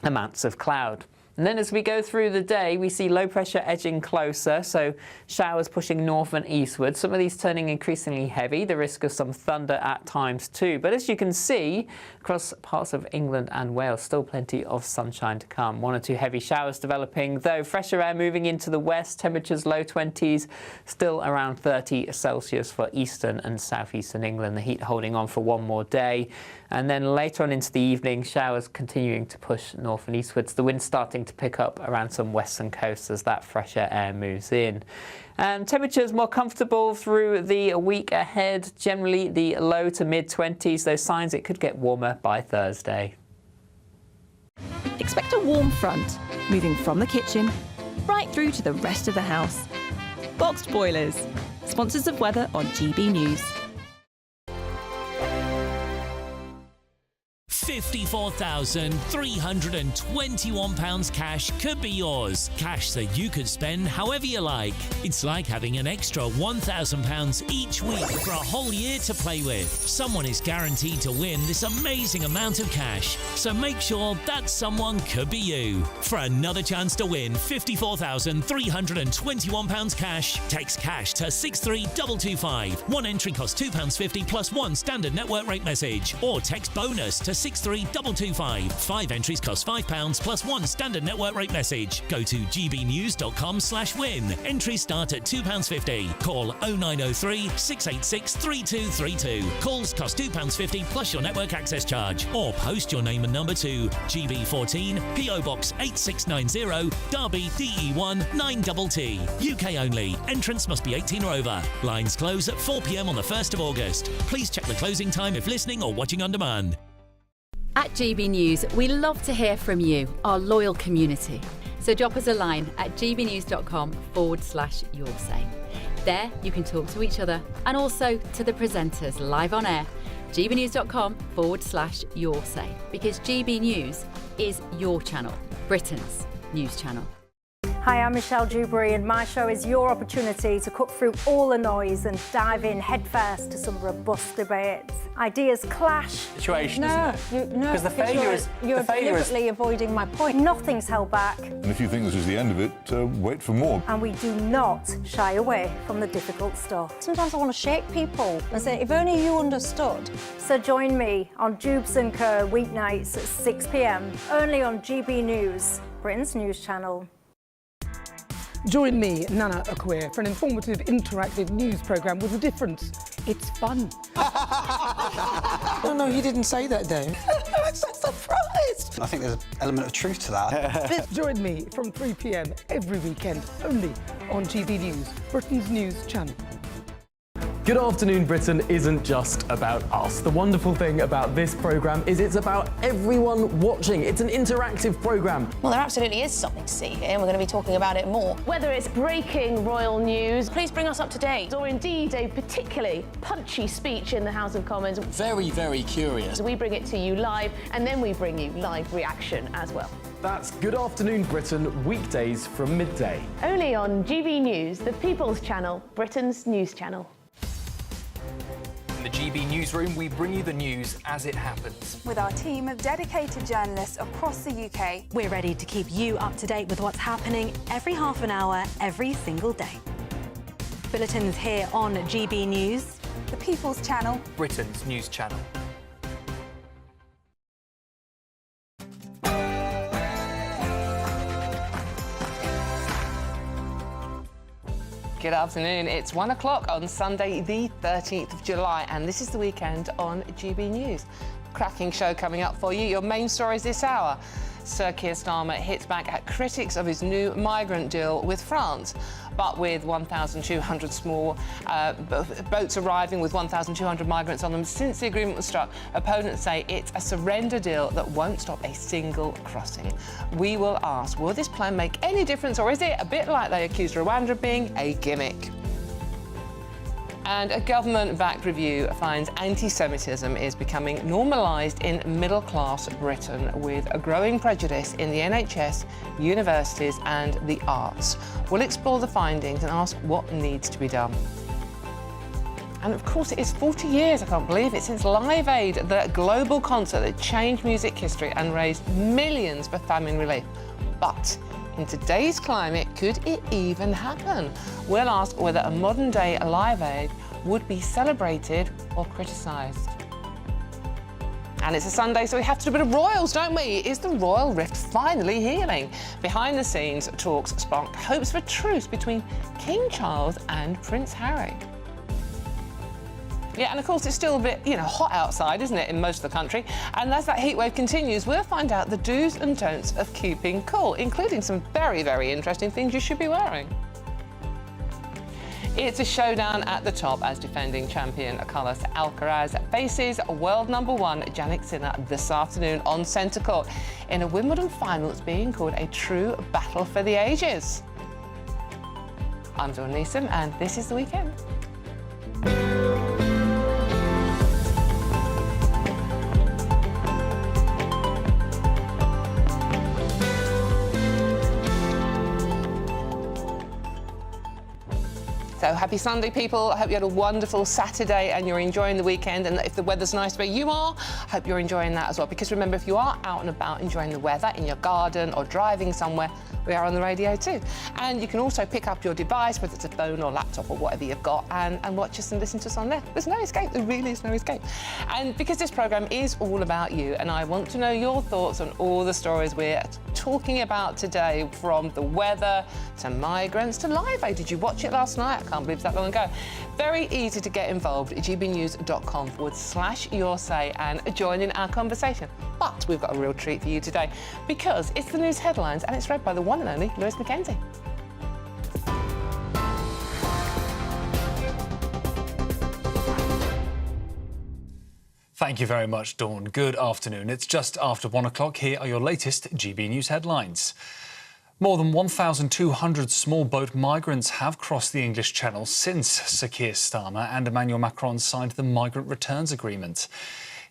amounts of cloud. And then as we go through the day, we see low pressure edging closer, so showers pushing north and eastward, some of these turning increasingly heavy, the risk of some thunder at times too. But as you can see, across parts of England and Wales, still plenty of sunshine to come. 1 or 2 heavy showers developing, though fresher air moving into the west, temperatures low 20s, still around 30 Celsius for eastern and southeastern England. The heat holding on for one more day. And then later on into the evening, showers continuing to push north and eastwards. The wind starting to pick up around some western coasts as that fresher air moves in. And temperatures more comfortable through the week ahead. Generally the low to mid-20s. Those signs it could get warmer by Thursday. Expect a warm front, moving from the kitchen right through to the rest of the house. Boxed boilers, sponsors of weather on GB News. £54,321 cash could be yours. Cash that you could spend however you like. It's like having an extra £1,000 each week for a whole year to play with. Someone is guaranteed to win this amazing amount of cash. So make sure that someone could be you. For another chance to win £54,321 cash, text cash to 63225. One entry costs £2.50 plus one standard network rate message. Or text bonus to 63225. 5 entries cost £5 plus one standard network rate message. Go to gbnews.com/win. Entries start at £2.50. Call 0903 686 3232. Calls cost £2.50 plus your network access charge. Or post your name and number to GB14 PO Box 8690 Derby DE1 9TT. UK only. Entrance must be 18 or over. Lines close at 4 p.m. on the 1st of August. Please check the closing time if listening or watching on demand. At GB News, we love to hear from you, our loyal community. So drop us a line at gbnews.com/yoursay. There you can talk to each other and also to the presenters live on air. gbnews.com/yoursay, because GB News is your channel, Britain's news channel. Hi, I'm Michelle Dewberry, and my show is your opportunity to cut through all the noise and dive in headfirst to some robust debates. Ideas clash. Situation, No, because the failure is you're deliberately avoiding my point. Nothing's held back. And if you think this is the end of it, wait for more. And we do not shy away from the difficult stuff. Sometimes I want to shake people and say, if only you understood. So join me on Jubes & Co weeknights at 6 p.m, only on GB News, Britain's news channel. Join me, Nana Akwe, for an informative, interactive news programme with a difference. It's fun. No, he didn't say that, though. I'm so surprised. I think there's an element of truth to that. Join me from 3 p.m. every weekend, only on GB News, Britain's news channel. Good Afternoon Britain isn't just about us. The wonderful thing about this programme is it's about everyone watching. It's an interactive programme. Well, there absolutely is something to see here, and we're going to be talking about it more. Whether it's breaking royal news, please bring us up to date, or indeed a particularly punchy speech in the House of Commons. very, very curious. We bring it to you live, and then we bring you live reaction as well. That's Good Afternoon Britain, weekdays from midday. Only on GB News, the People's Channel, Britain's news channel. In the GB Newsroom, we bring you the news as it happens. With our team of dedicated journalists across the UK, we're ready to keep you up to date with what's happening every half an hour, every single day. Bulletins here on GB News, the People's Channel, Britain's news channel. Good afternoon. It's 1 o'clock on Sunday, the 13th of July, and this is the weekend on GB News. Cracking show coming up for you. Your main stories this hour. Sir Keir Starmer hits back at critics of his new migrant deal with France. But with 1,200 small boats arriving with 1,200 migrants on them since the agreement was struck, opponents say it's a surrender deal that won't stop a single crossing. We will ask, will this plan make any difference, or is it a bit like they accused Rwanda of being a gimmick? And a government-backed review finds anti-Semitism is becoming normalised in middle-class Britain, with a growing prejudice in the NHS, universities and the arts. We'll explore the findings and ask what needs to be done. And of course, it is 40 years, I can't believe it, since Live Aid, the global concert that changed music history and raised millions for famine relief. But in today's climate, could it even happen? We'll ask whether a modern-day Live Aid would be celebrated or criticised. And it's a Sunday, so we have to do a bit of royals, don't we? Is the royal rift finally healing? Behind the scenes, talks sparked hopes for truce between King Charles and Prince Harry. Yeah, and of course it's still a bit, hot outside, isn't it, in most of the country? And as that heatwave continues, we'll find out the do's and don'ts of keeping cool, including some very, very interesting things you should be wearing. It's a showdown at the top as defending champion Carlos Alcaraz faces world #1 Jannik Sinner this afternoon on centre court in a Wimbledon final that's being called a true battle for the ages. I'm Dawn Neeson, and this is The Weekend. So happy Sunday, people. I hope you had a wonderful Saturday and you're enjoying the weekend. And if the weather's nice where you are, I hope you're enjoying that as well. Because remember, if you are out and about enjoying the weather in your garden or driving somewhere, we are on the radio too. And you can also pick up your device, whether it's a phone or laptop or whatever you've got, and watch us and listen to us on there. There's no escape. There really is no escape. And because this programme is all about you, and I want to know your thoughts on all the stories we're talking about today, from the weather to migrants to Live Aid. Did you watch it last night? I can't believe it's that long ago. Very easy to get involved. gbnews.com/your say and join in our conversation. But we've got a real treat for you today because it's the news headlines and it's read by the one and only Lewis Mackenzie. Thank you very much, Dawn. Good afternoon. It's just after 1 o'clock. Here are your latest GB News headlines. More than 1,200 small boat migrants have crossed the English Channel since Sir Keir Starmer and Emmanuel Macron signed the Migrant Returns Agreement.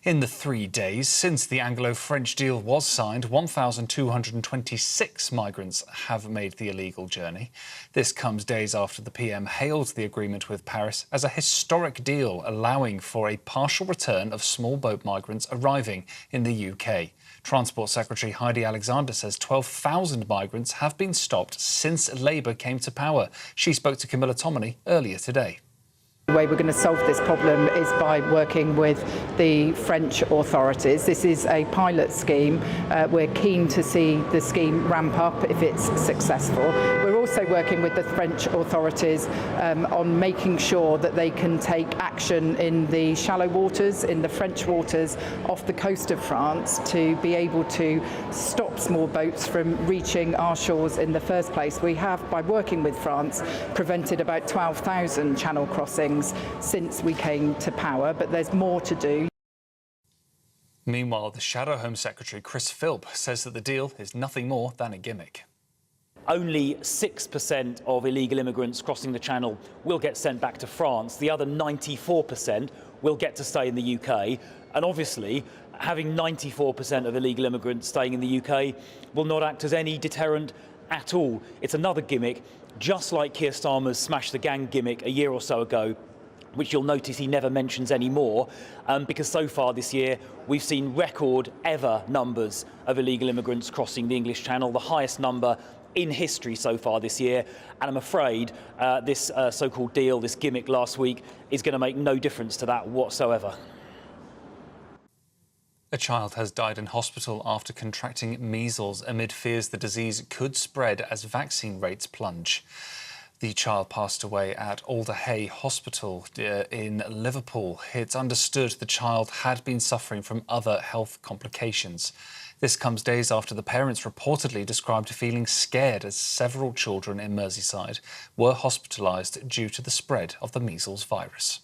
In the 3 days since the Anglo-French deal was signed, 1,226 migrants have made the illegal journey. This comes days after the PM hailed the agreement with Paris as a historic deal, allowing for a partial return of small boat migrants arriving in the UK. Transport Secretary Heidi Alexander says 12,000 migrants have been stopped since Labour came to power. She spoke to Camilla Tominey earlier today. The way we're going to solve this problem is by working with the French authorities. This is a pilot scheme. We're keen to see the scheme ramp up if it's successful. We're also working with the French authorities on making sure that they can take action in the shallow waters, in the French waters off the coast of France, to be able to stop small boats from reaching our shores in the first place. We have, by working with France, prevented about 12,000 channel crossings since we came to power, but there's more to do. Meanwhile, the Shadow Home Secretary Chris Philp says that the deal is nothing more than a gimmick. Only 6% of illegal immigrants crossing the Channel will get sent back to France. The other 94% will get to stay in the UK. And obviously, having 94% of illegal immigrants staying in the UK will not act as any deterrent at all. It's another gimmick, just like Keir Starmer's Smash the Gang gimmick a year or so ago, which you'll notice he never mentions anymore, because so far this year we've seen record ever numbers of illegal immigrants crossing the English Channel, the highest number in history so far this year. And I'm afraid this so-called deal, this gimmick last week, is going to make no difference to that whatsoever. A child has died in hospital after contracting measles amid fears the disease could spread as vaccine rates plunge. The child passed away at Alder Hey Hospital in Liverpool. It's understood the child had been suffering from other health complications. This comes days after the parents reportedly described feeling scared as several children in Merseyside were hospitalised due to the spread of the measles virus.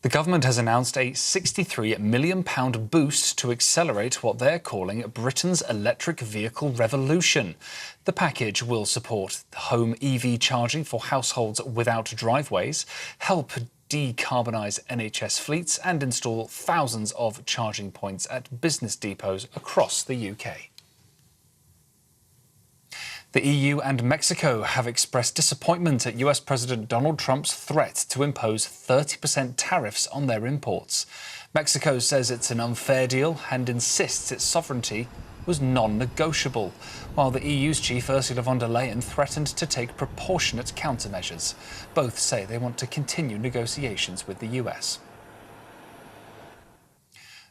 The government has announced a £63 million boost to accelerate what they're calling Britain's electric vehicle revolution. The package will support home EV charging for households without driveways, help decarbonise NHS fleets and install thousands of charging points at business depots across the UK. The EU and Mexico have expressed disappointment at US President Donald Trump's threat to impose 30% tariffs on their imports. Mexico says it's an unfair deal and insists its sovereignty was non-negotiable, while the EU's chief Ursula von der Leyen threatened to take proportionate countermeasures. Both say they want to continue negotiations with the US.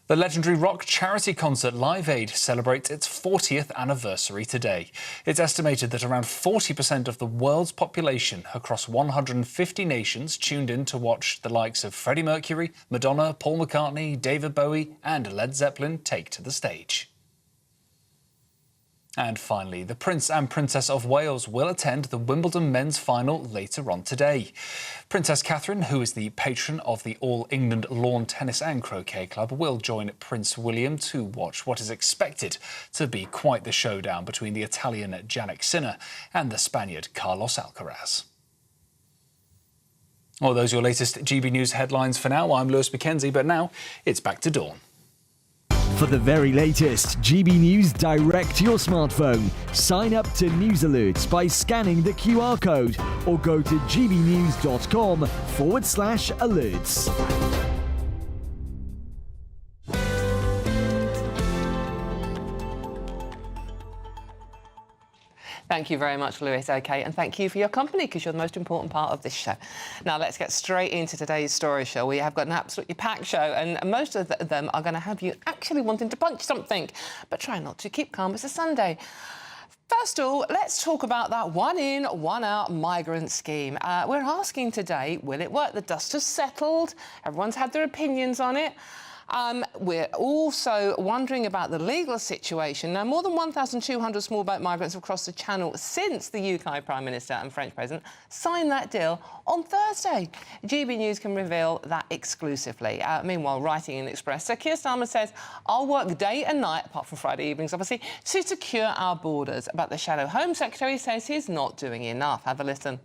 The legendary rock charity concert Live Aid celebrates its 40th anniversary today. It's estimated that around 40% of the world's population across 150 nations tuned in to watch the likes of Freddie Mercury, Madonna, Paul McCartney, David Bowie and Led Zeppelin take to the stage. And finally, the Prince and Princess of Wales will attend the Wimbledon men's final later on today. Princess Catherine, who is the patron of the All England Lawn Tennis and Croquet Club, will join Prince William to watch what is expected to be quite the showdown between the Italian Jannik Sinner and the Spaniard Carlos Alcaraz. Well, those are your latest GB News headlines for now. I'm Lewis Mackenzie, but now it's back to Dawn. For the very latest GB News direct to your smartphone, sign up to News Alerts by scanning the QR code or go to gbnews.com/alerts. Thank you very much, Lewis. OK, and thank you for your company, because you're the most important part of this show. Now, let's get straight into today's story show. We have got an absolutely packed show, and most of them are going to have you actually wanting to punch something. But try not to. Keep calm. It's a Sunday. First of all, let's talk about that one-in, one-out migrant scheme. We're asking today, will it work? The dust has settled. Everyone's had their opinions on it. We're also wondering about the legal situation. Now, more than 1,200 small boat migrants have crossed the Channel since the UK Prime Minister and French President signed that deal on Thursday. GB News can reveal that exclusively. Meanwhile, writing in Express, Sir Keir Starmer says, I'll work day and night, apart from Friday evenings, obviously, to secure our borders. But the Shadow Home Secretary says he's not doing enough. Have a listen.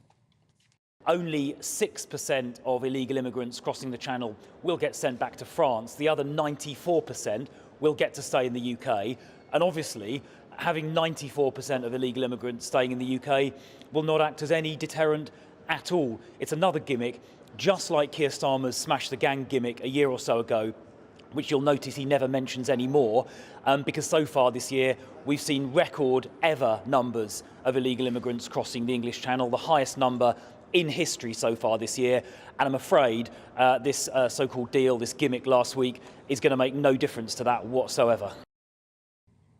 Only 6% of illegal immigrants crossing the Channel will get sent back to France. The other 94% will get to stay in the UK. And obviously, having 94% of illegal immigrants staying in the UK will not act as any deterrent at all. It's another gimmick, just like Keir Starmer's Smash the Gang gimmick a year or so ago, which you'll notice he never mentions anymore, because so far this year we've seen record ever numbers of illegal immigrants crossing the English Channel, the highest number in history so far this year, and I'm afraid this so-called deal, this gimmick last week, is going to make no difference to that whatsoever.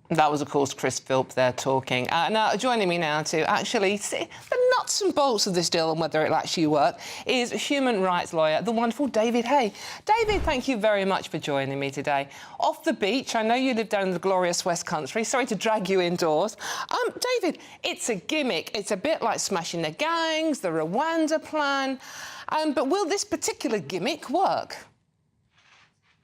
That was, of course, Chris Philp there talking. Now, joining me now to actually see the nuts and bolts of this deal and whether it'll actually work is human rights lawyer, the wonderful David Hay. David, thank you very much for joining me today. Off the beach, I know you live down in the glorious West Country. Sorry to drag you indoors. David, it's a gimmick. It's a bit like Smashing the Gangs, the Rwanda plan. But will this particular gimmick work?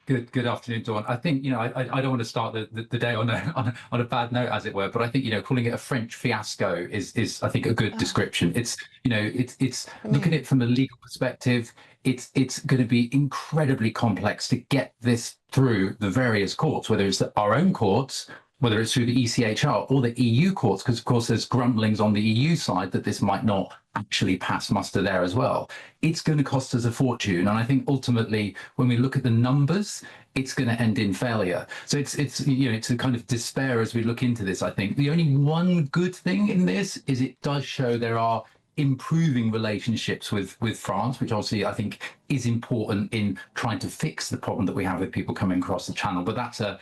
Good afternoon, Dawn. I think, I don't want to start the day on a bad note, as it were, but I think, calling it a French fiasco is I think a good description. It's, it's look at it from a legal perspective. It's going to be incredibly complex to get this through the various courts, whether it's our own courts, whether it's through the ECHR or the EU courts, because of course there's grumblings on the EU side that this might not actually pass muster there as well. It's going to cost us a fortune, and I think ultimately, when we look at the numbers, it's going to end in failure. So it's a kind of despair as we look into this. I think the only one good thing in this is it does show there are improving relationships with France, which obviously I think is important in trying to fix the problem that we have with people coming across the Channel. But that's a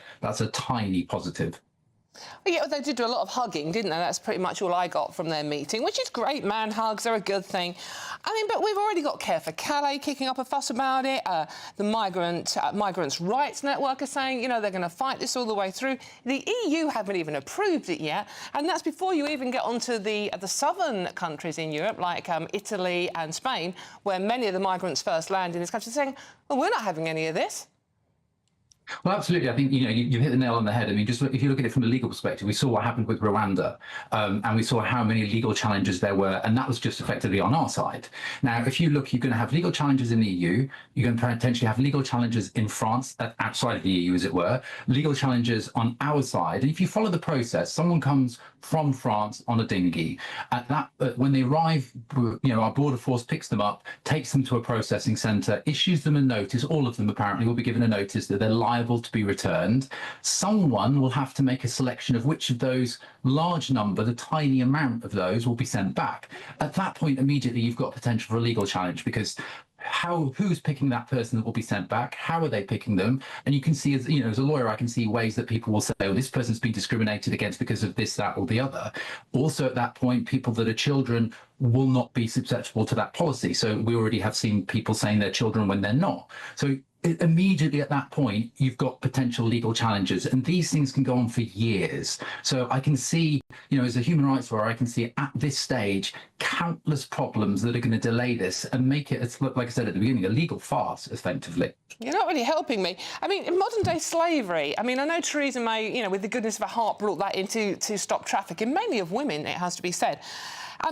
tiny positive. Well, yeah, they did do a lot of hugging, didn't they? That's pretty much all I got from their meeting, which is great. Man hugs are a good thing. I mean, but we've already got Care for Calais kicking up a fuss about it. The Migrants' Rights Network are saying, they're going to fight this all the way through. The EU haven't even approved it yet, and that's before you even get onto the southern countries in Europe, like Italy and Spain, where many of the migrants first land in this country, saying, well, we're not having any of this. Well, absolutely. I think you hit the nail on the head. I mean, just if you look at it from a legal perspective, we saw what happened with Rwanda, and we saw how many legal challenges there were, and that was just effectively on our side. Now, if you look, you're going to have legal challenges in the EU. You're going to potentially have legal challenges in France, outside of the EU, as it were. Legal challenges on our side. And if you follow the process, someone comes from France on a dinghy. When they arrive, our border force picks them up, takes them to a processing centre, issues them a notice. All of them apparently will be given a notice that they're liable to be returned. Someone will have to make a selection of which of those large number, the tiny amount of those, will be sent back. At that point, immediately you've got potential for a legal challenge, because who's picking that person that will be sent back? How are they picking them? And you can see, as a lawyer, I can see ways that people will say, oh, this person's been discriminated against because of this, that, or the other. Also, at that point, people that are children will not be susceptible to that policy. So we already have seen people saying they're children when they're not. So immediately at that point, you've got potential legal challenges, and these things can go on for years. So I can see, as a human rights lawyer, I can see at this stage countless problems that are going to delay this and make it, like I said at the beginning, a legal farce, effectively. You're not really helping me. I mean, in modern-day slavery, I mean, I know Theresa May, with the goodness of her heart, brought that in to stop trafficking, mainly of women, it has to be said.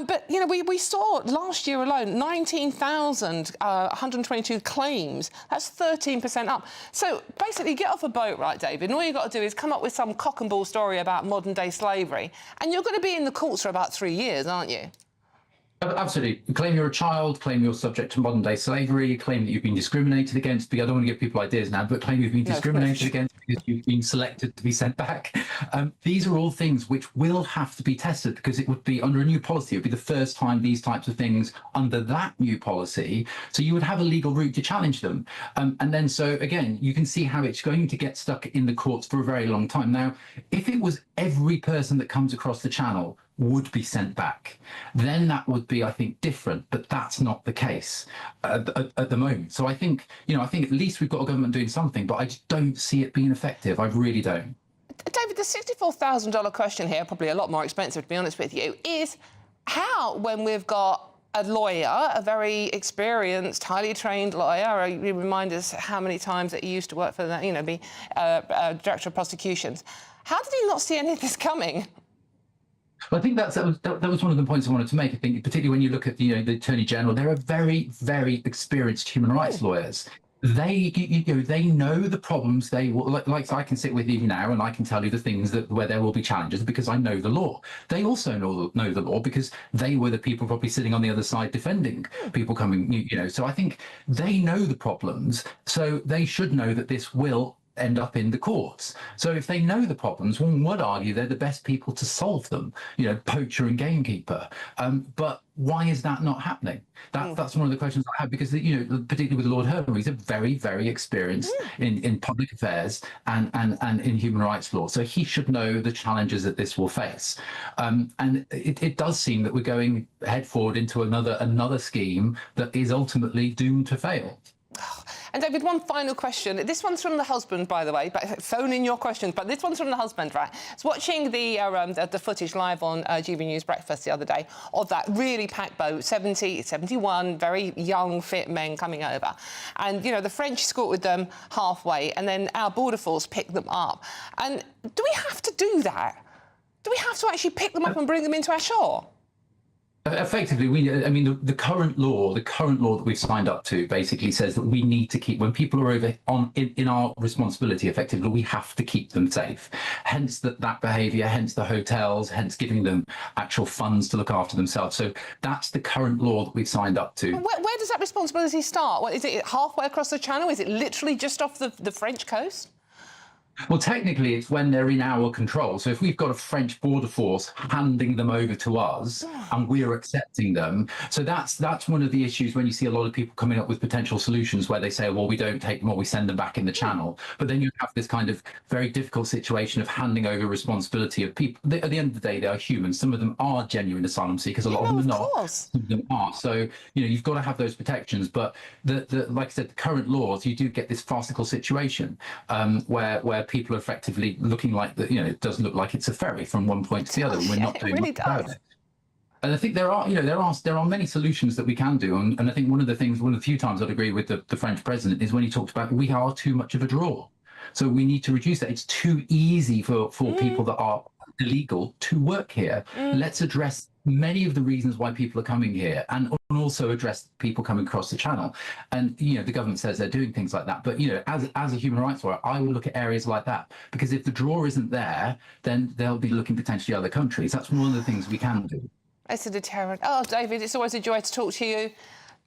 But, we saw last year alone 19,122 claims. That's 13% up. So basically, get off a boat, right, David, and all you've got to do is come up with some cock and bull story about modern-day slavery, and you're going to be in the courts for about 3 years, aren't you? Absolutely. You claim you're a child, claim you're subject to modern-day slavery, claim that you've been discriminated against. I don't want to give people ideas now, but claim you've been discriminated against because you've been selected to be sent back. These are all things which will have to be tested, because it would be under a new policy. It would be the first time these types of things under that new policy. So you would have a legal route to challenge them. And then, so again, you can see how it's going to get stuck in the courts for a very long time. Now, if it was every person that comes across the channel would be sent back, then that would be, I think, different. But that's not the case at the moment. So I think, I think at least we've got a government doing something, but I just don't see it being effective. I really don't. David, the $64,000 question here, probably a lot more expensive, to be honest with you, is how, when we've got a lawyer, a very experienced, highly trained lawyer, you remind us how many times that he used to work for the, be director of prosecutions, how did he not see any of this coming? Well, I think that was one of the points I wanted to make. I think, particularly when you look at the Attorney General, there are very, very experienced human rights lawyers. They know the problems. They will, like I can sit with you now and I can tell you the things where there will be challenges, because I know the law. They also know the law because they were the people probably sitting on the other side defending people coming. So I think they know the problems. So they should know that this will end up in the courts. So if they know the problems, one would argue they're the best people to solve them, poacher and gamekeeper. But why is that not happening? That's one of the questions I have, because, particularly with Lord Herman, he's a very, very experienced in public affairs and in human rights law. So he should know the challenges that this will face. And it does seem that we're going head forward into another scheme that is ultimately doomed to fail. And David, one final question. This one's from the husband, by the way, but phone in your questions. But this one's from the husband, right? It's watching the footage live on GB News Breakfast the other day of that really packed boat, 70, 71 very young, fit men coming over. And, the French escorted them halfway, and then our border force picked them up. And do we have to do that? Do we have to actually pick them up and bring them into our shore? Effectively, the current law that we've signed up to basically says that we need to keep, when people are over in our responsibility, effectively, we have to keep them safe. Hence that behaviour, hence the hotels, hence giving them actual funds to look after themselves. So that's the current law that we've signed up to. Where does that responsibility start? What, is it halfway across the channel? Is it literally just off the French coast? Well, technically, it's when they're in our control. So if we've got a French border force handing them over to us and we're accepting them, so that's one of the issues when you see a lot of people coming up with potential solutions where they say, well, we don't take them or we send them back in the channel. But then you have this kind of very difficult situation of handing over responsibility of people. At the end of the day, they are humans. Some of them are genuine asylum seekers. A lot of them are not. Some of them are. So, you've got to have those protections. But like I said, the current laws, you do get this farcical situation where people are effectively looking like that. It does look like it's a ferry from one point to the other, and we're not doing much about it. And I think there are many solutions that we can do, and I think one of the few times I'd agree with the French president is when he talked about we are too much of a draw. So we need to reduce that. It's too easy for people that are illegal to work here. Let's address many of the reasons why people are coming here, and also address people coming across the channel. And the government says they're doing things like that, but as a human rights lawyer, I will look at areas like that, because if the draw isn't there, then they'll be looking potentially at other countries. That's one of the things we can do. It's a deterrent. Oh, David, it's always a joy to talk to you,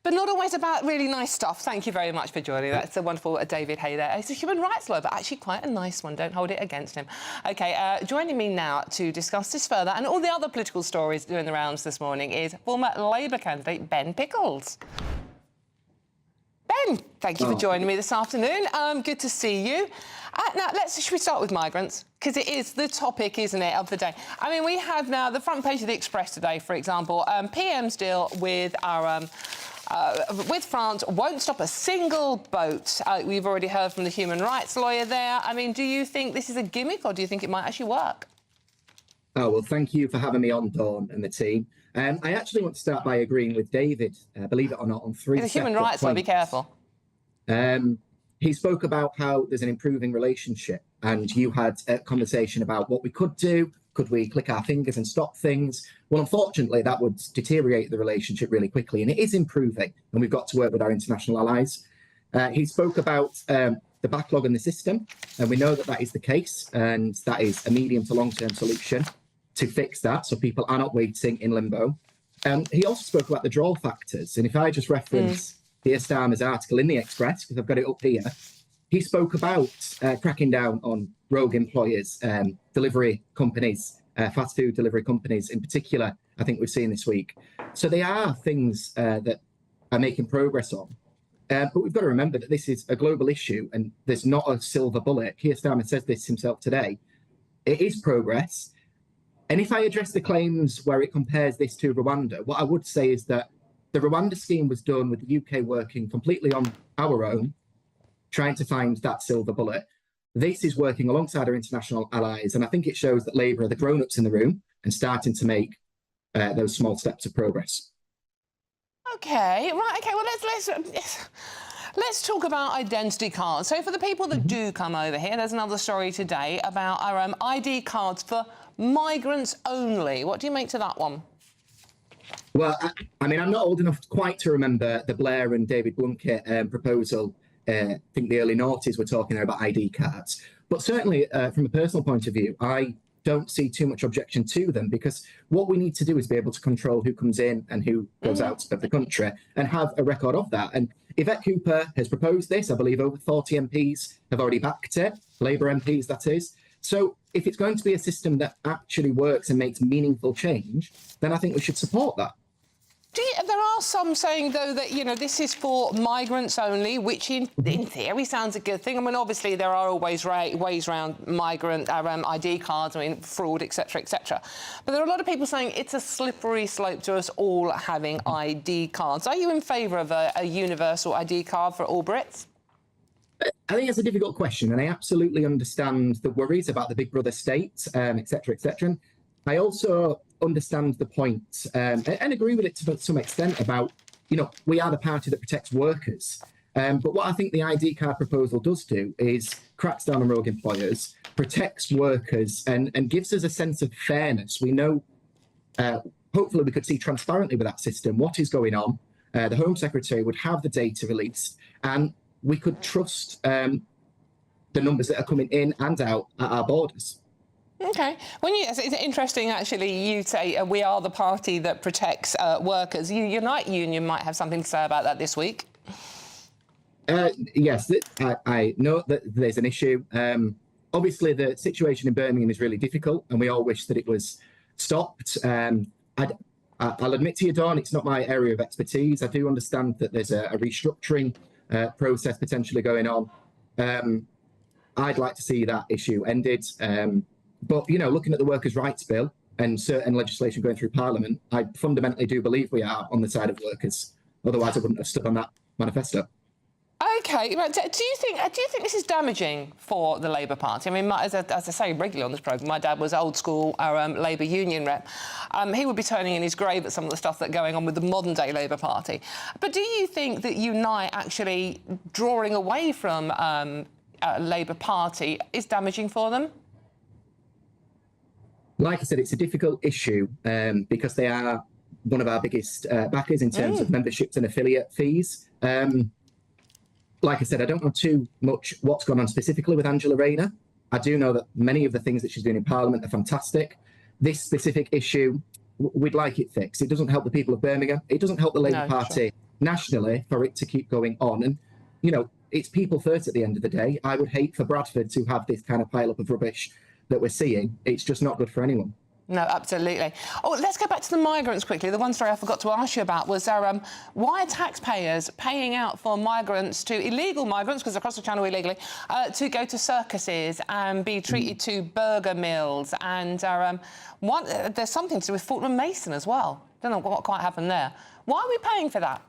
but not always about really nice stuff. Thank you very much for joining. That's a wonderful David Hay there. He's a human rights lawyer, but actually quite a nice one. Don't hold it against him. OK, joining me now to discuss this further and all the other political stories doing the rounds this morning is former Labour candidate Ben Pickles. Ben, thank you for joining me this afternoon. Good to see you. Now, should we start with migrants? Because it is the topic, isn't it, of the day. I mean, we have now the front page of the Express today, for example, PM's deal with our... with France won't stop a single boat. We've already heard from the human rights lawyer there. I mean, do you think this is a gimmick, or do you think it might actually work? Oh, well, thank you for having me on, Dawn, and the team. I actually want to start by agreeing with David, believe it or not, on three He's a human rights lawyer, be careful. He spoke about how there's an improving relationship, and you had a conversation about what we could do. Could we click our fingers and stop things? Well, unfortunately, that would deteriorate the relationship really quickly, and it is improving, and we've got to work with our international allies. He spoke about the backlog in the system, and we know that that is the case, and that is a medium to long-term solution to fix that, so people are not waiting in limbo. He also spoke about the draw factors, and if I just reference Keir Starmer's article in the Express, because I've got it up here, he spoke about cracking down on rogue employers, delivery companies, fast food delivery companies in particular, I think we've seen this week. So they are things that are making progress on. But we've got to remember that this is a global issue and there's not a silver bullet. Keir Starmer says this himself today. It is progress. And if I address the claims where it compares this to Rwanda, what I would say is that the Rwanda scheme was done with the UK working completely on our own, trying to find that silver bullet. This is working alongside our international allies, and I think it shows that Labour are the grown-ups in the room and starting to make those small steps of progress. OK, right, OK, well, let's talk about identity cards. So for the people that do come over here, there's another story today about our ID cards for migrants only. What do you make to that one? Well, I mean, I'm not old enough quite to remember the Blair and David Blunkett proposal. I think the early noughties were talking there about ID cards. But certainly, from a personal point of view, I don't see too much objection to them, because what we need to do is be able to control who comes in and who goes out of the country and have a record of that. And Yvette Cooper has proposed this. I believe over 40 MPs have already backed it, Labour MPs, that is. So if it's going to be a system that actually works and makes meaningful change, then I think we should support that. There are some saying, though, that, this is for migrants only, which in theory sounds a good thing. I mean, obviously, there are always ways around migrant ID cards, I mean, fraud, etc., etc. But there are a lot of people saying it's a slippery slope to us all having ID cards. Are you in favour of a universal ID card for all Brits? I think it's a difficult question, and I absolutely understand the worries about the Big Brother state, etc., etc. I also understand the point and agree with it to some extent about, we are the party that protects workers. But what I think the ID card proposal does do is cracks down on rogue employers, protects workers, and gives us a sense of fairness. We know, hopefully we could see transparently with that system what is going on. The Home Secretary would have the data released, and we could trust the numbers that are coming in and out at our borders. OK. It's interesting, actually, you say we are the party that protects workers. Unite Union might have something to say about that this week. Yes, I know that there's an issue. Obviously, the situation in Birmingham is really difficult, and we all wish that it was stopped. I'll admit to you, Dawn, it's not my area of expertise. I do understand that there's a restructuring process potentially going on. I'd like to see that issue ended. But, looking at the Workers' Rights Bill and certain legislation going through Parliament, I fundamentally do believe we are on the side of workers. Otherwise, I wouldn't have stood on that manifesto. OK, right. Do you think this is damaging for the Labour Party? I mean, as I say regularly on this programme, my dad was old school, our Labour Union rep. He would be turning in his grave at some of the stuff that's going on with the modern-day Labour Party. But do you think that Unite actually drawing away from Labour Party is damaging for them? Like I said, it's a difficult issue because they are one of our biggest backers in terms of memberships and affiliate fees. Like I said, I don't know too much what's gone on specifically with Angela Rayner. I do know that many of the things that she's doing in Parliament are fantastic. This specific issue, we'd like it fixed. It doesn't help the people of Birmingham. It doesn't help the Labour Party nationally for it to keep going on. And, you know, it's people first at the end of the day. I would hate for Bradford to have this kind of pile-up of rubbish that we're seeing. It's just not good for anyone. No, absolutely. Oh, let's go back to the migrants quickly. The one story I forgot to ask you about was why are taxpayers paying out for migrants, illegal migrants, because they're across the channel illegally, to go to circuses and be treated to burger meals? And there's something to do with Fortnum Mason as well. Don't know what quite happened there. Why are we paying for that?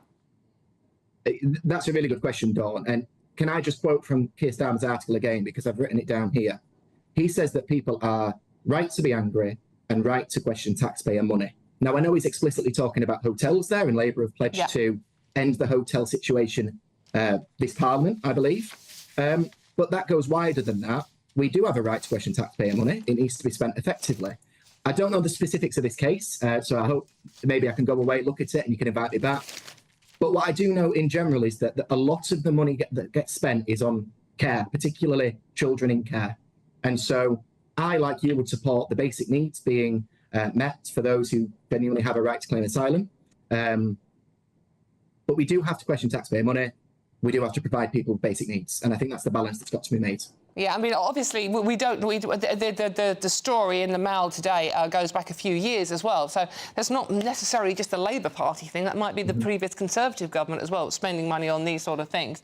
That's a really good question, Dawn. And can I just quote from Keir Starmer's article again, because I've written it down here. He says that people are right to be angry and right to question taxpayer money. Now, I know he's explicitly talking about hotels there, and Labour have pledged to end the hotel situation this Parliament, I believe. But that goes wider than that. We do have a right to question taxpayer money. It needs to be spent effectively. I don't know the specifics of this case, so I hope maybe I can go away, look at it, and you can invite me back. But what I do know in general is that a lot of the money that gets spent is on care, particularly children in care. And so I, like you, would support the basic needs being met for those who genuinely have a right to claim asylum. But we do have to question taxpayer money. We do have to provide people with basic needs. And I think that's the balance that's got to be made. Yeah, I mean, obviously, the story in the Mail today goes back a few years as well. So that's not necessarily just a Labour Party thing. That might be the previous Conservative government as well, spending money on these sort of things.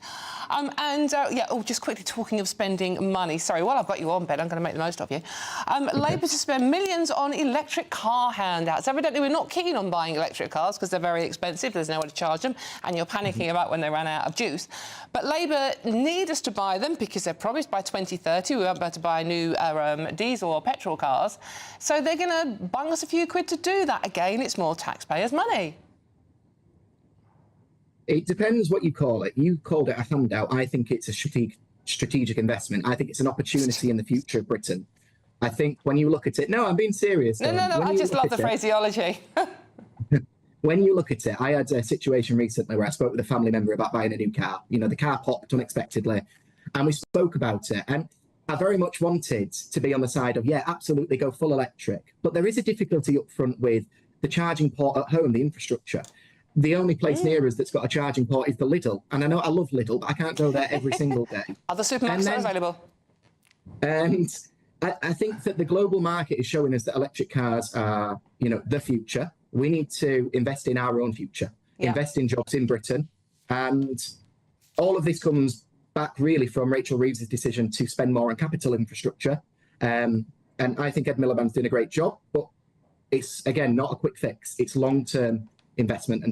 Just quickly talking of spending money. Sorry, while I've got you on, Ben, I'm going to make the most of you. Labour to spend millions on electric car handouts. Evidently, we're not keen on buying electric cars because they're very expensive. There's nowhere to charge them, and you're panicking about when they run out of juice. But Labour need us to buy them because they're promised by 2030 we won't be able to buy new diesel or petrol cars. So they're going to bung us a few quid to do that. Again, it's more taxpayers' money. It depends what you call it. You called it a handout. I think it's a strategic investment. I think it's an opportunity in the future of Britain. I think when you look at it... No, I'm being serious. No, I just love the phraseology. When you look at it, I had a situation recently where I spoke with a family member about buying a new car. You know, the car popped unexpectedly, and we spoke about it. And I very much wanted to be on the side of, yeah, absolutely, go full electric. But there is a difficulty up front with the charging port at home, the infrastructure. The only place near us that's got a charging port is the Lidl. And I know I love Lidl, but I can't go there every single day. Other supermarkets are available. And I think that the global market is showing us that electric cars are, you know, the future. We need to invest in our own future, invest in jobs in Britain. And all of this comes back really from Rachel Reeves's decision to spend more on capital infrastructure. And I think Ed Miliband's doing a great job, but it's, again, not a quick fix. It's long-term investment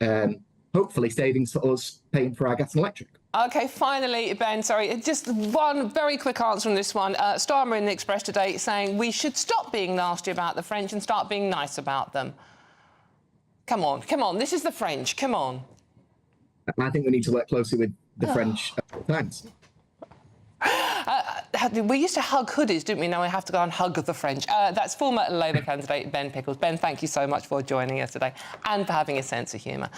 and hopefully savings for us paying for our gas and electric. OK, finally, Ben, sorry, just one very quick answer on this one. Starmer in the Express today saying we should stop being nasty about the French and start being nice about them. Come on, this is the French, come on. I think we need to work closely with the French at all times. We used to hug hoodies, didn't we? Now we have to go and hug the French. That's former Labour candidate Ben Pickles. Ben, thank you so much for joining us today and for having a sense of humour.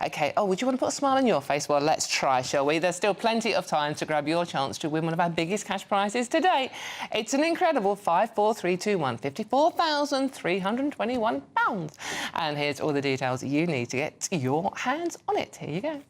OK, would you want to put a smile on your face? Well, let's try, shall we? There's still plenty of time to grab your chance to win one of our biggest cash prizes today. It's an incredible 54321, £54,321. And here's all the details you need to get your hands on it. Here you go.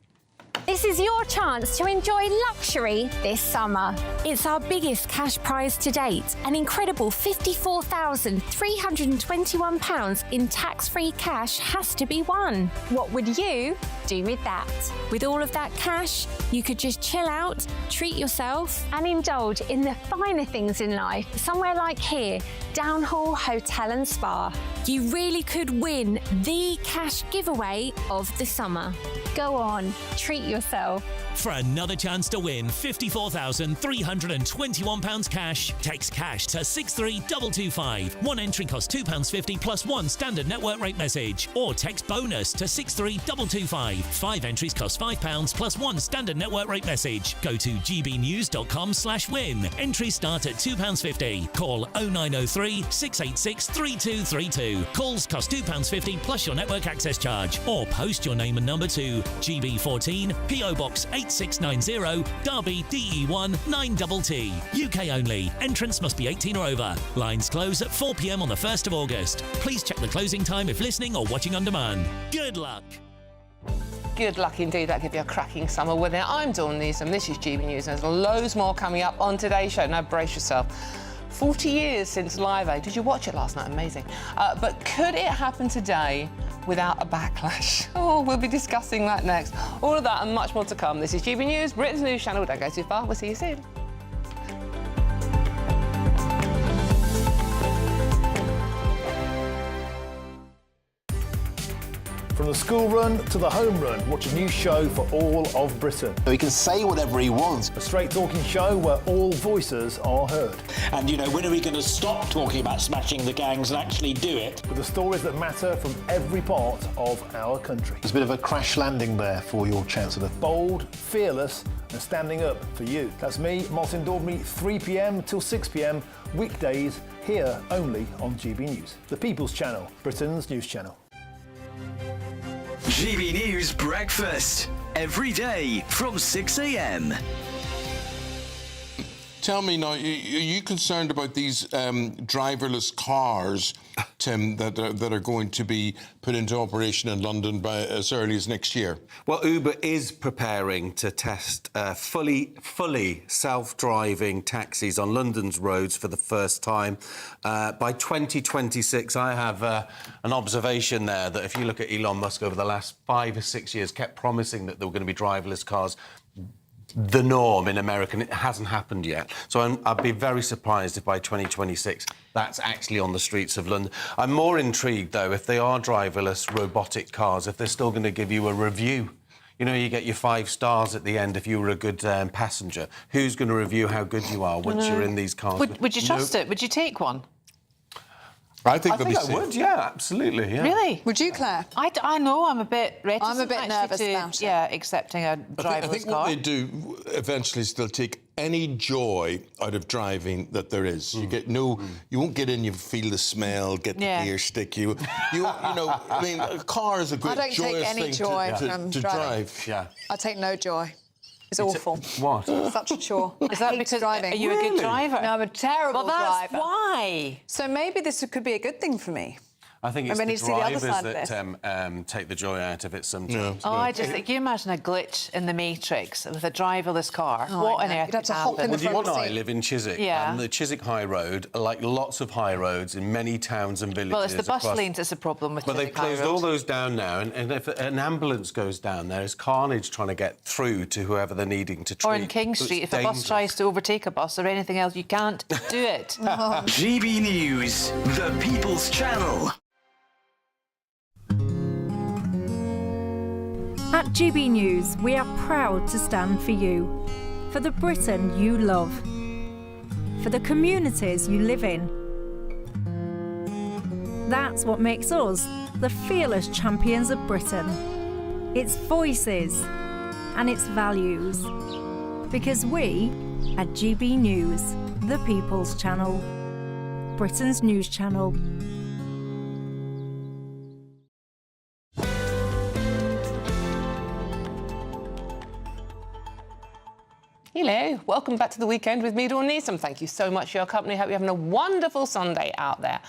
This is your chance to enjoy luxury this summer. It's our biggest cash prize to date, an incredible £54,321 in tax-free cash has to be won. What would you do with that? With all of that cash, you could just chill out, treat yourself and indulge in the finer things in life, somewhere like here, Downhall Hotel and Spa. You really could win the cash giveaway of the summer. Go on, treat yourself. For another chance to win £54,321 cash, text cash to 63225. One entry costs £2.50 plus one standard network rate message. Or text bonus to 63225. 5 entries cost £5 plus one standard network rate message. Go to gbnews.com/win. Entries start at £2.50. Call 0903 686 3232. Calls cost £2.50 plus your network access charge. Or post your name and number to GB14 PO Box 8690 Derby DE1 9TT. UK only. Entrance must be 18 or over. Lines close at 4 p.m. on the 1st of August. Please check the closing time if listening or watching on demand. Good luck. Good luck indeed. That'll give you a cracking summer with it. I'm Dawn Newsom. This is GB News. There's loads more coming up on today's show. Now brace yourself. 40 years since Live Aid. Did you watch it last night? Amazing. But could it happen today without a backlash? Oh, we'll be discussing that next. All of that and much more to come. This is GB News, Britain's news channel. Don't go too far. We'll see you soon. From the school run to the home run, watch a new show for all of Britain. So he can say whatever he wants. A straight talking show where all voices are heard. And, you know, when are we going to stop talking about smashing the gangs and actually do it? With the stories that matter from every part of our country. There's a bit of a crash landing there for your Chancellor. Bold, fearless and standing up for you. That's me, Martin Daubney, 3 p.m. till 6 p.m, weekdays, here only on GB News. The People's Channel, Britain's news channel. GB News Breakfast, every day from 6 a.m. Tell me now, are you concerned about these driverless cars, Tim, that are going to be put into operation in London by as early as next year? Well, Uber is preparing to test fully self-driving taxis on London's roads for the first time. By 2026, I have an observation there that if you look at Elon Musk over the last 5 or 6 years, kept promising that there were going to be driverless cars. The norm in America, and it hasn't happened yet. So I'd be very surprised if by 2026 that's actually on the streets of London. I'm more intrigued, though, if they are driverless robotic cars, if they're still going to give you a review. You know, you get your 5 stars at the end if you were a good passenger. Who's going to review how good you are once you're in these cars? Would you trust it? Would you take one? I think I would, yeah, absolutely, yeah. Really? Would you, Claire? I know, I'm a bit reticent. I'm a bit nervous about it. Yeah, accepting a driverless I think car. what they do eventually is they'll take any joy out of driving that there is. You get you won't get in, you feel the smell, get the gear stick. You know, I mean, a car is a good, joyous thing I don't take any joy from to drive. Yeah. I take no joy. It's awful. What? Such a chore. Is that because driving. Are you a good driver? No, I'm a terrible that's driver. Why? So maybe this could be a good thing for me. I think it's I mean, the you see the other drivers side of that take the joy out of it sometimes. Oh, I just think, you imagine a glitch in the Matrix with a driverless car. What on earth You'd have to hop in the front seat. I live in Chiswick, and the Chiswick High Road, like lots of high roads in many towns and villages. Well, it's the bus lanes that's a problem with But they've closed all those down now, and if an ambulance goes down, there is carnage trying to get through to whoever they're needing to treat. Or in King Street, if a bus tries to overtake a bus or anything else, you can't do it. GB News, the People's Channel. At GB News, we are proud to stand for you, for the Britain you love, for the communities you live in. That's what makes us the fearless champions of Britain, its voices and its values. Because we, at GB News, the People's Channel, Britain's news channel. Hello, welcome back to the weekend with me, Dawn Newsom. Thank you so much for your company. Hope you're having a wonderful Sunday out there.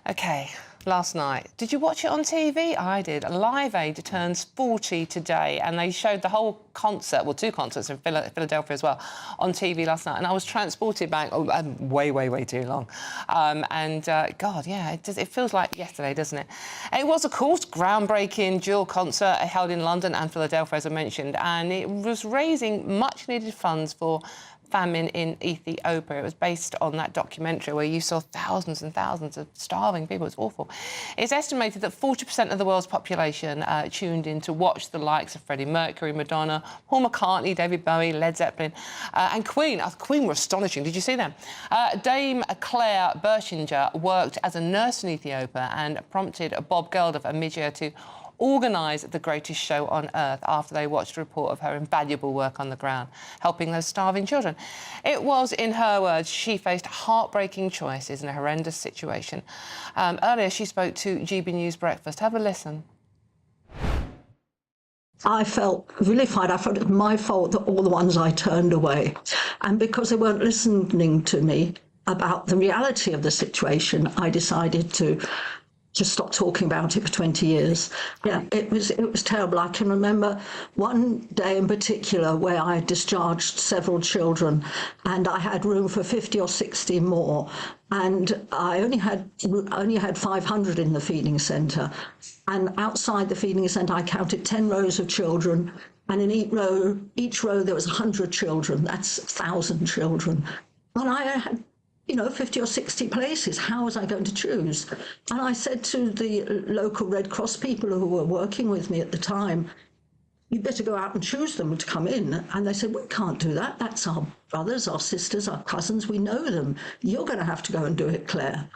OK, last night, did you watch it on TV? I did. Live Aid turns 40 today, and they showed the whole concert, well, 2 concerts in Philadelphia as well, on TV last night, and I was transported back way too long. God, yeah, it feels like yesterday, doesn't it? It was, of course, groundbreaking dual concert held in London and Philadelphia, as I mentioned, and it was raising much-needed funds for famine in Ethiopia. It was based on that documentary where you saw thousands and thousands of starving people. It's awful. It's estimated that 40% of the world's population tuned in to watch the likes of Freddie Mercury, Madonna, Paul McCartney, David Bowie, Led Zeppelin and Queen. Queen were astonishing. Did you see them? Dame Claire Bershinger worked as a nurse in Ethiopia and prompted Bob Geldof and Midge to organise the greatest show on earth after they watched a report of her invaluable work on the ground, helping those starving children. It was, in her words, she faced heartbreaking choices in a horrendous situation. Earlier, she spoke to GBNews Breakfast. Have a listen. I felt vilified. I felt it was my fault that all the ones I turned away. And because they weren't listening to me about the reality of the situation, I decided to stop talking about it for 20 years. Yeah, it was terrible. I can remember one day in particular where I discharged several children and I had room for 50 or 60 more. And I only had 500 in the feeding centre. And outside the feeding centre, I counted 10 rows of children. And in each row there was 100 children. That's 1,000 children. And I had 50 or 60 places. How was I going to choose? And I said to the local Red Cross people who were working with me at the time, you'd better go out and choose them to come in. And they said, we can't do that. That's our brothers, our sisters, our cousins. We know them. You're going to have to go and do it, Claire.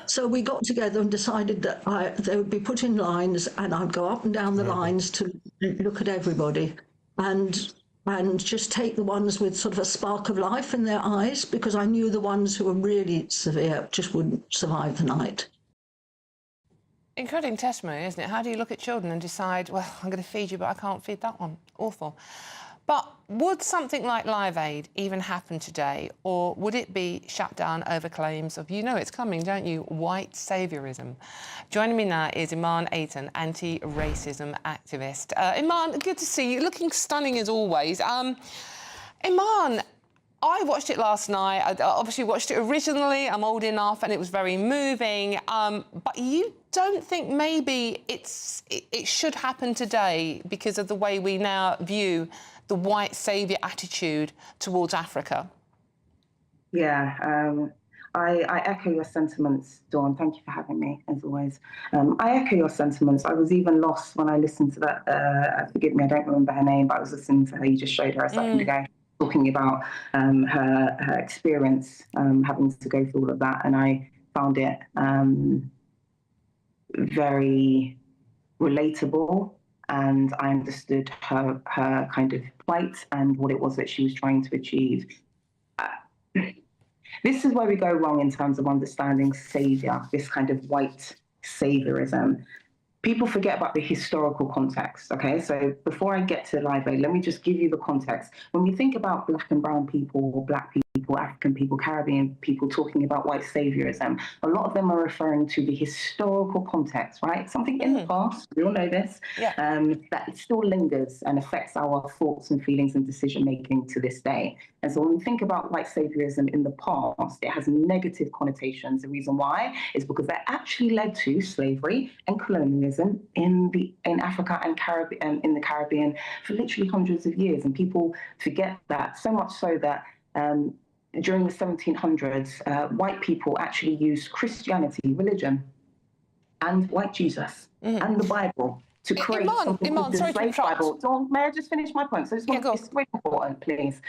So we got together and decided that they would be put in lines and I'd go up and down the lines to look at everybody and just take the ones with sort of a spark of life in their eyes, because I knew the ones who were really severe just wouldn't survive the night. Incredible testimony, isn't it? How do you look at children and decide, well, I'm going to feed you, but I can't feed that one? Awful. But would something like Live Aid even happen today, or would it be shut down over claims of, you know it's coming, don't you, white saviorism? Joining me now is Iman Aitan, anti-racism activist. Iman, good to see you, looking stunning as always. Iman, I watched it last night. I obviously watched it originally. I'm old enough, and it was very moving. But you don't think maybe it should happen today because of the way we now view the white saviour attitude towards Africa? Yeah, I echo your sentiments, Dawn. Thank you for having me, as always. I echo your sentiments. I was even lost when I listened to that. Forgive me, I don't remember her name, but I was listening to her. You just showed her a second ago, talking about her experience having to go through all of that, and I found it very relatable, and I understood her kind of plight and what it was that she was trying to achieve. This is where we go wrong in terms of understanding saviour, this kind of white saviorism. People forget about the historical context, okay? So before I get to Live Aid, let me just give you the context. When we think about black and brown people, or black people, African people, Caribbean people talking about white saviorism, a lot of them are referring to the historical context, right? Something in the past, we all know this, that still lingers and affects our thoughts and feelings and decision-making to this day. And so when we think about white saviorism in the past, it has negative connotations. The reason why is because that actually led to slavery and colonialism in Africa and in the Caribbean for literally hundreds of years. And people forget that, so much so that during the 1700s, white people actually used Christianity, religion, and white Jesus and the Bible to create something called the Slave Bible. So may I just finish my point? So it's very important, please.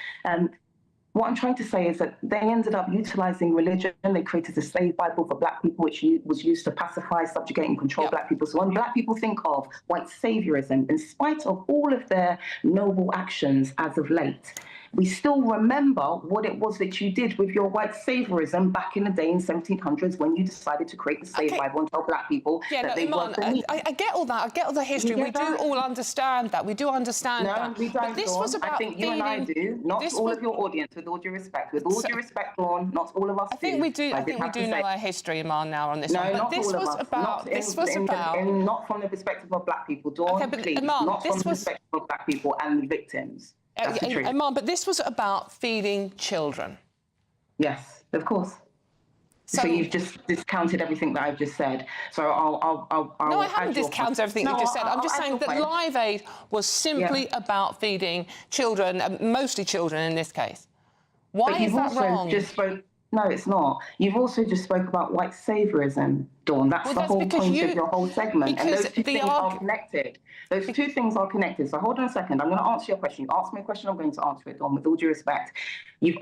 What I'm trying to say is that they ended up utilizing religion. They created a slave Bible for black people, which was used to pacify, subjugate, and control black people. So when black people think of white saviorism, in spite of all of their noble actions as of late, we still remember what it was that you did with your white saviorism back in the day in 1700s when you decided to create the slave Bible and tell black people that they weren't beneath. I get all that. I get all the history. We do all understand that. We do understand that. No, we don't, but this was about I think you and I do. Not all of your audience, with all due respect. With all due respect, Dawn, not all of us do. I think we do know our history, Iman, now on this one. No, but this was about... Not from the perspective of black people, Dawn, please. Iman, not from the perspective of black people and the victims. Iman, but this was about feeding children. Yes, of course. So you've just discounted everything that I've just said. So I'll No, I haven't discounted everything you just said. I'm just saying that Live Aid was simply about feeding children, mostly children in this case. Why But is that wrong? No, it's not. You've also just spoke about white saviorism, Dawn. That's the whole point of your whole segment. And those two things are connected. Those two things are connected. So hold on a second. I'm going to answer your question. You asked me a question, I'm going to answer it, Dawn, with all due respect. You've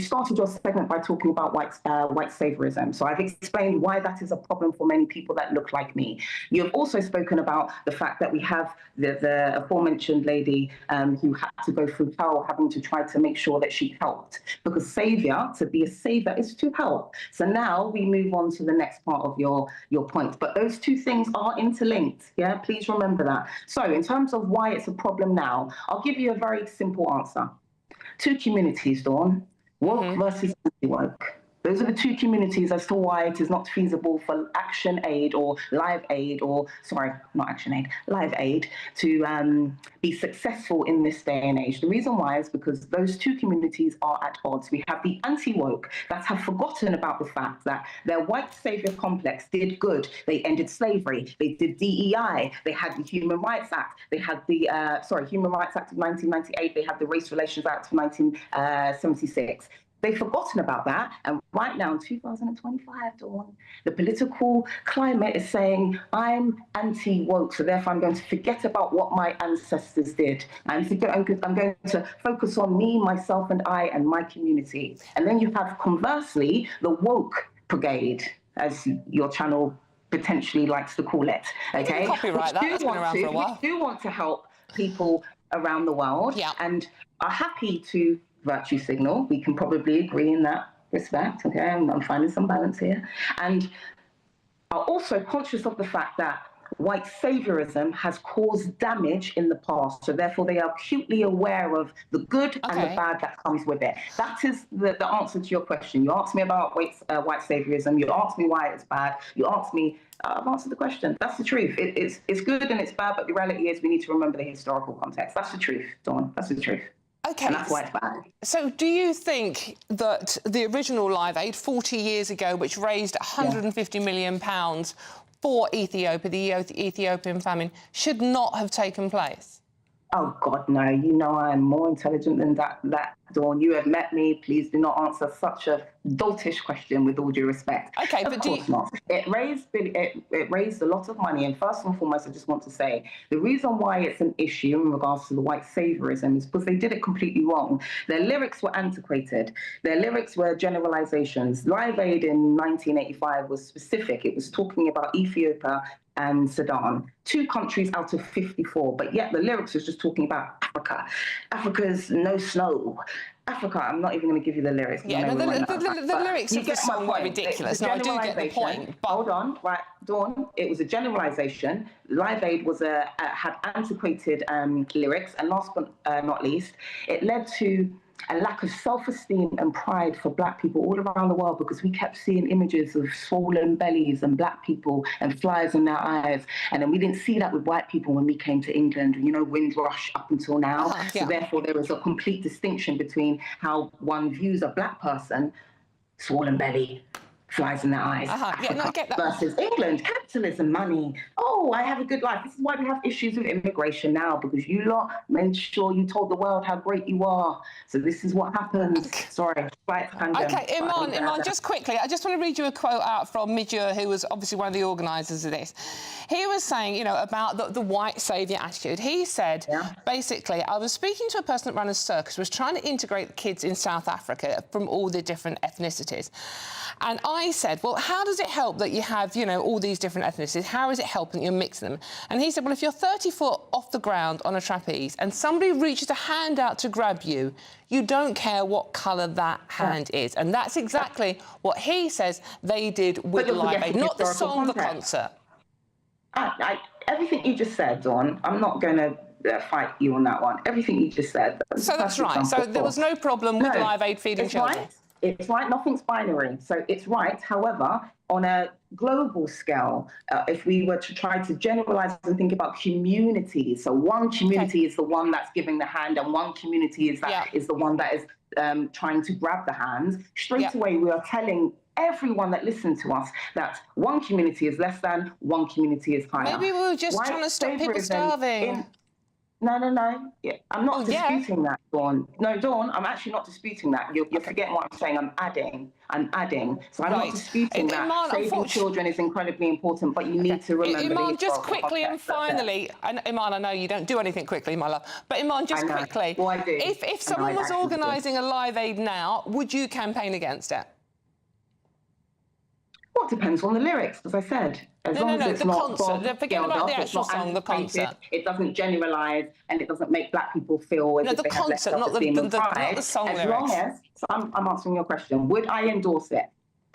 started your segment by talking about white saviorism. So I've explained why that is a problem for many people that look like me. You've also spoken about the fact that we have the aforementioned lady who had to go through hell having to try to make sure that she helped. Because savior, to be a savior, is to help. So now we move on to the next part of your point. But those two things are interlinked. Yeah, please remember that. So in terms of why it's a problem now, I'll give you a very simple answer. Two communities, Dawn. Woke versus anti-woke. Those are the two communities as to why it is not feasible for Action Aid or Live Aid or, sorry, not Action Aid, Live Aid to be successful in this day and age. The reason why is because those two communities are at odds. We have the anti-woke that have forgotten about the fact that their white savior complex did good. They ended slavery. They did DEI. They had the Human Rights Act. They had the, Human Rights Act of 1998. They had the Race Relations Act of 1976. They've forgotten about that. And right now in 2025, Dawn, the political climate is saying, I'm anti-woke, so therefore I'm going to forget about what my ancestors did. I'm going to focus on me, myself, and I, and my community. And then you have, conversely, the woke brigade, as your channel potentially likes to call it. Okay? Copyright that. That's been around for a while. We do want to help people around the world and are happy to virtue signal. We can probably agree in that respect. Okay, I'm finding some balance here. And are also conscious of the fact that white saviorism has caused damage in the past. So therefore they are acutely aware of the good and the bad that comes with it. That is the answer to your question. You asked me about white saviorism. You asked me why it's bad. You asked me, I've answered the question. That's the truth. It's good and it's bad, but the reality is we need to remember the historical context. That's the truth, Dawn. That's the truth. Okay. And that's why it's bad. So do you think that the original Live Aid 40 years ago, which raised £150 million for Ethiopia, the Ethiopian famine, should not have taken place? Oh, God, no. You know I'm more intelligent than that, Dawn. You have met me. Please do not answer such a doltish question with all due respect. Okay, of course not. It raised a lot of money. And first and foremost, I just want to say, the reason why it's an issue in regards to the white saviorism is because they did it completely wrong. Their lyrics were antiquated. Their lyrics were generalizations. Live Aid in 1985 was specific. It was talking about Ethiopia and Sudan, 2 countries out of 54, but yet the lyrics was just talking about Africa. Africa's no snow. Africa, I'm not even going to give you the lyrics. Yeah, no, the lyrics of the song were ridiculous. No, I do get the point. But... Hold on, right, Dawn, it was a generalisation. Live Aid was had antiquated lyrics, and last but not least, it led to a lack of self-esteem and pride for black people all around the world, because we kept seeing images of swollen bellies and black people and flies in their eyes. And then we didn't see that with white people when we came to England, you know, Windrush up until now. So therefore there is a complete distinction between how one views a black person, swollen belly, flies in their eyes, Africa versus England, capitalism, money. Oh, I have a good life. This is why we have issues with immigration now, because you lot made sure you told the world how great you are. So this is what happens. Sorry. Okay, Iman, just quickly, I just want to read you a quote out from Midjur, who was obviously one of the organisers of this. He was saying, you know, about the white saviour attitude. He said, basically, I was speaking to a person that ran a circus, was trying to integrate the kids in South Africa from all the different ethnicities. And I said, well, how does it help that you have, you know, all these different ethnicities? How is it helping that you're mixing them? And he said, well, if you're 30 foot off the ground on a trapeze and somebody reaches a hand out to grab you, you don't care what colour that hand is. And that's exactly what he says they did with Live Aid, not the song, the concert. Everything you just said, Dawn, I'm not going to fight you on that one. Everything you just said. So that's right. So there was no problem with Live Aid feeding children. Right. It's right, nothing's binary. So it's right. However, on a global scale, if we were to try to generalize and think about communities, so one community is the one that's giving the hand and one community is the one that is trying to grab the hand, straight away we are telling everyone that listens to us that one community is less than, one community is higher. Maybe we were just trying to stop people starving. No. Yeah, I'm not disputing that, Dawn. No, Dawn, I'm actually not disputing that. You're forgetting what I'm saying. I'm adding. So I'm not disputing that. Iman, Saving children is incredibly important, but you need to remember Iman, just historical quickly and context that's there. finally, and Iman, I know you don't do anything quickly, my love, but Iman, just quickly, well, I do. If someone was organising a Live Aid now, would you campaign against it? Well, it depends on the lyrics, as I said. As long as it's the not concert. Forget about the it's actual not song, the antiquated, concert. it doesn't generalise, and it doesn't make black people feel as if the they have less concert, not self-esteem and not pride. the song As lyrics. long as, so I'm answering your question, would I endorse it?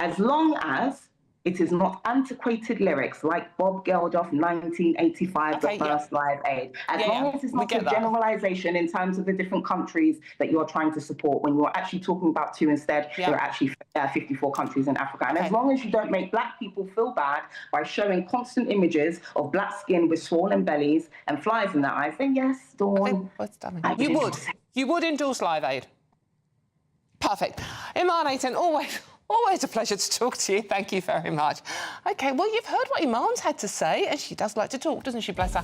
As long as it is not antiquated lyrics like Bob Geldof, 1985, the first Live Aid. As long as it's not a generalisation in terms of the different countries that you're trying to support, when you're actually talking about two instead, there are actually 54 countries in Africa. And as long as you don't make black people feel bad by showing constant images of black skin with swollen bellies and flies in their eyes, then yes, Dawn. You would endorse Live Aid? Perfect. Iman Aitan, always a pleasure to talk to you. Thank you very much. OK, well, you've heard what Iman's had to say, and she does like to talk, doesn't she, bless her?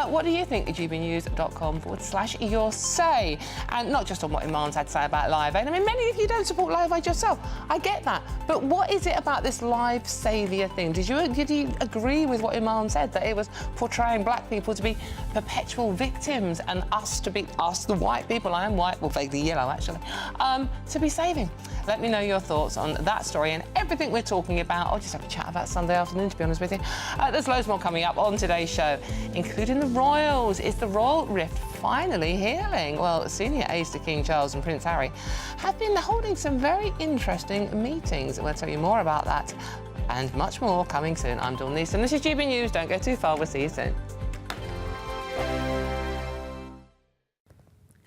What do you think? gbnews.com/your say. And not just on what Iman's had to say about Live Aid. I mean, many of you don't support Live Aid yourself. I get that. But what is it about this live saviour thing? Did you agree with what Iman said, that it was portraying black people to be perpetual victims and us, the white people, I am white, well, vaguely yellow, actually, to be saving? Let me know your thoughts on that story and everything we're talking about. I'll just have a chat about Sunday afternoon, to be honest with you. There's loads more coming up on today's show, including the royals. Is the royal rift finally healing? Well, senior aides to King Charles and Prince Harry have been holding some very interesting meetings. We'll tell you more about that and much more coming soon. I'm Dawn Neeson. This is GB News. Don't go too far. We'll see you soon.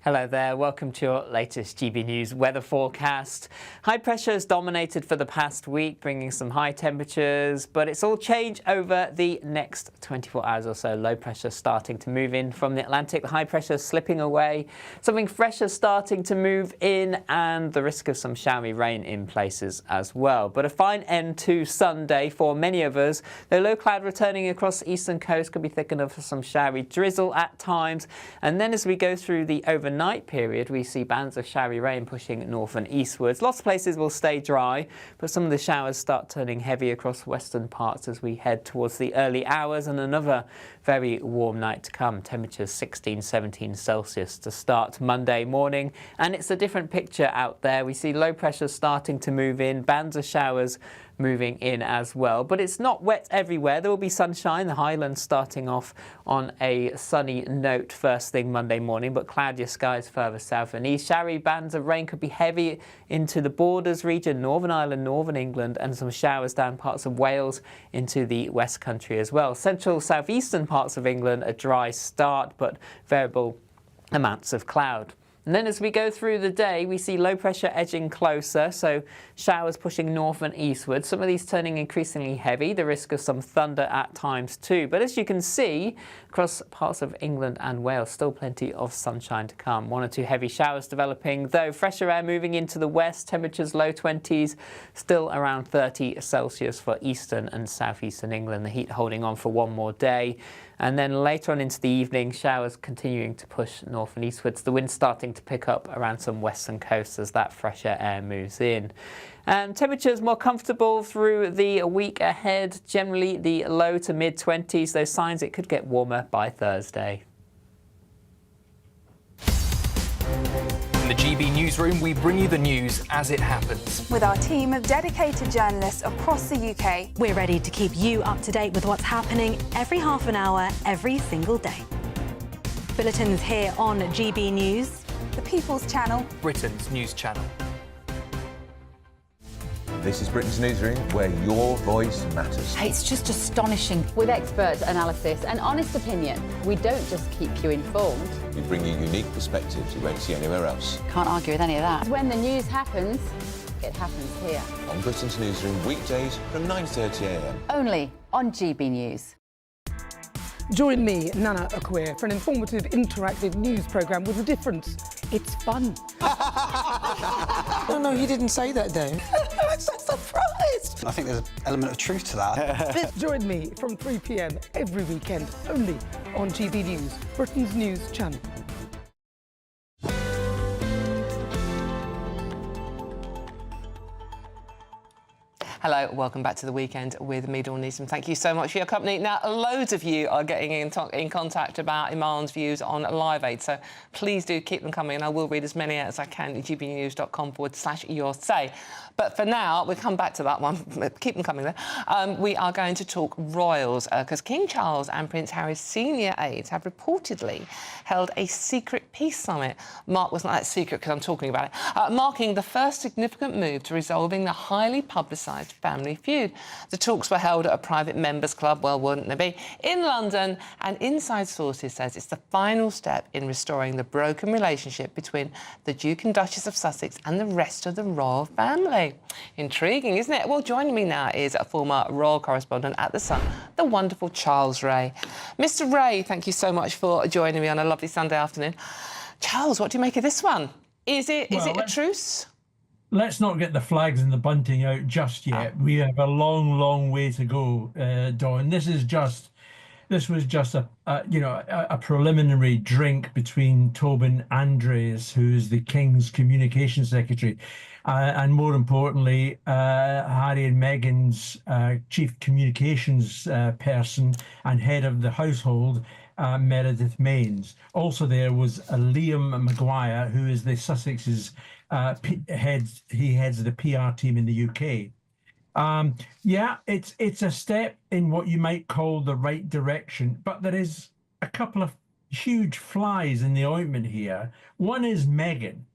Hello there, welcome to your latest GB News weather forecast. High pressure has dominated for the past week, bringing some high temperatures, but it's all changed over the next 24 hours or so. Low pressure starting to move in from the Atlantic, the high pressure slipping away, something fresher starting to move in, and the risk of some showery rain in places as well. But a fine end to Sunday for many of us. The low cloud returning across the eastern coast could be thick enough for some showery drizzle at times, and then as we go through the overnight period, we see bands of showery rain pushing north and eastwards. Lots of places will stay dry, but some of the showers start turning heavy across western parts as we head towards the early hours, and another very warm night to come. Temperatures 16, 17 Celsius to start Monday morning, and it's a different picture out there. We see low pressure starting to move in, bands of showers moving in as well, but it's not wet everywhere. There will be sunshine, the highlands starting off on a sunny note first thing Monday morning, but cloudier skies further south and east. Showery bands of rain could be heavy into the borders region, Northern Ireland, Northern England, and some showers down parts of Wales into the West Country as well. Central southeastern parts of England, a dry start, but variable amounts of cloud. And then as we go through the day, we see low pressure edging closer, so showers pushing north and eastward, some of these turning increasingly heavy, the risk of some thunder at times too. But as you can see, across parts of England and Wales, still plenty of sunshine to come. One or two heavy showers developing, though fresher air moving into the west, temperatures low 20s, still around 30 Celsius for eastern and southeastern England. The heat holding on for one more day. And then later on into the evening, showers continuing to push north and eastwards. The wind starting to pick up around some western coasts as that fresher air moves in. And temperatures more comfortable through the week ahead. Generally the low to mid 20s. Those signs it could get warmer by Thursday. In the GB Newsroom, we bring you the news as it happens. With our team of dedicated journalists across the UK, we're ready to keep you up to date with what's happening every half an hour, every single day. Bulletins here on GB News, the People's Channel, Britain's news channel. This is Britain's Newsroom, where your voice matters. It's just astonishing. With expert analysis and honest opinion, we don't just keep you informed. We bring you unique perspectives you won't see anywhere else. Can't argue with any of that. When the news happens, it happens here. On Britain's Newsroom, weekdays from 9:30 a.m. Only on GB News. Join me, Nana Akwe, for an informative, interactive news programme with a difference. It's fun. No, he didn't say that, though. I'm so surprised. I think there's an element of truth to that. Join me from 3 p.m. every weekend, only on GB News, Britain's news channel. Hello, welcome back to The Weekend with me, Dawn Neeson. Thank you so much for your company. Now, loads of you are getting in contact about Iman's views on Live Aid, so please do keep them coming, and I will read as many as I can at gbnews.com/your-say. But for now, we'll come back to that one. Keep them coming there. We are going to talk royals, because King Charles and Prince Harry's senior aides have reportedly held a secret peace summit. Mark was not that secret because I'm talking about it. Marking the first significant move to resolving the highly publicised family feud. The talks were held at a private members club, well, wouldn't they be, in London, and inside sources says it's the final step in restoring the broken relationship between the Duke and Duchess of Sussex and the rest of the royal family. Intriguing, isn't it? Well, joining me now is a former royal correspondent at The Sun, the wonderful Charles Ray. Mr. Ray, thank you so much for joining me on a lovely Sunday afternoon. Charles, what do you make of this one? Is it a truce? Let's not get the flags and the bunting out just yet. We have a long, long way to go, Dawn. This was just a preliminary drink between Tobin Andrews, who is the King's Communications Secretary, and more importantly, Harry and Meghan's Chief Communications person and head of the household, Meredith Mains. Also there was Liam Maguire, who is the Sussex's heads the PR team in the UK. It's a step in what you might call the right direction, but there is a couple of huge flies in the ointment here. One is Meghan.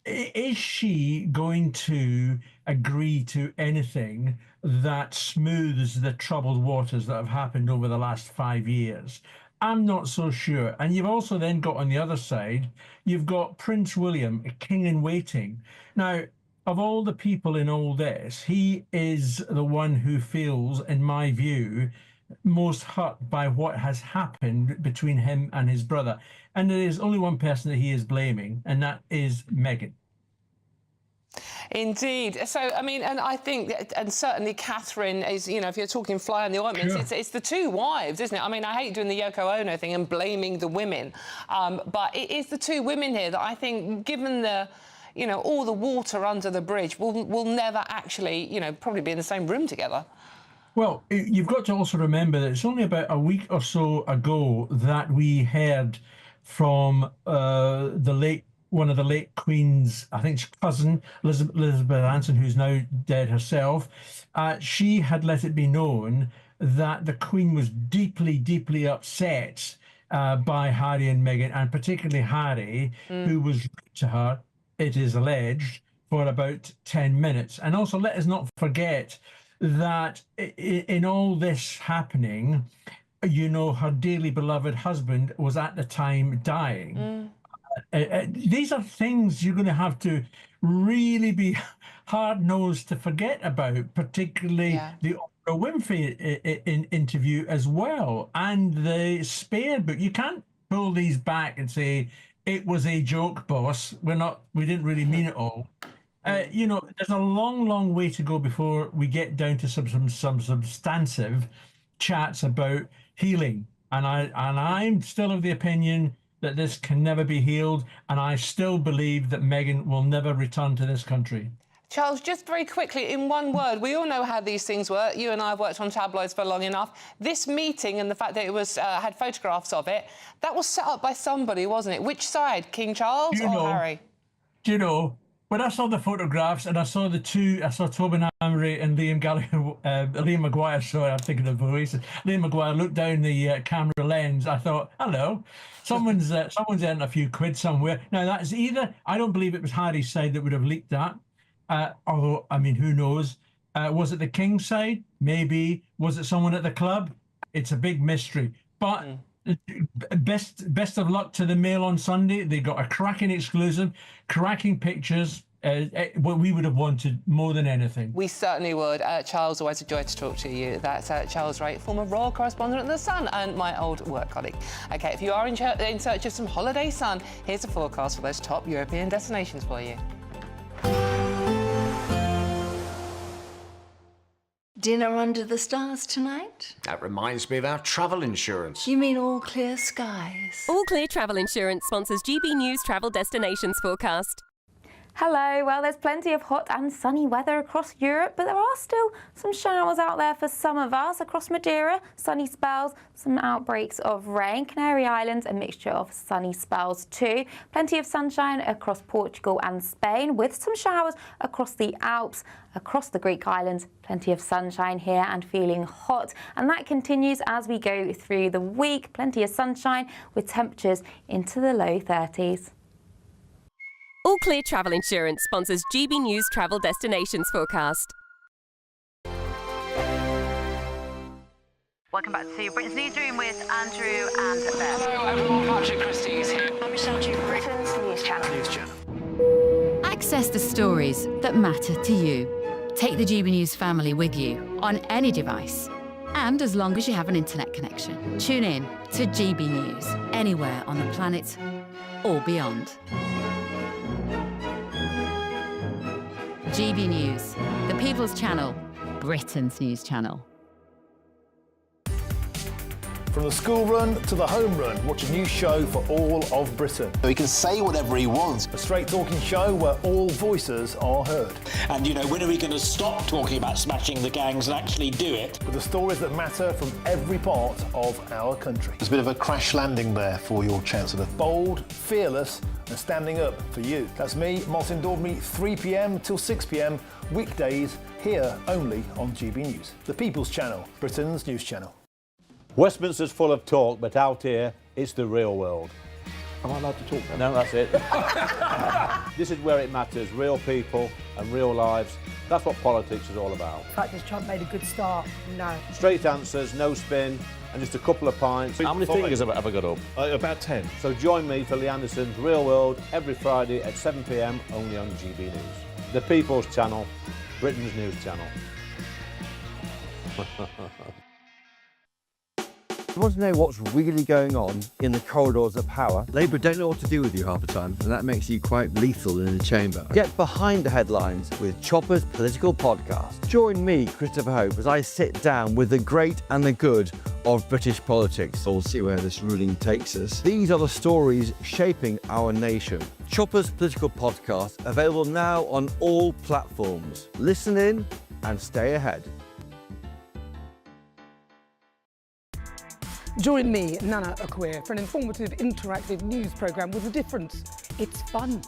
Is she going to agree to anything that smooths the troubled waters that have happened over the last 5 years? I'm not so sure. And you've also then got on the other side, you've got Prince William, a king in waiting. Now, of all the people in all this, he is the one who feels, in my view, most hurt by what has happened between him and his brother. And there is only one person that he is blaming, and that is Meghan. Indeed. So, I mean, and I think, and certainly Catherine is, you know, if you're talking fly in the ointment, sure, it's the two wives, isn't it? I mean, I hate doing the Yoko Ono thing and blaming the women, but it is the two women here that I think, given the, you know, all the water under the bridge, will never actually, you know, probably be in the same room together. Well, you've got to also remember that it's only about a week or so ago that we heard from one of the late Queen's, I think, cousin, Elizabeth Anson, who's now dead herself. She had let it be known that the Queen was deeply, deeply upset by Harry and Meghan, and particularly Harry, who was rude to her, it is alleged, for about 10 minutes. And also, let us not forget that in all this happening, you know, her dearly beloved husband was at the time dying. These are things you're going to have to really be hard-nosed to forget about, particularly the Oprah Winfrey interview as well, and the Spare book. You can't pull these back and say, it was a joke, boss. We didn't really mean it all. You know, there's a long, long way to go before we get down to some substantive chats about healing. And I'm still of the opinion that this can never be healed, and I still believe that Meghan will never return to this country. Charles, just very quickly, in one word, we all know how these things work. You and I have worked on tabloids for long enough. This meeting and the fact that it was had photographs of it, that was set up by somebody, wasn't it? Which side, King Charles or Harry? Do you know, when I saw the photographs and I saw Tobin Amry and Liam Maguire, sorry, I'm thinking of voices. Liam Maguire looked down the camera lens. I thought, hello, someone's earned a few quid somewhere. Now, that's either, I don't believe it was Harry's side that would have leaked that, although, I mean, who knows? Was it the King's side? Maybe. Was it someone at the club? It's a big mystery. But best of luck to the Mail on Sunday. They got a cracking exclusive, cracking pictures, what we would have wanted more than anything. We certainly would. Charles, always a joy to talk to you. That's Charles Ray, former royal correspondent at The Sun and my old work colleague. OK, if you are in search of some holiday sun, here's a forecast for those top European destinations for you. dinner under the stars tonight? That reminds me of our travel insurance. You mean all clear skies? All Clear Travel Insurance sponsors GB News travel destinations forecast. Hello, well there's plenty of hot and sunny weather across Europe, but there are still some showers out there for some of us. Across Madeira, sunny spells, some outbreaks of rain. Canary Islands, a mixture of sunny spells too. Plenty of sunshine across Portugal and Spain, with some showers across the Alps. Across the Greek islands, plenty of sunshine here and feeling hot, and that continues as we go through the week. Plenty of sunshine with temperatures into the low 30s. All Clear Travel Insurance sponsors GB News travel destinations forecast. Welcome back to Britain's Newsroom with Andrew and Beth. Hello everyone, Patrick Christie's here. I'm Michelle Duke, Britain's News Channel. News Channel. Access the stories that matter to you. Take the GB News family with you on any device. And as long as you have an internet connection, tune in to GB News anywhere on the planet or beyond. GB News, the People's Channel, Britain's News Channel. From the school run to the home run, watch a new show for all of Britain. So he can say whatever he wants. A straight talking show where all voices are heard. And, you know, when are we going to stop talking about smashing the gangs and actually do it? With the stories that matter from every part of our country. There's a bit of a crash landing there for your Chancellor. Bold, fearless and standing up for you. That's me, Martin Daubney, 3 p.m. till 6 p.m, weekdays, here only on GB News. The People's Channel, Britain's news channel. Westminster's full of talk, but out here, it's the real world. Am I allowed to talk then? No, that's it. This is where it matters, real people and real lives. That's what politics is all about. The fact is Trump made a good start. No. Straight answers, no spin, and just a couple of pints. How many fingers have I got up? About 10. So join me for Lee Anderson's Real World every Friday at 7 p.m, only on GB News. The People's Channel, Britain's news channel. You want to know what's really going on in the corridors of power? Labour don't know what to do with you half the time, and that makes you quite lethal in the chamber. Get behind the headlines with Chopper's Political Podcast. Join me, Christopher Hope, as I sit down with the great and the good of British politics. We'll see where this ruling takes us. These are the stories shaping our nation. Chopper's Political Podcast, available now on all platforms. Listen in and stay ahead. Join me, Nana Akweer, for an informative, interactive news programme with a difference. It's fun.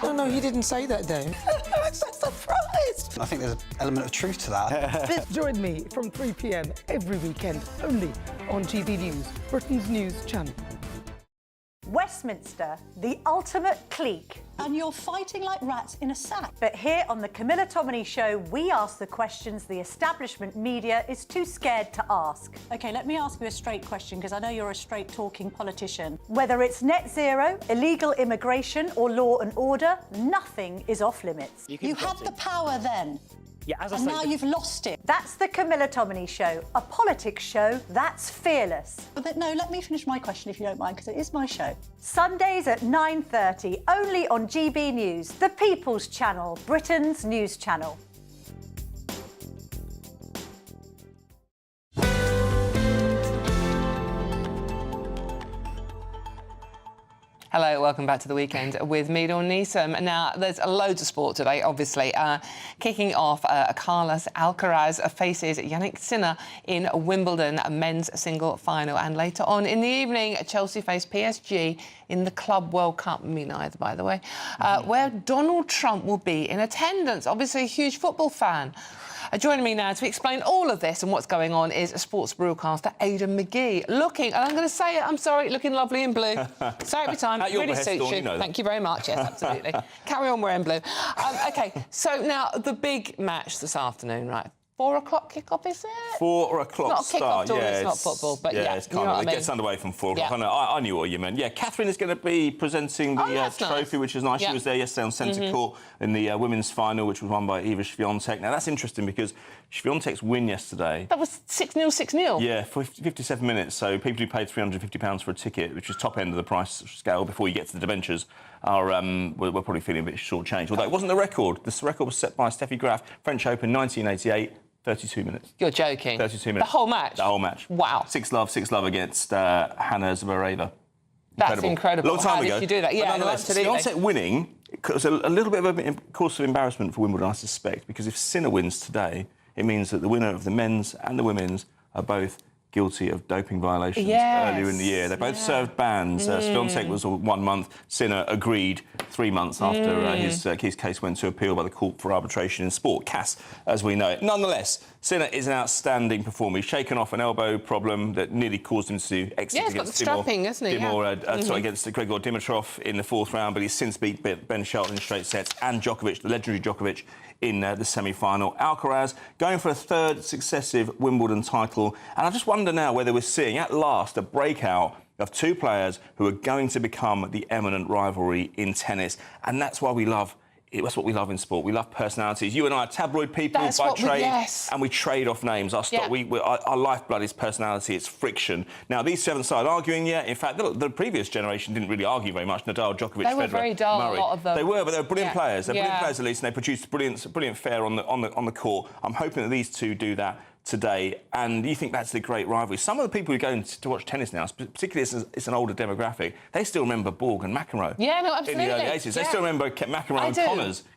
No, he didn't say that, Dave. I'm so surprised. I think there's an element of truth to that. Join me from 3 p.m. every weekend, only on GB News, Britain's news channel. Westminster, the ultimate clique. And you're fighting like rats in a sack. But here on the Camilla Tominey Show, we ask the questions the establishment media is too scared to ask. OK, let me ask you a straight question, because I know you're a straight-talking politician. Whether it's net zero, illegal immigration or law and order, nothing is off limits. You had the power then. Yeah, as I and say, now you've lost it. That's the Camilla Tominey Show, a politics show that's fearless. But no, let me finish my question if you don't mind, because it is my show. Sundays at 9:30, only on GB News, the People's Channel, Britain's news channel. Hello, welcome back to the weekend with me, Dawn Neeson. Now, there's loads of sport today, obviously. Kicking off, Carlos Alcaraz faces Yannick Sinner in Wimbledon men's single final. And later on in the evening, Chelsea face PSG in the Club World Cup, me neither, by the way, where Donald Trump will be in attendance. Obviously, a huge football fan. Joining me now to explain all of this and what's going on is sports broadcaster Aidan McGee, looking, and I'm going to say it, I'm sorry, looking lovely in blue. Say it every time, At your really behest, suits Dawn, you. you know Thank you very much, yes, absolutely. Carry on wearing blue. OK, so now the big match this afternoon, right? 4 o'clock kickoff, is it? 4 o'clock It's not a start. kickoff, Yeah, it's not football, but yeah, it's you know kind of. what I It mean. gets underway from 4 o'clock. Yeah. I know. I knew what you meant. Yeah, Catherine is going to be presenting the that's trophy, nice. which is nice. Yeah. She was there yesterday on centre court in the women's final, which was won by Iga Świątek. Now that's interesting because Świątek's win yesterday. That was 6-0, 6-0. Yeah, for 57 minutes. So people who paid £350 for a ticket, which is top end of the price scale before you get to the debentures, are we're probably feeling a bit short-changed. Although it wasn't the record. This record was set by Steffi Graf, French Open, 1988. 32 minutes. You're joking. 32 minutes. The whole match? The whole match. Wow. 6-love against Hannah Zvereva. That's incredible. Long time How ago. did you do that? Yeah, but nonetheless, absolutely. Świątek winning was a little bit of a cause of embarrassment for Wimbledon, I suspect, because if Sinner wins today, it means that the winner of the men's and the women's are both guilty of doping violations earlier in the year. They both served bans. Świątek was 1 month. Sinner agreed 3 months after his case went to appeal by the Court for Arbitration in Sport, CAS, as we know it. Nonetheless, Sinner is an outstanding performer. He's shaken off an elbow problem that nearly caused him to exit he's got the strapping, hasn't he? against Grigor Dimitrov in the 4th round, but he's since beat Ben Shelton in straight sets and Djokovic, the legendary Djokovic, in the semi-final. Alcaraz going for a 3rd successive Wimbledon title. And I just wonder now whether we're seeing, at last, a breakout of 2 players who are going to become the eminent rivalry in tennis. And that's why we love That's what we love in sport. We love personalities. You and I are tabloid people by trade, and we trade off names. Our lifeblood is personality. It's friction. Now, these 7 started arguing yet. In fact, the previous generation didn't really argue very much. Nadal, Djokovic, They were Federer, very dull, Murray. a lot of them. They were, but they were brilliant players. They're brilliant players, at least, and they produced brilliant fare on the court. I'm hoping that these 2 do that today, and you think that's the great rivalry. Some of the people who go to watch tennis now, particularly it's an older demographic, they still remember Borg and McEnroe. Yeah, no, absolutely. In the early 80s. They still remember McEnroe and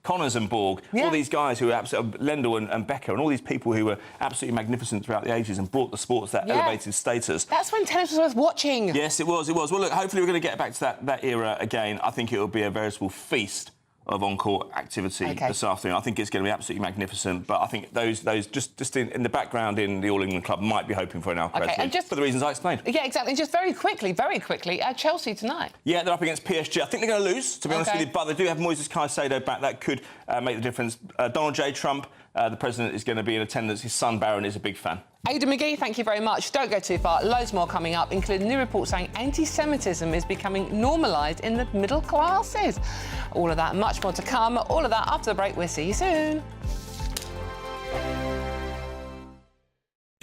Connors and Borg. All these guys who were absolutely... Lendl and Becker and all these people who were absolutely magnificent throughout the ages and brought the sports that elevated status. That's when tennis was worth watching. Yes, it was. Well, look, hopefully we're going to get back to that era again. I think it will be a veritable feast of on-court activity this afternoon. I think it's going to be absolutely magnificent, but I think those just in the background in the All England club might be hoping for an Alcaraz win, for the reasons I explained. Yeah, exactly. Just very quickly, Chelsea tonight. Yeah, they're up against PSG. I think they're going to lose, to be honest with you, but they do have Moises Caicedo back. That could make the difference. Donald J. Trump, the president, is going to be in attendance. His son, Barron, is a big fan. Aidan McGee, thank you very much. Don't go too far. Loads more coming up, including new reports saying anti-Semitism is becoming normalised in the middle classes. All of that and much more to come. All of that after the break. We'll see you soon.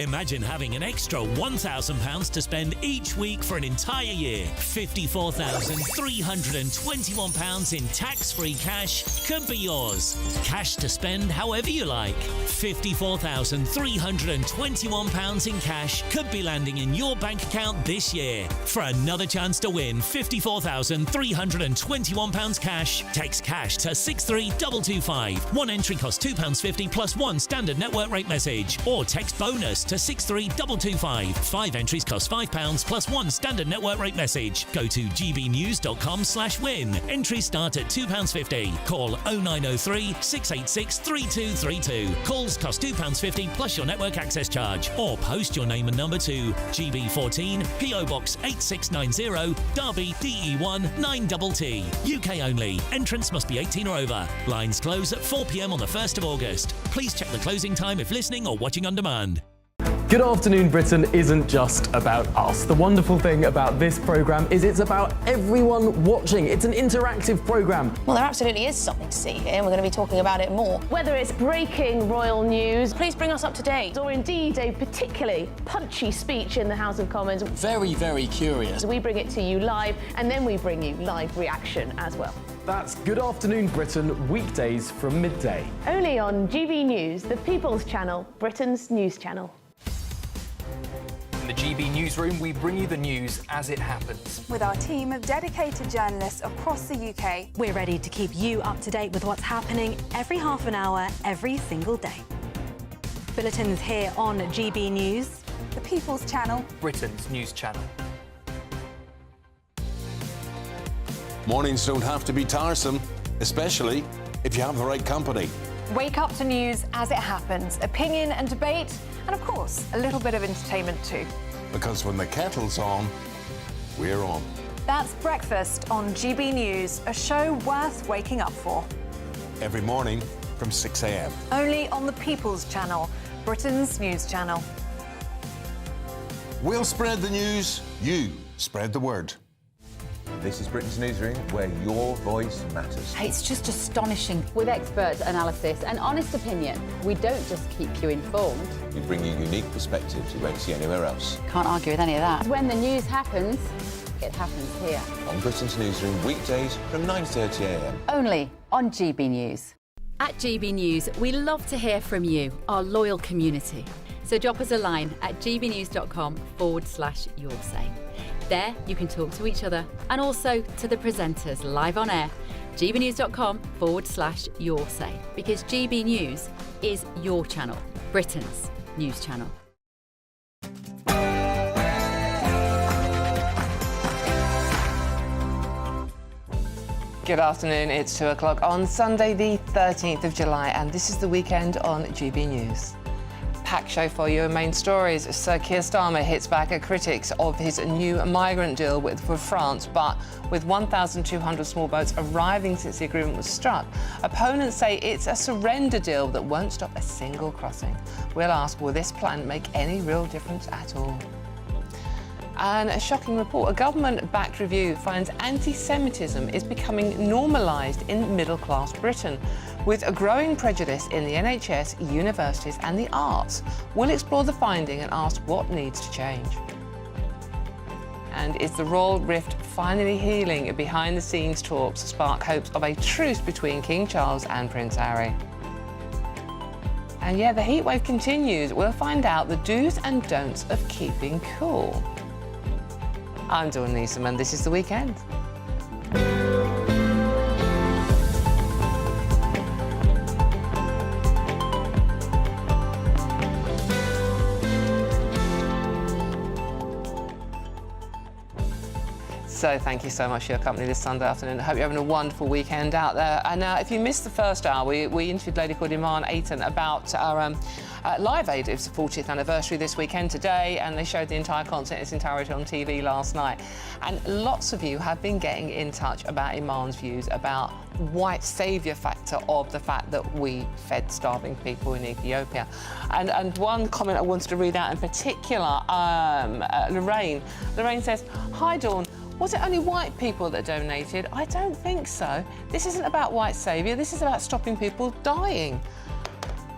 Imagine having an extra £1,000 to spend each week for an entire year. £54,321 in tax-free cash could be yours. Cash to spend however you like. £54,321 in cash could be landing in your bank account this year. For another chance to win £54,321 cash, text cash to 63225. One entry costs £2.50 plus 1 standard network rate message. Or text bonus to 63225. 5 entries cost £5 plus 1 standard network rate message. Go to gbnews.com/win. Entries start at £2.50. Call 0903 686 3232. Calls cost £2.50 plus your network access charge. Or post your name and number to GB14 PO Box 8690 Derby DE1 9TT. UK only. Entrance must be 18 or over. Lines close at 4 p.m. on the 1st of August. Please check the closing time if listening or watching on demand. Good Afternoon Britain isn't just about us. The wonderful thing about this programme is it's about everyone watching. It's an interactive programme. Well, there absolutely is something to see here, and we're going to be talking about it more. Whether it's breaking royal news, please bring us up to date, or indeed a particularly punchy speech in the House of Commons. Very, very curious. We bring it to you live, and then we bring you live reaction as well. That's Good Afternoon Britain, weekdays from midday. Only on GB News, the People's Channel, Britain's news channel. In the GB newsroom, we bring you the news as it happens. With our team of dedicated journalists across the UK, we're ready to keep you up to date with what's happening every half an hour, every single day. Bulletins here on GB News, the People's Channel, Britain's news channel. Mornings don't have to be tiresome, especially if you have the right company. Wake up to news as it happens, opinion and debate, and of course, a little bit of entertainment too. Because when the kettle's on, we're on. That's Breakfast on GB News, a show worth waking up for. Every morning from 6 a.m. Only on the People's Channel, Britain's news channel. We'll spread the news, you spread the word. This is Britain's Newsroom, where your voice matters. It's just astonishing. With expert analysis and honest opinion, we don't just keep you informed. We bring you unique perspectives you won't see anywhere else. Can't argue with any of that. When the news happens, it happens here. On Britain's Newsroom, weekdays from 9:30 a.m. Only on GB News. At GB News, we love to hear from you, our loyal community. So drop us a line at gbnews.com/yoursay. There you can talk to each other and also to the presenters live on air. gbnews.com/yoursay, because GB News is your channel, Britain's news channel. Good afternoon, it's 2 o'clock on Sunday the 13th of July and this is the weekend on GB News. Packed show for you. Main stories. Sir Keir Starmer hits back at critics of his new migrant deal with France, but with 1,200 small boats arriving since the agreement was struck, opponents say it's a surrender deal that won't stop a single crossing. We'll ask, will this plan make any real difference at all? And a shocking report. A government-backed review finds anti-Semitism is becoming normalised in middle-class Britain, with a growing prejudice in the NHS, universities and the arts. We'll explore the finding and ask what needs to change. And is the royal rift finally healing? Behind-the-scenes talks spark hopes of a truce between King Charles and Prince Harry. And yeah, the heatwave continues. We'll find out the do's and don'ts of keeping cool. I'm Dawn Newsom and this is The Weekend. So thank you so much for your company this Sunday afternoon. I hope you're having a wonderful weekend out there. And if you missed the first hour, we interviewed a lady called Iman Aitan about our Live Aid. It's the 40th anniversary this weekend today, and they showed the entire concert in its entirety on TV last night. And lots of you have been getting in touch about Iman's views about white saviour factor of the fact that we fed starving people in Ethiopia. And one comment I wanted to read out in particular, Lorraine says, "Hi Dawn, was it only white people that donated? I don't think so. This isn't about white saviour, this is about stopping people dying."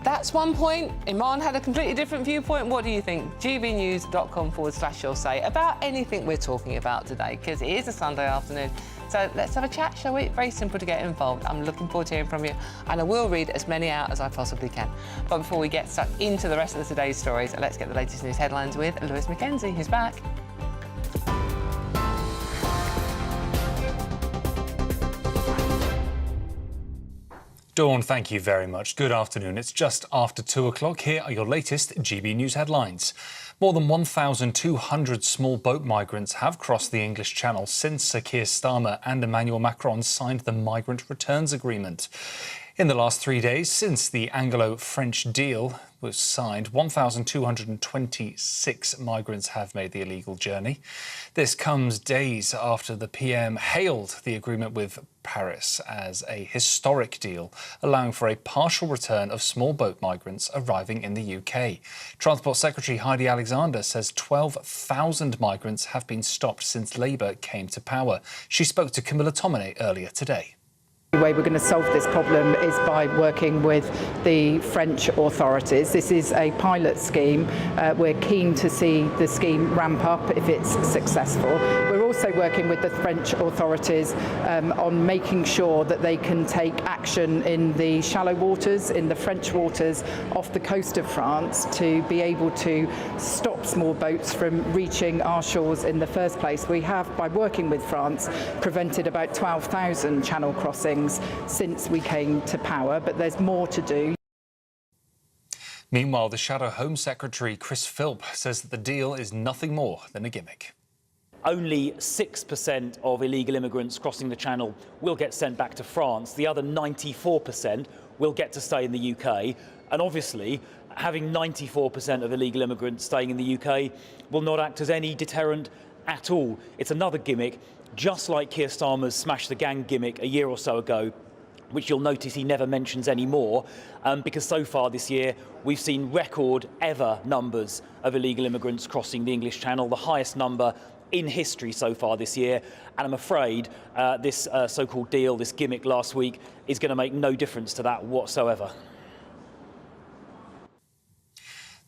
That's one point. Iman had a completely different viewpoint. What do you think? gbnews.com/yoursay about anything we're talking about today, because it is a Sunday afternoon. So let's have a chat, shall we? Very simple to get involved. I'm looking forward to hearing from you, and I will read as many out as I possibly can. But before we get stuck into the rest of today's stories, let's get the latest news headlines with Lewis Mackenzie, who's back. Dawn, thank you very much. Good afternoon. It's just after 2 o'clock. Here are your latest GB News headlines. More than 1,200 small boat migrants have crossed the English Channel since Sir Keir Starmer and Emmanuel Macron signed the Migrant Returns Agreement. In the last 3 days since the Anglo-French deal was signed, 1,226 migrants have made the illegal journey. This comes days after the PM hailed the agreement with Paris as a historic deal, allowing for a partial return of small boat migrants arriving in the UK. Transport Secretary Heidi Alexander says 12,000 migrants have been stopped since Labour came to power. She spoke to Camilla Tominey earlier today. The way we're going to solve this problem is by working with the French authorities. This is a pilot scheme. We're keen to see the scheme ramp up if it's successful. We're also working with the French authorities on making sure that they can take action in the shallow waters, in the French waters off the coast of France, to be able to stop small boats from reaching our shores in the first place. We have, by working with France, prevented about 12,000 channel crossings since we came to power, but there's more to do. Meanwhile, the Shadow Home Secretary Chris Philp says that the deal is nothing more than a gimmick. Only 6% of illegal immigrants crossing the Channel will get sent back to France. The other 94% will get to stay in the UK. And obviously, having 94% of illegal immigrants staying in the UK will not act as any deterrent at all. It's another gimmick, just like Keir Starmer's Smash the Gang gimmick a year or so ago, which you'll notice he never mentions anymore, because so far this year we've seen record ever numbers of illegal immigrants crossing the English Channel, the highest number in history so far this year. And I'm afraid this so-called deal, this gimmick last week, is going to make no difference to that whatsoever.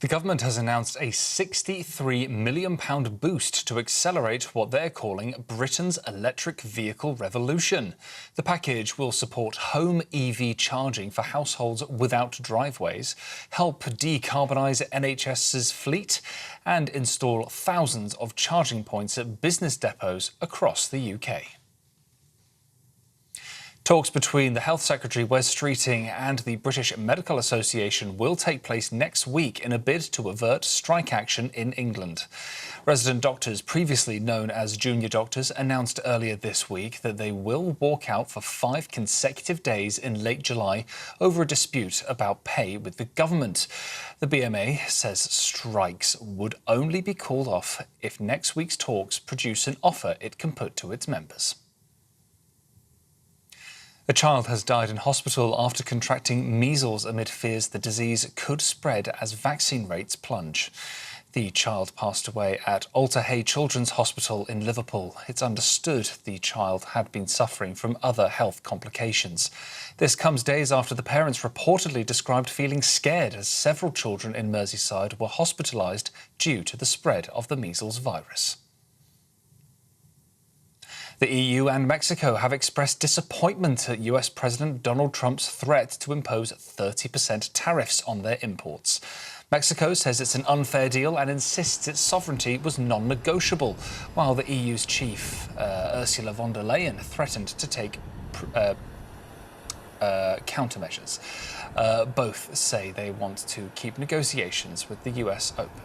The government has announced a £63 million boost to accelerate what they're calling Britain's electric vehicle revolution. The package will support home EV charging for households without driveways, help decarbonise NHS's fleet, and install thousands of charging points at business depots across the UK. Talks between the Health Secretary Wes Streeting and the British Medical Association will take place next week in a bid to avert strike action in England. Resident doctors, previously known as junior doctors, announced earlier this week that they will walk out for 5 consecutive days in late July over a dispute about pay with the government. The BMA says strikes would only be called off if next week's talks produce an offer it can put to its members. A child has died in hospital after contracting measles amid fears the disease could spread as vaccine rates plunge. The child passed away at Alter Hey Children's Hospital in Liverpool. It's understood the child had been suffering from other health complications. This comes days after the parents reportedly described feeling scared as several children in Merseyside were hospitalised due to the spread of the measles virus. The EU and Mexico have expressed disappointment at US President Donald Trump's threat to impose 30% tariffs on their imports. Mexico says it's an unfair deal and insists its sovereignty was non-negotiable, while the EU's chief, Ursula von der Leyen, threatened to take countermeasures. Both say they want to keep negotiations with the US open.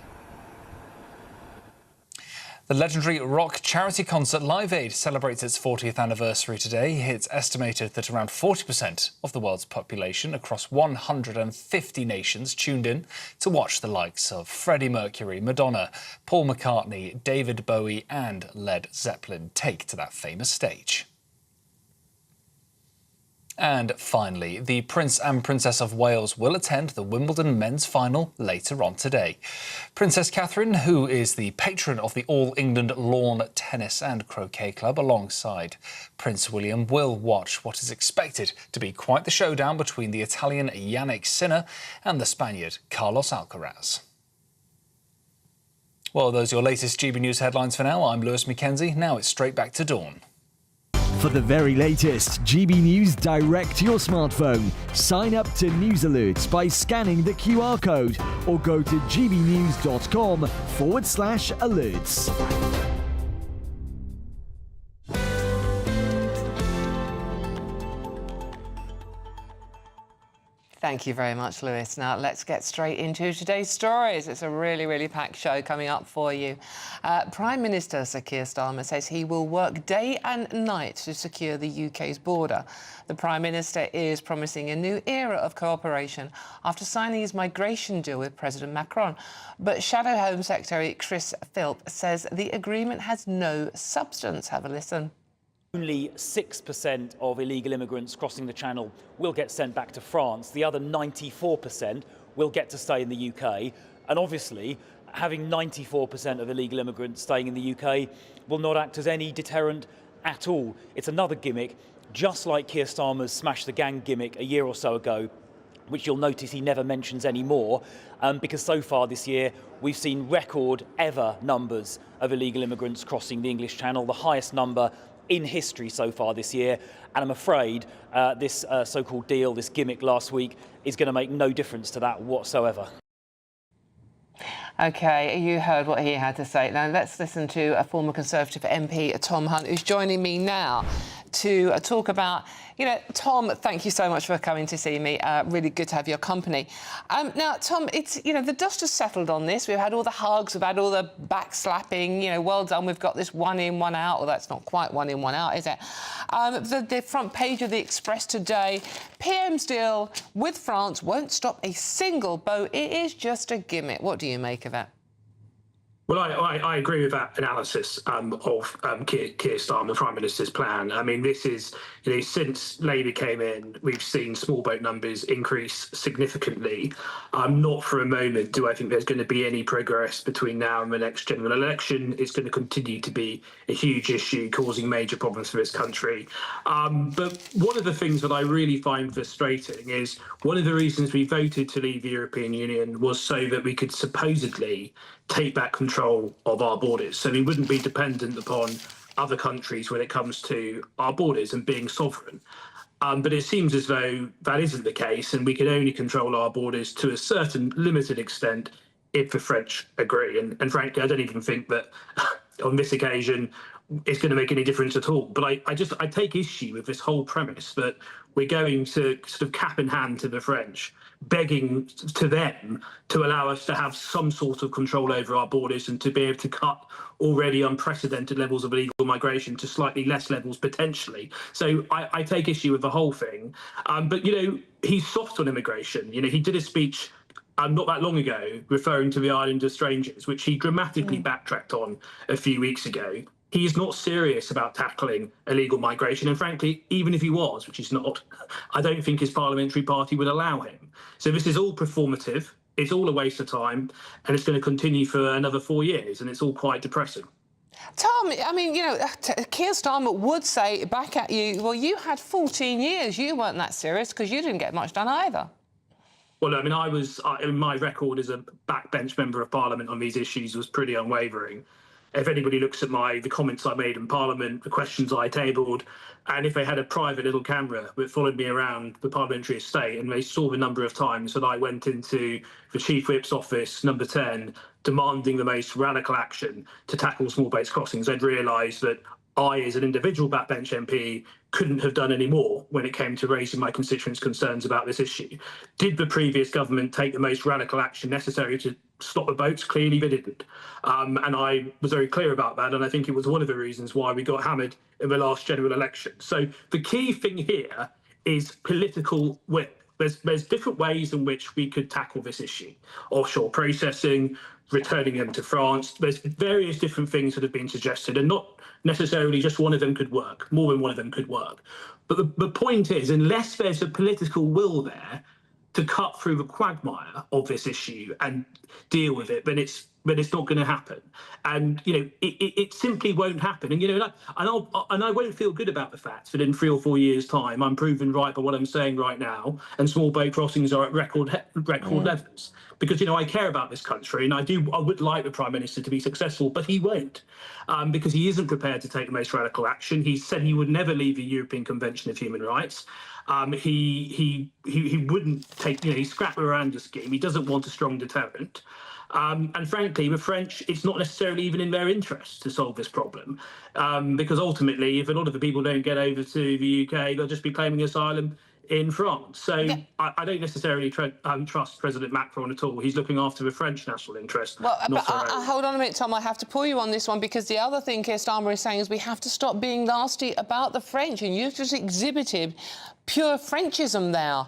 The legendary rock charity concert Live Aid celebrates its 40th anniversary today. It's estimated that around 40% of the world's population across 150 nations tuned in to watch the likes of Freddie Mercury, Madonna, Paul McCartney, David Bowie and Led Zeppelin take to that famous stage. And finally, the Prince and Princess of Wales will attend the Wimbledon men's final later on today. Princess Catherine, who is the patron of the All England Lawn Tennis and Croquet Club, alongside Prince William, will watch what is expected to be quite the showdown between the Italian Yannick Sinner and the Spaniard Carlos Alcaraz. Well, those are your latest GB News headlines for now. I'm Lewis Mackenzie. Now it's straight back to Dawn. For the very latest GB News direct to your smartphone, sign up to News Alerts by scanning the QR code or go to gbnews.com/alerts. Thank you very much, Lewis. Now, let's get straight into today's stories. It's a really, really packed show coming up for you. Prime Minister Sir Keir Starmer says he will work day and night to secure the UK's border. The Prime Minister is promising a new era of cooperation after signing his migration deal with President Macron. But Shadow Home Secretary Chris Philp says the agreement has no substance. Have a listen. Only 6% of illegal immigrants crossing the Channel will get sent back to France. The other 94% will get to stay in the UK. And obviously, having 94% of illegal immigrants staying in the UK will not act as any deterrent at all. It's another gimmick, just like Keir Starmer's Smash the Gang gimmick a year or so ago, which you'll notice he never mentions anymore, because so far this year we've seen record ever numbers of illegal immigrants crossing the English Channel, the highest number in history so far this year. And I'm afraid this so-called deal, this gimmick last week, is going to make no difference to that whatsoever. OK, you heard what he had to say. Now, let's listen to a former Conservative MP, Tom Hunt, who's joining me now to talk about, Tom, thank you so much for coming to see me. Really good to have your company. Now, Tom, it's, the dust has settled on this. We've had all the hugs, we've had all the backslapping, well done. We've got this one in, one out. Well, that's not quite one in, one out, is it? The front page of the Express today, PM's deal with France won't stop a single boat. It is just a gimmick. What do you make of it? Well, I agree with that analysis of Keir Starmer, the Prime Minister's plan. I mean, this is, since Labour came in, we've seen small boat numbers increase significantly. Not for a moment do I think there's going to be any progress between now and the next general election. It's going to continue to be a huge issue, causing major problems for this country. But one of the things that I really find frustrating is one of the reasons we voted to leave the European Union was so that we could supposedly take back control of our borders, so we wouldn't be dependent upon other countries when it comes to our borders and being sovereign. But it seems as though that isn't the case, and we can only control our borders to a certain limited extent if the French agree. And frankly, I don't even think that on this occasion it's going to make any difference at all. But I take issue with this whole premise that we're going to sort of cap in hand to the French, begging to them to allow us to have some sort of control over our borders and to be able to cut already unprecedented levels of illegal migration to slightly less levels potentially. So I take issue with the whole thing. But, he's soft on immigration. He did a speech not that long ago referring to the island of strangers, which he dramatically backtracked on a few weeks ago. He is not serious about tackling illegal migration. And frankly, even if he was, which he's not, I don't think his parliamentary party would allow him. So this is all performative. It's all a waste of time. And it's going to continue for another 4 years. And it's all quite depressing. Tom, I mean, Keir Starmer would say back at you, well, you had 14 years. You weren't that serious because you didn't get much done either. Well, I mean, my record as a backbench member of Parliament on these issues was pretty unwavering. If anybody looks at the comments I made in Parliament, the questions I tabled, and if they had a private little camera that followed me around the parliamentary estate and they saw the number of times that I went into the Chief Whip's office, number 10, demanding the most radical action to tackle small boats crossings, they'd realise that I, as an individual backbench MP, couldn't have done any more when it came to raising my constituents' concerns about this issue. Did the previous government take the most radical action necessary to stop the boats? Clearly they didn't. And I was very clear about that, and I think it was one of the reasons why we got hammered in the last general election. So the key thing here is political will. There's different ways in which we could tackle this issue. Offshore processing, returning them to France. There's various different things that have been suggested, and not necessarily just one of them could work. More than one of them could work. But the point is, unless there's a political will there to cut through the quagmire of this issue and deal with it, then it's not going to happen. And it simply won't happen. And I won't feel good about the fact that in 3 or 4 years' time I'm proven right by what I'm saying right now, and small boat crossings are at record levels. Because I care about this country, and I would like the Prime Minister to be successful, but he won't, because he isn't prepared to take the most radical action. He said he would never leave the European Convention of Human Rights. He wouldn't take, he scrapped the Miranda scheme. He doesn't want a strong deterrent. And frankly, the French, it's not necessarily even in their interest to solve this problem, because ultimately, if a lot of the people don't get over to the UK, they'll just be claiming asylum in France. So I don't necessarily trust President Macron at all. He's looking after the French national interest. Well, but hold on a minute, Tom. I have to pull you on this one, because the other thing Keir Starmer is saying is we have to stop being nasty about the French, and you've just exhibited pure Frenchism there.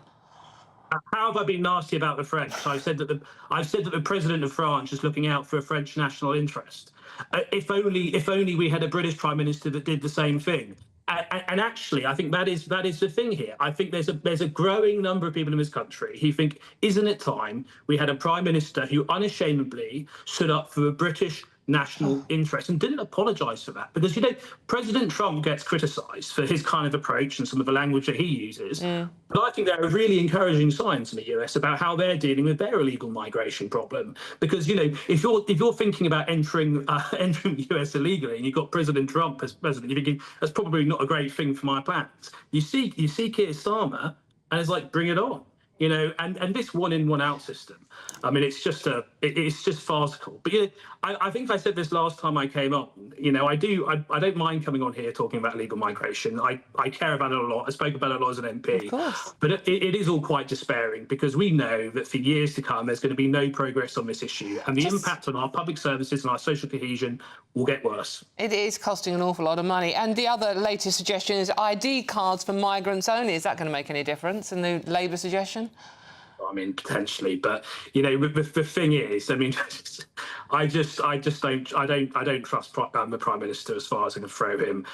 How have I been nasty about the French? I've said that the President of France is looking out for a French national interest. If only we had a British Prime Minister that did the same thing. And actually, I think that is the thing here. I think there's a growing number of people in this country who think, isn't it time we had a Prime Minister who unashamedly stood up for a British national interest and didn't apologise for that? Because, President Trump gets criticised for his kind of approach and some of the language that he uses. But I think there are really encouraging signs in the US about how they're dealing with their illegal migration problem. Because, if you're thinking about entering the US illegally and you've got President Trump as president, you're thinking that's probably not a great thing for my plans. You see Keir Starmer, and it's like, bring it on. And this one in, one out system, I mean, it's just farcical. But I think I said this last time I came on. I don't mind coming on here talking about illegal migration. I care about it a lot. I spoke about it a lot as an MP. Of course. But it is all quite despairing, because we know that for years to come there's going to be no progress on this issue, and the impact on our public services and our social cohesion will get worse. It is costing an awful lot of money. And the other latest suggestion is ID cards for migrants only. Is that going to make any difference in the Labour suggestion? I mean, potentially, but the thing is, I mean, I don't trust the Prime Minister as far as I can throw him.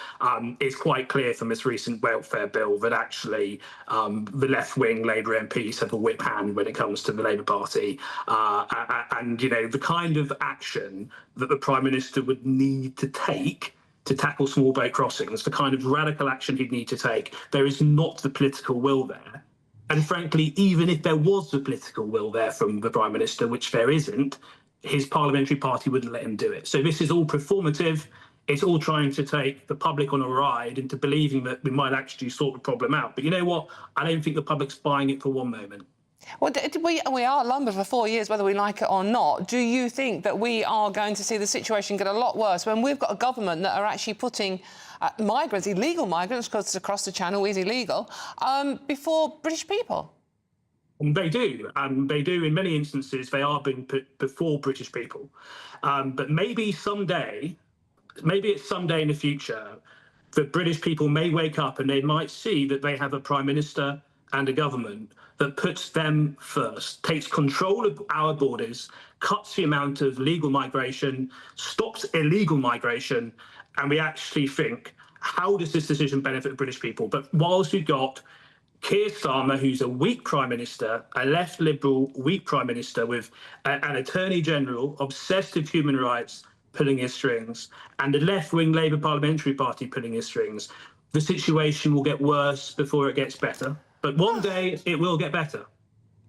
It's quite clear from this recent welfare bill that actually the left-wing Labour MPs have a whip hand when it comes to the Labour Party, and the kind of action that the Prime Minister would need to take to tackle small boat crossings, the kind of radical action he'd need to take, there is not the political will there. And frankly, even if there was the political will there from the Prime Minister, which there isn't, his parliamentary party wouldn't let him do it. So this is all performative. It's all trying to take the public on a ride into believing that we might actually sort the problem out. But you know what? I don't think the public's buying it for one moment. Well, we are lumbered for 4 years, whether we like it or not. Do you think that we are going to see the situation get a lot worse when we've got a government that are actually putting migrants, illegal migrants, because across the Channel is illegal, before British people? They do. They do. In many instances, they are being put before British people. But maybe it's someday in the future, that British people may wake up and they might see that they have a Prime Minister and a government that puts them first, takes control of our borders, cuts the amount of legal migration, stops illegal migration, and we actually think, how does this decision benefit British people? But whilst we've got Keir Starmer, who's a weak Prime Minister, a left Liberal weak Prime Minister with an Attorney General obsessed with human rights pulling his strings, and a left-wing Labour Parliamentary Party pulling his strings, the situation will get worse before it gets better. But one day it will get better.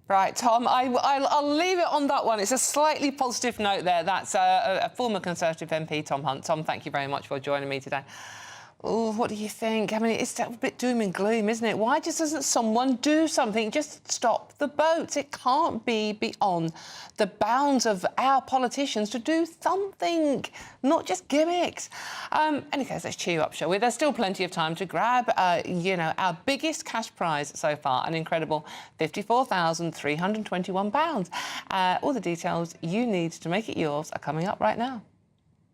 Right, Tom, I'll leave it on that one. It's a slightly positive note there. That's a former Conservative MP, Tom Hunt. Tom, thank you very much for joining me today. Oh, what do you think? I mean, it's a bit doom and gloom, isn't it? Why just doesn't someone do something? Just stop the boats. It can't be beyond the bounds of our politicians to do something, not just gimmicks. Any case, let's cheer you up, shall we? There's still plenty of time to grab, our biggest cash prize so far, an incredible £54,321. All the details you need to make it yours are coming up right now.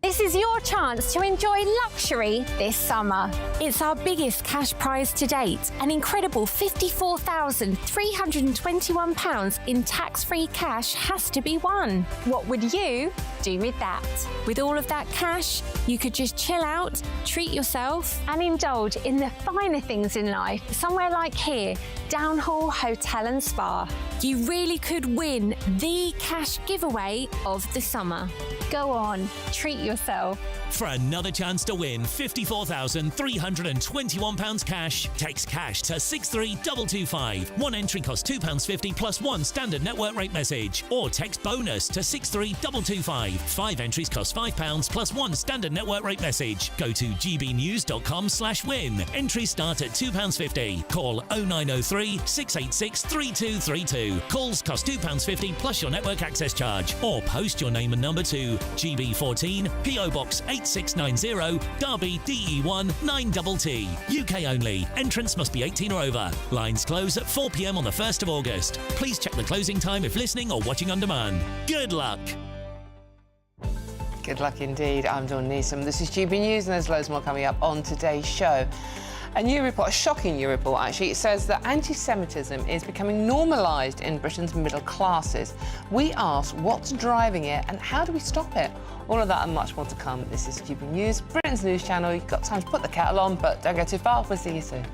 This is your chance to enjoy luxury this summer. It's our biggest cash prize to date, an incredible £54,321 in tax-free cash has to be won. What would you do with that? With all of that cash, you could just chill out, treat yourself and indulge in the finer things in life, somewhere like here, Downhall Hotel and Spa. You really could win the cash giveaway of the summer. Go on, treat yourself. For another chance to win £54,321 cash, text cash to 63225. One entry costs £2.50 plus one standard network rate message. Or text bonus to 63225. 5 entries cost £5 plus one standard network rate message. Go to gbnews.com/win. Entries start at £2.50. Call 0903 686 3232. Calls cost £2.50 plus your network access charge. Or post your name and number to GB14 PO Box 8690 Derby DE1 9TT. UK only. Entrance must be 18 or over. Lines close at 4 p.m. on the 1st of August. Please check the closing time if listening or watching on demand. Good luck. Good luck indeed. I'm Dawn Neeson. This is GB News and there's loads more coming up on today's show. A new report, a shocking new report actually, it says that anti-Semitism is becoming normalised in Britain's middle classes. We ask what's driving it and how do we stop it? All of that and much more to come. This is GB News, Britain's news channel. You've got time to put the kettle on, but don't go too far. We'll see you soon.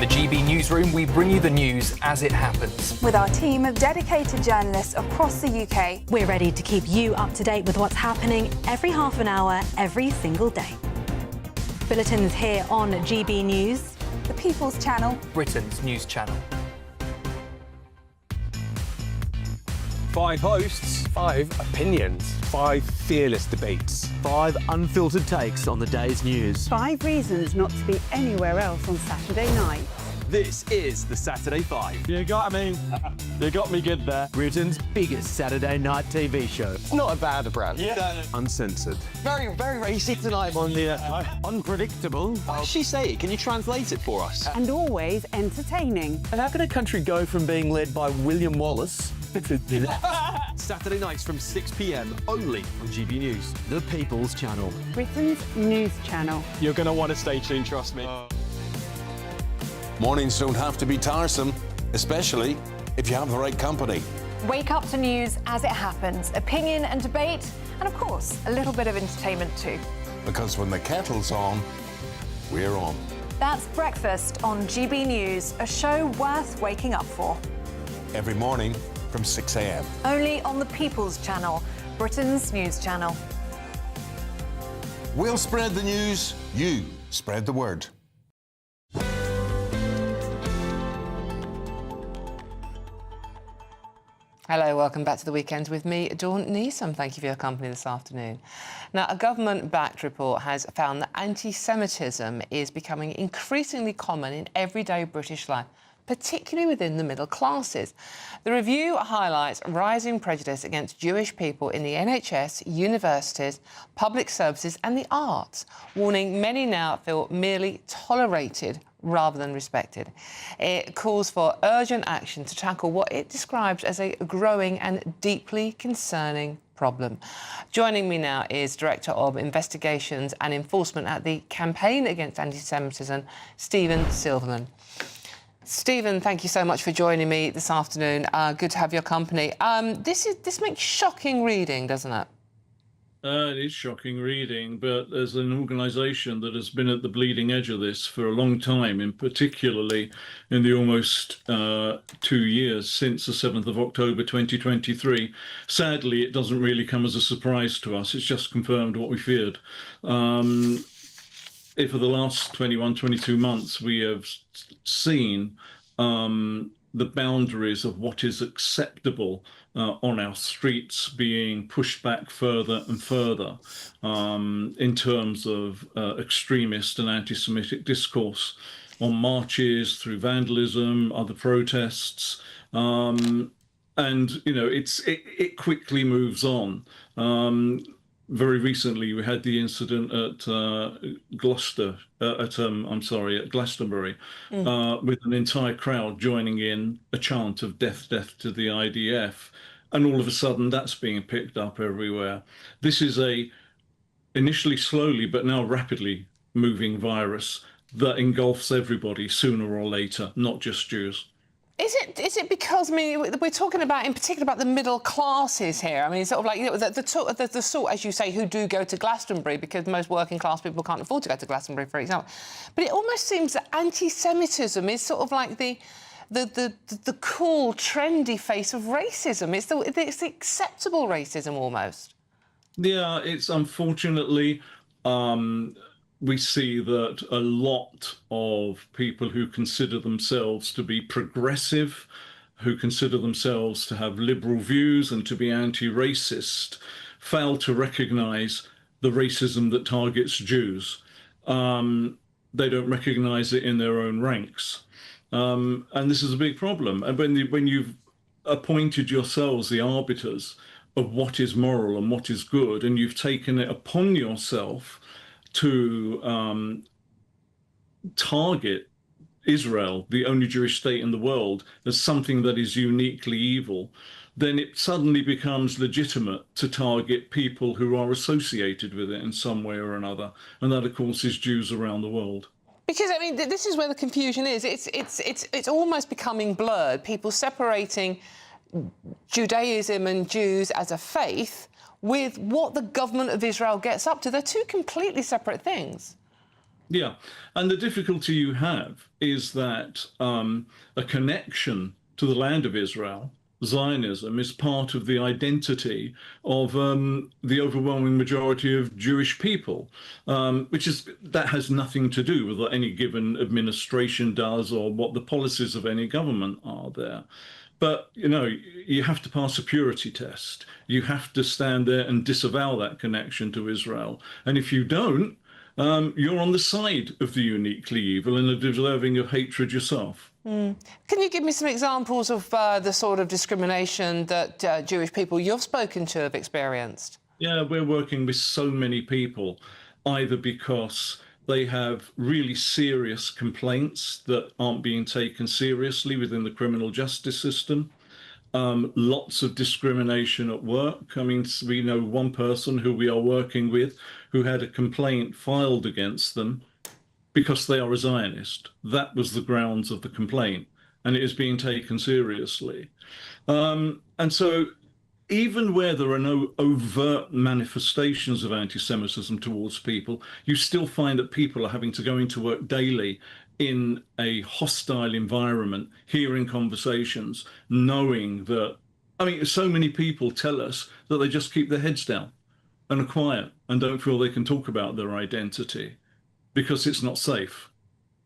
the GB newsroom, we bring you the news as it happens. With our team of dedicated journalists across the UK. We're ready to keep you up to date with what's happening every half an hour, every single day. Bulletins here on GB News, the People's Channel, Britain's news channel. 5 hosts, 5 opinions, 5 fearless debates, 5 unfiltered takes on the day's news. 5 reasons not to be anywhere else on Saturday night. This is the Saturday 5. You got me. You got me good there. Britain's biggest Saturday night TV show. It's not a bad brand. Yeah. Uncensored. Very, very racist tonight on the unpredictable. What did she say? Can you translate it for us? And always entertaining. And how can a country go from being led by William Wallace to Saturday nights from 6 p.m. only on GB News. The People's Channel. Britain's news channel. You're going to want to stay tuned, trust me. Mornings don't have to be tiresome, especially if you have the right company. Wake up to news as it happens, opinion and debate, and of course, a little bit of entertainment too. Because when the kettle's on, we're on. That's Breakfast on GB News, a show worth waking up for. Every morning from 6 a.m. Only on the People's Channel, Britain's news channel. We'll spread the news, you spread the word. Hello, welcome back to the weekend with me, Dawn Neeson. Thank you for your company this afternoon. Now, a government-backed report has found that anti-Semitism is becoming increasingly common in everyday British life, particularly within the middle classes. The review highlights rising prejudice against Jewish people in the NHS, universities, public services and the arts, warning many now feel merely tolerated rather than respected. It calls for urgent action to tackle what it describes as a growing and deeply concerning problem. Joining me now is Director of Investigations and Enforcement at the Campaign Against Anti-Semitism, Stephen Silverman. Stephen, thank you so much for joining me this afternoon. Good to have your company. This makes shocking reading, doesn't it? It is shocking reading, but there's an organisation that has been at the bleeding edge of this for a long time, and particularly in the almost 2 years since the 7th of October 2023. Sadly, it doesn't really come as a surprise to us. It's just confirmed what we feared. For the last 21, 22 months, we have seen the boundaries of what is acceptable on our streets being pushed back further and further in terms of extremist and anti-Semitic discourse on marches, through vandalism, other protests. And, you know, it quickly moves on. Very recently, we had the incident at Glastonbury, with an entire crowd joining in a chant of death, death to the IDF. And all of a sudden, that's being picked up everywhere. This is initially slowly, but now rapidly moving virus that engulfs everybody sooner or later, not just Jews. Is it because, I mean, we're talking about, in particular, about the middle classes here? I mean, sort of like, you know, the sort, as you say, who do go to Glastonbury, because most working class people can't afford to go to Glastonbury, for example. But it almost seems that anti-Semitism is sort of like the cool, trendy face of racism. It's the acceptable racism, almost. Yeah, it's unfortunately... we see that a lot of people who consider themselves to be progressive, who consider themselves to have liberal views and to be anti-racist, fail to recognise the racism that targets Jews. They don't recognise it in their own ranks. And this is a big problem. And when you've appointed yourselves the arbiters of what is moral and what is good, and you've taken it upon yourself to target Israel, the only Jewish state in the world, as something that is uniquely evil, then it suddenly becomes legitimate to target people who are associated with it in some way or another. And that, of course, is Jews around the world. Because, I mean, this is where the confusion is. It's almost becoming blurred. People separating Judaism and Jews as a faith with what the government of Israel gets up to. They're two completely separate things. Yeah, and the difficulty you have is that a connection to the land of Israel, Zionism, is part of the identity of the overwhelming majority of Jewish people, that has nothing to do with what any given administration does or what the policies of any government are there. But, you know, you have to pass a purity test. You have to stand there and disavow that connection to Israel. And if you don't, you're on the side of the uniquely evil and are deserving of hatred yourself. Can you give me some examples of the sort of discrimination that Jewish people you've spoken to have experienced? Yeah, we're working with so many people, either because they have really serious complaints that aren't being taken seriously within the criminal justice system. Lots of discrimination at work. I mean, we know one person who we are working with who had a complaint filed against them because they are a Zionist. That was the grounds of the complaint, and it is being taken seriously. And so even where there are no overt manifestations of anti-Semitism towards people, you still find that people are having to go into work daily in a hostile environment, hearing conversations, knowing that, I mean, so many people tell us that they just keep their heads down and are quiet and don't feel they can talk about their identity because it's not safe.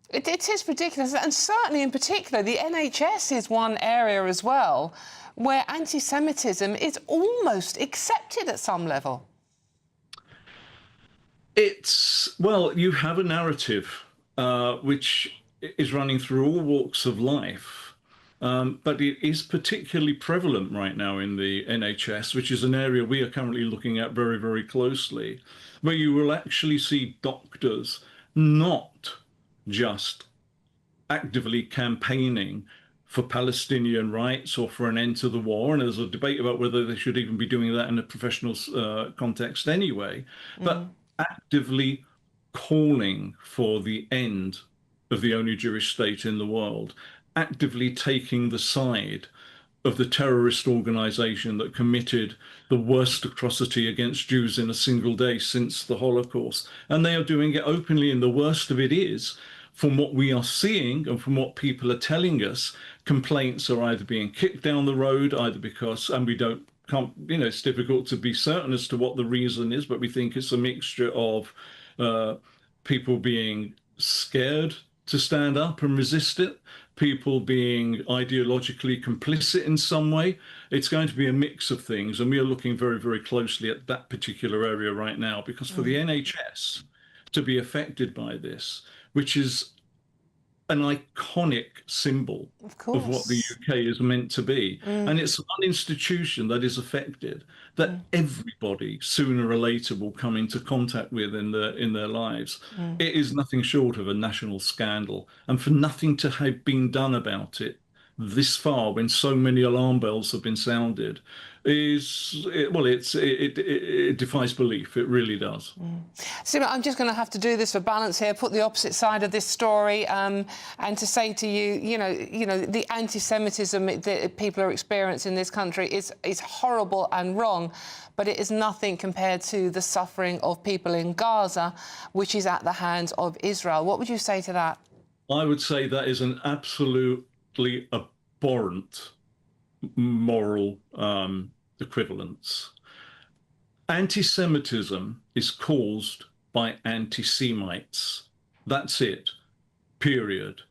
It is ridiculous, and certainly in particular, the NHS is one area as well where anti-Semitism is almost accepted at some level. Well, you have a narrative which is running through all walks of life, but it is particularly prevalent right now in the NHS, which is an area we are currently looking at very, very closely, where you will actually see doctors not just actively campaigning for Palestinian rights or for an end to the war, and there's a debate about whether they should even be doing that in a professional context anyway, but actively calling for the end of the only Jewish state in the world, actively taking the side of the terrorist organization that committed the worst atrocity against Jews in a single day since the Holocaust. And they are doing it openly, and the worst of it is, from what we are seeing and from what people are telling us, complaints are either being kicked down the road, either because, and we can't, you know, it's difficult to be certain as to what the reason is, but we think it's a mixture of people being scared to stand up and resist it, people being ideologically complicit in some way. It's going to be a mix of things, and we are looking very, very closely at that particular area right now, because for the NHS to be affected by this, which is an iconic symbol of what the UK is meant to be. And it's one institution that is affected, that everybody sooner or later will come into contact with in their lives. It is nothing short of a national scandal. And for nothing to have been done about it this far, when so many alarm bells have been sounded, it defies belief. It really does. Sima, I'm just going to have to do this for balance here, put the opposite side of this story, and to say to you, you know, the anti-Semitism that people are experiencing in this country is horrible and wrong, but it is nothing compared to the suffering of people in Gaza, which is at the hands of Israel. What would you say to that? I would say that is an absolutely abhorrent moral equivalence. Anti-Semitism is caused by anti-Semites. That's it, period.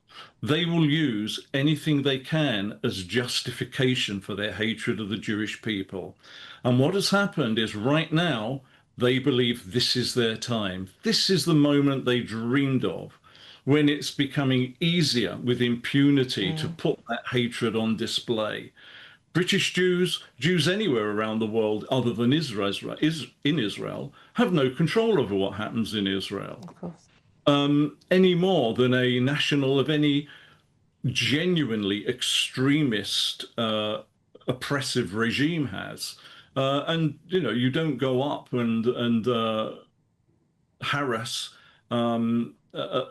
They will use anything they can as justification for their hatred of the Jewish people. And what has happened is right now, they believe this is their time. This is the moment they dreamed of, when it's becoming easier with impunity to put that hatred on display. British Jews, Jews anywhere around the world other than Israel, have no control over what happens in Israel. Of course. Any more than a national of any genuinely extremist, oppressive regime has. And, you know, you don't go up and harass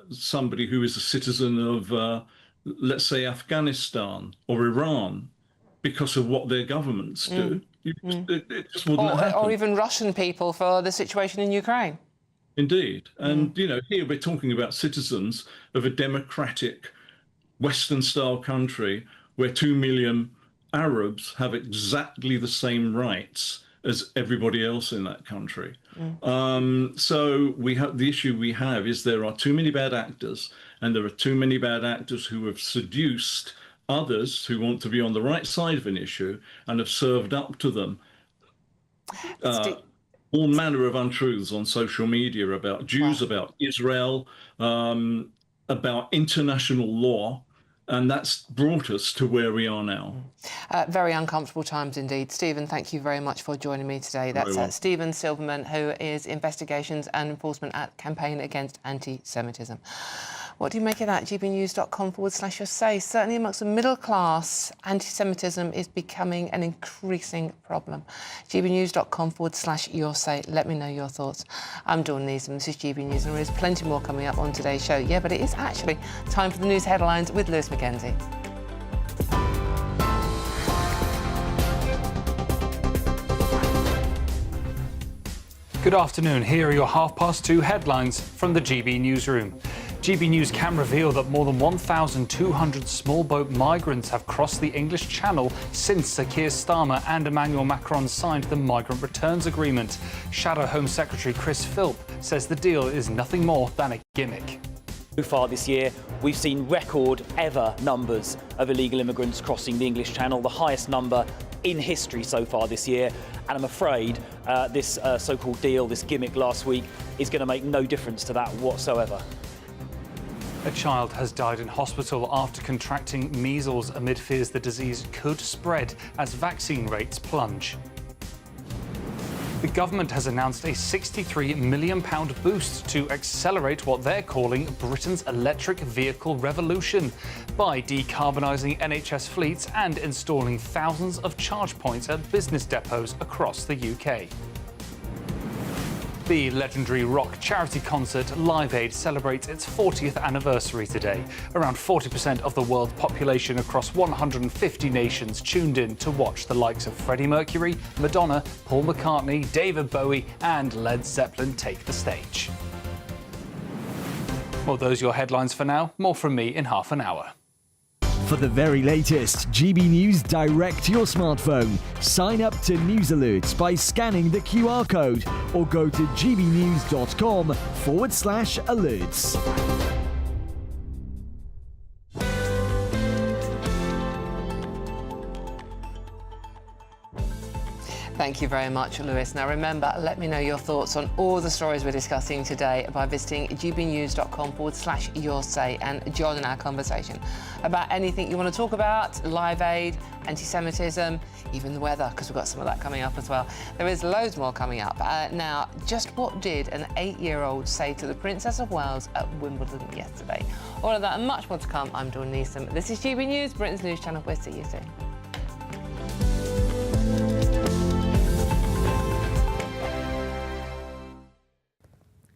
somebody who is a citizen of, let's say, Afghanistan or Iran, because of what their governments do. It just wouldn't happen. Or even Russian people for the situation in Ukraine. Indeed. And, you know, here we're talking about citizens of a democratic Western-style country where 2 million Arabs have exactly the same rights as everybody else in that country. So we have the issue we have is there are too many bad actors, and there are too many bad actors who have seduced others who want to be on the right side of an issue and have served up to them all manner of untruths on social media about Jews, about Israel, about international law. And that's brought us to where we are now. Very uncomfortable times indeed. Stephen, thank you very much for joining me today. That's Stephen Silverman, who is Investigations and Enforcement at Campaign Against Anti-Semitism. What do you make of that? gbnews.com/your say. Certainly amongst the middle class, anti-Semitism is becoming an increasing problem. gbnews.com/your say. Let me know your thoughts. I'm Dawn Neeson. This is GB News, and there is plenty more coming up on today's show. Yeah, but it is actually time for the news headlines with Lewis Mackenzie. Good afternoon. Here are your 2:30 headlines from the GB newsroom. GB News can reveal that more than 1,200 small boat migrants have crossed the English Channel since Sir Keir Starmer and Emmanuel Macron signed the Migrant Returns Agreement. Shadow Home Secretary Chris Philp says the deal is nothing more than a gimmick. So far this year, we've seen record ever numbers of illegal immigrants crossing the English Channel, the highest number in history so far this year. And I'm afraid this so-called deal, this gimmick last week, is going to make no difference to that whatsoever. A child has died in hospital after contracting measles amid fears the disease could spread as vaccine rates plunge. The government has announced a £63 million boost to accelerate what they're calling Britain's electric vehicle revolution by decarbonising NHS fleets and installing thousands of charge points at business depots across the UK. The legendary rock charity concert Live Aid celebrates its 40th anniversary today. Around 40% of the world population across 150 nations tuned in to watch the likes of Freddie Mercury, Madonna, Paul McCartney, David Bowie and Led Zeppelin take the stage. Well, those are your headlines for now. More from me in half an hour. For the very latest GB News direct to your smartphone, sign up to news alerts by scanning the QR code or go to gbnews.com/alerts. Thank you very much, Lewis. Now remember, let me know your thoughts on all the stories we're discussing today by visiting gbnews.com/your say and join in our conversation about anything you want to talk about, Live Aid, anti-Semitism, even the weather, because we've got some of that coming up as well. There is loads more coming up. Now, just what did an 8-year-old say to the Princess of Wales at Wimbledon yesterday? All of that and much more to come. I'm Dawn Neeson. This is GB News, Britain's news channel. We'll see you soon.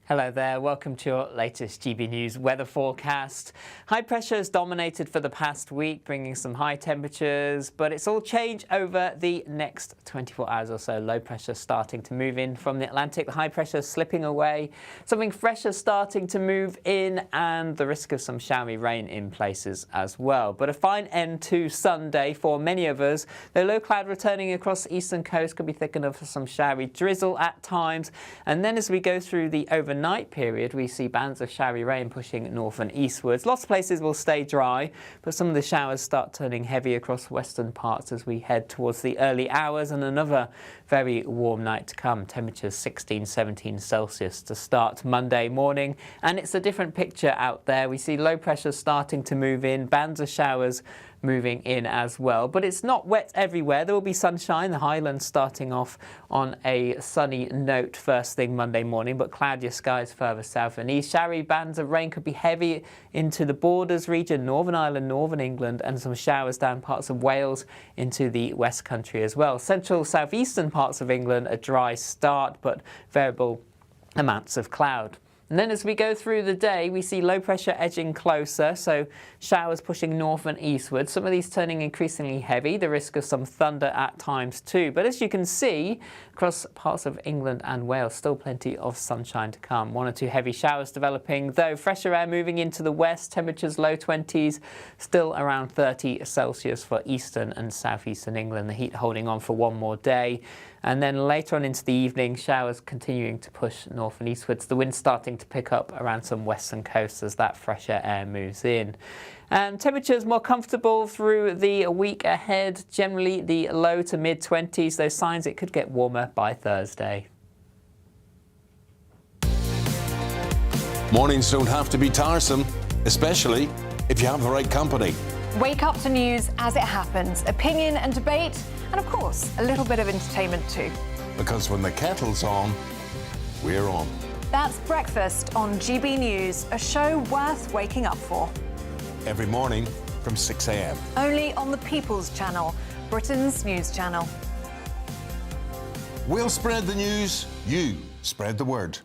Hello there, welcome to your latest GB News weather forecast. High pressure has dominated for the past week, bringing some high temperatures, but it's all changed over the next 24 hours or so. Low pressure starting to move in from the Atlantic, the high pressure slipping away, something fresher starting to move in, and the risk of some showery rain in places as well. But a fine end to Sunday for many of us. The low cloud returning across the eastern coast could be thick enough for some showery drizzle at times, and then as we go through the overnight period, we see bands of showery rain pushing north and eastwards. Lots of places will stay dry, but some of the showers start turning heavy across western parts as we head towards the early hours, and another very warm night to come. Temperatures 16, 17 Celsius to start Monday morning, and it's a different picture out there. We see low pressure starting to move in, bands of showers moving in as well, but it's not wet everywhere. There will be sunshine, the Highlands starting off on a sunny note first thing Monday morning, but cloudier skies further south and east. Showery bands of rain could be heavy into the Borders region, Northern Ireland, Northern England, and some showers down parts of Wales into the West Country as well. Central southeastern parts of England, a dry start, but variable amounts of cloud. And then as we go through the day, we see low pressure edging closer, so showers pushing north and eastward, some of these turning increasingly heavy, the risk of some thunder at times too. But as you can see, Across parts of England and Wales, still plenty of sunshine to come. 1 or 2 heavy showers developing, though fresher air moving into the west, temperatures low 20s, still around 30 Celsius for eastern and southeastern England. The heat holding on for one more day. And then later on into the evening, showers continuing to push north and eastwards. The wind starting to pick up around some western coasts as that fresher air moves in. Temperatures more comfortable through the week ahead, generally the low to mid-20s. Those signs it could get warmer by Thursday. Mornings don't have to be tiresome, especially if you have the right company. Wake up to news as it happens, opinion and debate, and of course, a little bit of entertainment too. Because when the kettle's on, we're on. That's Breakfast on GB News, a show worth waking up for. Every morning from 6 a.m. Only on the People's Channel, Britain's news channel. We'll spread the news, you spread the word.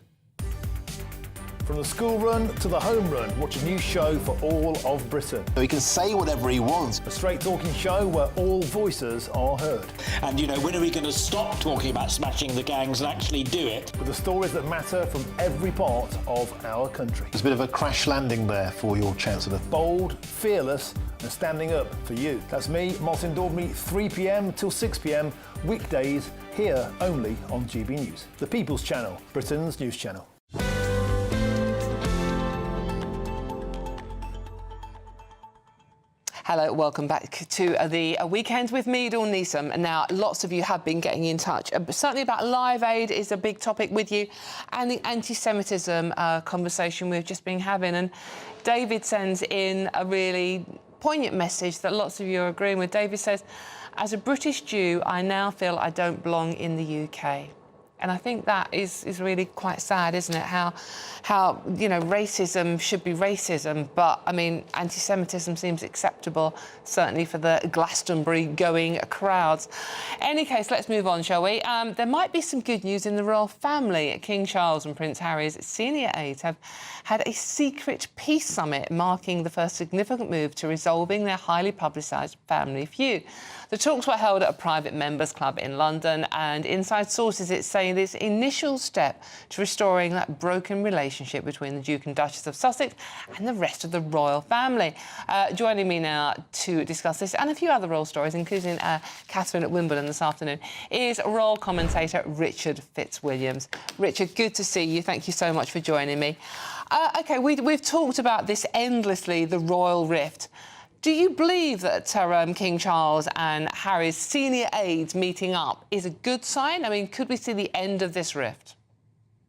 From the school run to the home run, watch a new show for all of Britain. He can say whatever he wants. A straight talking show where all voices are heard. And, you know, when are we going to stop talking about smashing the gangs and actually do it? With the stories that matter from every part of our country. There's a bit of a crash landing there for your Chancellor. Bold, fearless and standing up for you. That's me, Martin Daubney, 3 p.m. till 6 p.m, weekdays, here only on GB News. The People's Channel, Britain's news channel. Hello, welcome back to the weekend with me, Dawn Neeson. Now, lots of you have been getting in touch. Certainly about Live Aid is a big topic with you, and the anti-Semitism conversation we've just been having. And David sends in a really poignant message that lots of you are agreeing with. David says, as a British Jew, I now feel I don't belong in the UK. And I think that is really quite sad, isn't it? How you know, racism should be racism, but I mean, anti-Semitism seems acceptable, certainly for the Glastonbury-going crowds. Any case, let's move on, shall we? There might be some good news in the royal family. King Charles and Prince Harry's senior aides have had a secret peace summit, marking the first significant move to resolving their highly publicised family feud. The talks were held at a private members' club in London, and inside sources it's saying this initial step to restoring that broken relationship between the Duke and Duchess of Sussex and the rest of the royal family. Joining me now to discuss this and a few other royal stories, including Catherine at Wimbledon this afternoon, is royal commentator Richard Fitzwilliams. Richard, good to see you. Thank you so much for joining me. OK, we've talked about this endlessly, the royal rift. Do you believe that King Charles and Harry's senior aides meeting up is a good sign? I mean, could we see the end of this rift?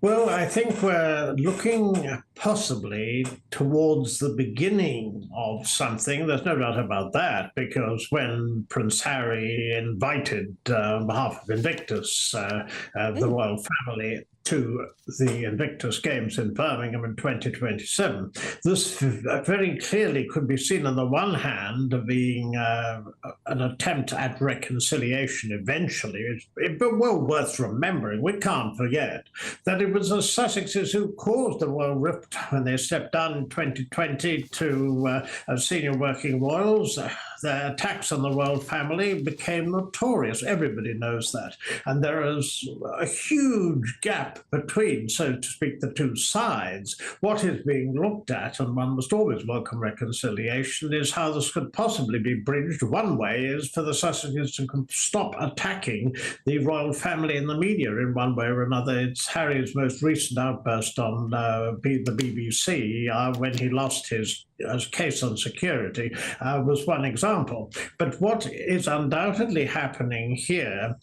Well, I think we're looking possibly towards the beginning of something. There's no doubt about that, because when Prince Harry invited, on behalf of Invictus, the royal family to the Invictus Games in Birmingham in 2027. This very clearly could be seen on the one hand being an attempt at reconciliation eventually. But well worth remembering, we can't forget that it was the Sussexes who caused the royal rift when they stepped down in 2020 to senior working royals. The attacks on the royal family became notorious. Everybody knows that. And there is a huge gap between, so to speak, the two sides. What is being looked at, and one must always welcome reconciliation, is how this could possibly be bridged. One way is for the Sussexes to stop attacking the royal family in the media in one way or another. It's Harry's most recent outburst on the BBC when he lost his case on security was one example. But what is undoubtedly happening here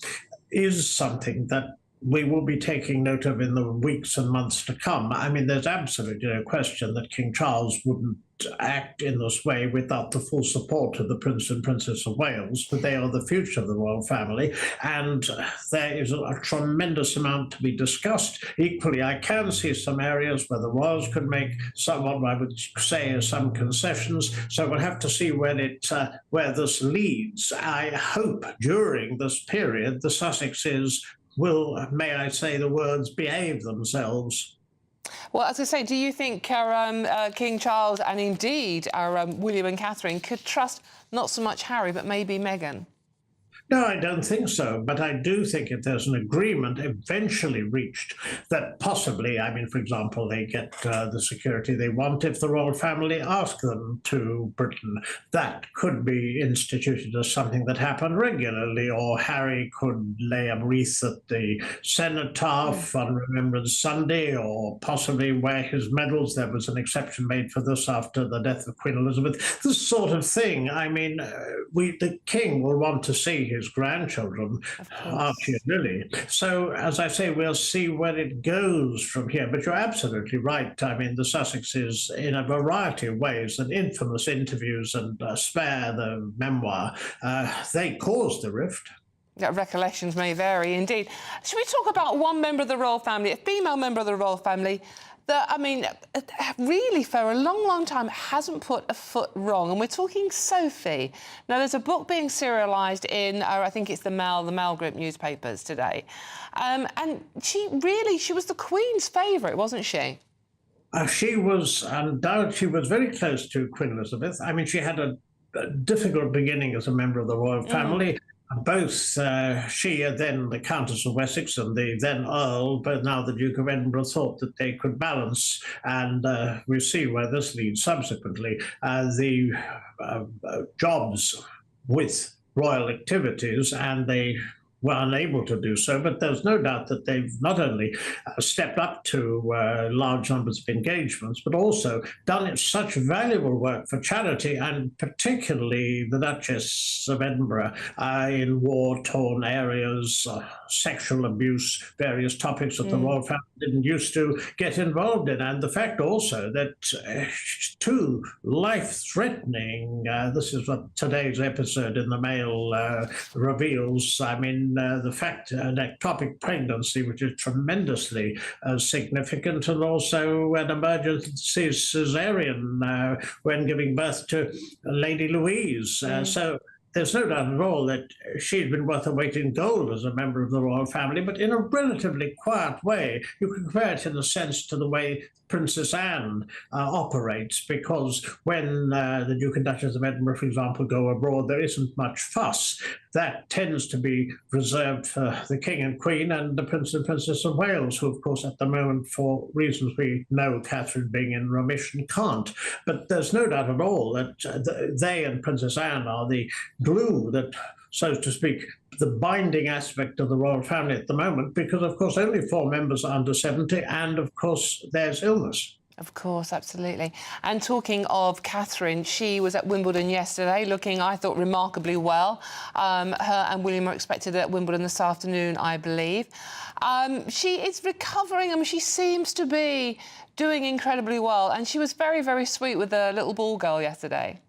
is something that we will be taking note of in the weeks and months to come. I mean, there's absolutely no question that King Charles wouldn't act in this way without the full support of the Prince and Princess of Wales, but they are the future of the royal family, and there is a tremendous amount to be discussed. Equally, I can see some areas where the royals could make somewhat, I would say, some concessions, so we'll have to see where this leads. I hope during this period the Sussexes will, may I say the words, behave themselves. Well, as I say, do you think King Charles and indeed William and Catherine could trust not so much Harry but maybe Meghan? No, I don't think so. But I do think if there's an agreement eventually reached that possibly, I mean, for example, they get the security they want if the royal family ask them to Britain, that could be instituted as something that happened regularly, or Harry could lay a wreath at the cenotaph on Remembrance Sunday, or possibly wear his medals. There was an exception made for this after the death of Queen Elizabeth. This sort of thing. I mean, the king will want to see his grandchildren, Archie and Lily. So, as I say, we'll see where it goes from here. But you're absolutely right. I mean, the Sussexes, in a variety of ways, and infamous interviews and Spare, the memoir, they caused the rift. Recollections may vary, indeed. Should we talk about one member of the royal family, a female member of the royal family, that, I mean, really for a long, long time hasn't put a foot wrong? And we're talking Sophie. Now, there's a book being serialised in, I think it's the Migrant newspapers today. And she was the Queen's favourite, wasn't she? She was undoubtedly, she was very close to Queen Elizabeth. I mean, she had a difficult beginning as a member of the royal family. Both she and then the Countess of Wessex and the then Earl, but now the Duke of Edinburgh, thought that they could balance, and we see where this leads subsequently. The jobs with royal activities, and they were unable to do so, but there's no doubt that they've not only stepped up to large numbers of engagements, but also done such valuable work for charity, and particularly the Duchess of Edinburgh in war-torn areas, sexual abuse, various topics that the royal family didn't used to get involved in. And the fact also that two life-threatening, this is what today's episode in the Mail reveals, I mean, the fact an ectopic pregnancy, which is tremendously significant, and also an emergency cesarean when giving birth to Lady Louise. So there's no doubt at all that she's been worth her weight in gold as a member of the royal family, but in a relatively quiet way. You can compare it in a sense to the way Princess Anne operates, because when the Duke and Duchess of Edinburgh, for example, go abroad, there isn't much fuss. That tends to be reserved for the King and Queen and the Prince and Princess of Wales, who, of course, at the moment, for reasons we know, Catherine being in remission, can't. But there's no doubt at all that they and Princess Anne are the glue that, so to speak, the binding aspect of the royal family at the moment, because, of course, only 4 members are under 70, and, of course, there's illness. Of course, absolutely. And talking of Catherine, she was at Wimbledon yesterday, looking, I thought, remarkably well. Her and William are expected at Wimbledon this afternoon, I believe. She is recovering. I mean, she seems to be doing incredibly well. And she was very, very sweet with the little ball girl yesterday,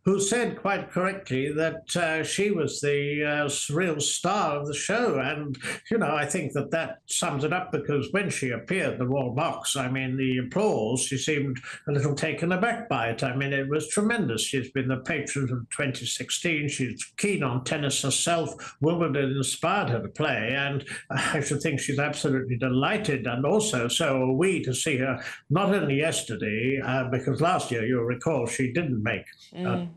who said quite correctly that she was the real star of the show. And, you know, I think that that sums it up, because when she appeared in the Royal Box, I mean, the applause, she seemed a little taken aback by it. I mean, it was tremendous. She's been the patron of 2016. She's keen on tennis herself. Wimbledon inspired her to play, and I should think she's absolutely delighted. And also, so are we, to see her not only yesterday, because last year, you'll recall, she didn't make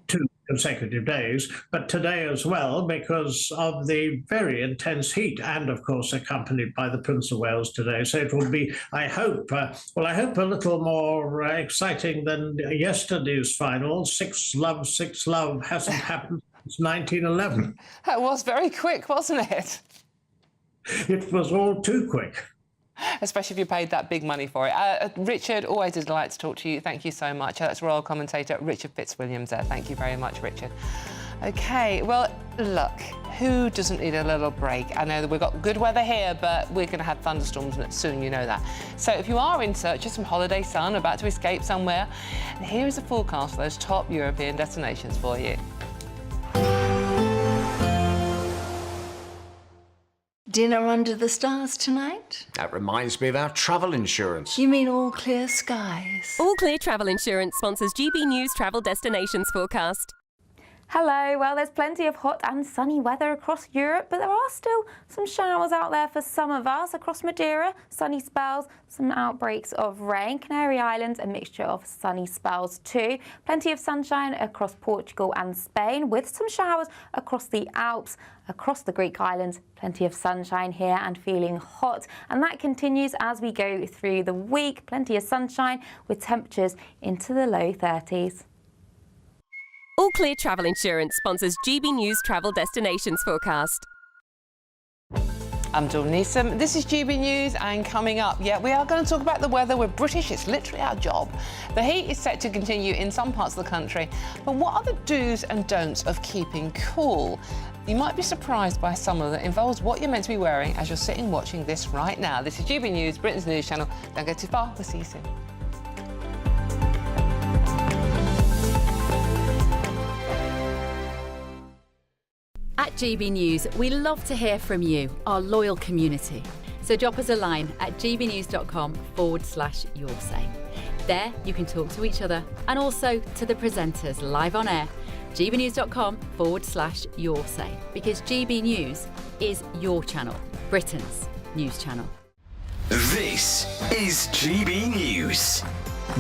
2 consecutive days, but today as well, because of the very intense heat, and of course accompanied by the Prince of Wales today. So it will be, I hope, I hope a little more exciting than yesterday's final. 6-love, 6-love hasn't happened since 1911. That was very quick, wasn't it? It was all too quick. Especially if you paid that big money for it. Richard, always a delight to talk to you. Thank you so much. That's royal commentator Richard Fitzwilliams there. Thank you very much, Richard. OK, well, look, who doesn't need a little break? I know that we've got good weather here, but we're going to have thunderstorms soon, you know that. So if you are in search of some holiday sun, about to escape somewhere, here is a forecast for those top European destinations for you. Dinner under the stars tonight? That reminds me of our travel insurance. You mean All Clear Skies? All Clear Travel Insurance sponsors GB News Travel Destinations Forecast. Hello. Well, there's plenty of hot and sunny weather across Europe, but there are still some showers out there for some of us. Across Madeira, sunny spells, some outbreaks of rain. Canary Islands, a mixture of sunny spells too. Plenty of sunshine across Portugal and Spain, with some showers across the Alps. Across the Greek islands, plenty of sunshine here and feeling hot. And that continues as we go through the week. Plenty of sunshine with temperatures into the low 30s. All Clear Travel Insurance sponsors GB News Travel Destinations Forecast. I'm Dawn Neeson. This is GB News, and coming up, we are going to talk about the weather. We're British, it's literally our job. The heat is set to continue in some parts of the country, but what are the do's and don'ts of keeping cool? You might be surprised by some of that involves what you're meant to be wearing as you're sitting watching this right now. This is GB News, Britain's news channel. Don't go too far, we'll see you soon. At GB News, we love to hear from you, our loyal community. So drop us a line at gbnews.com/yoursay. There you can talk to each other and also to the presenters live on air. gbnews.com/yoursay, because GB News is your channel, Britain's news channel. This is GB News,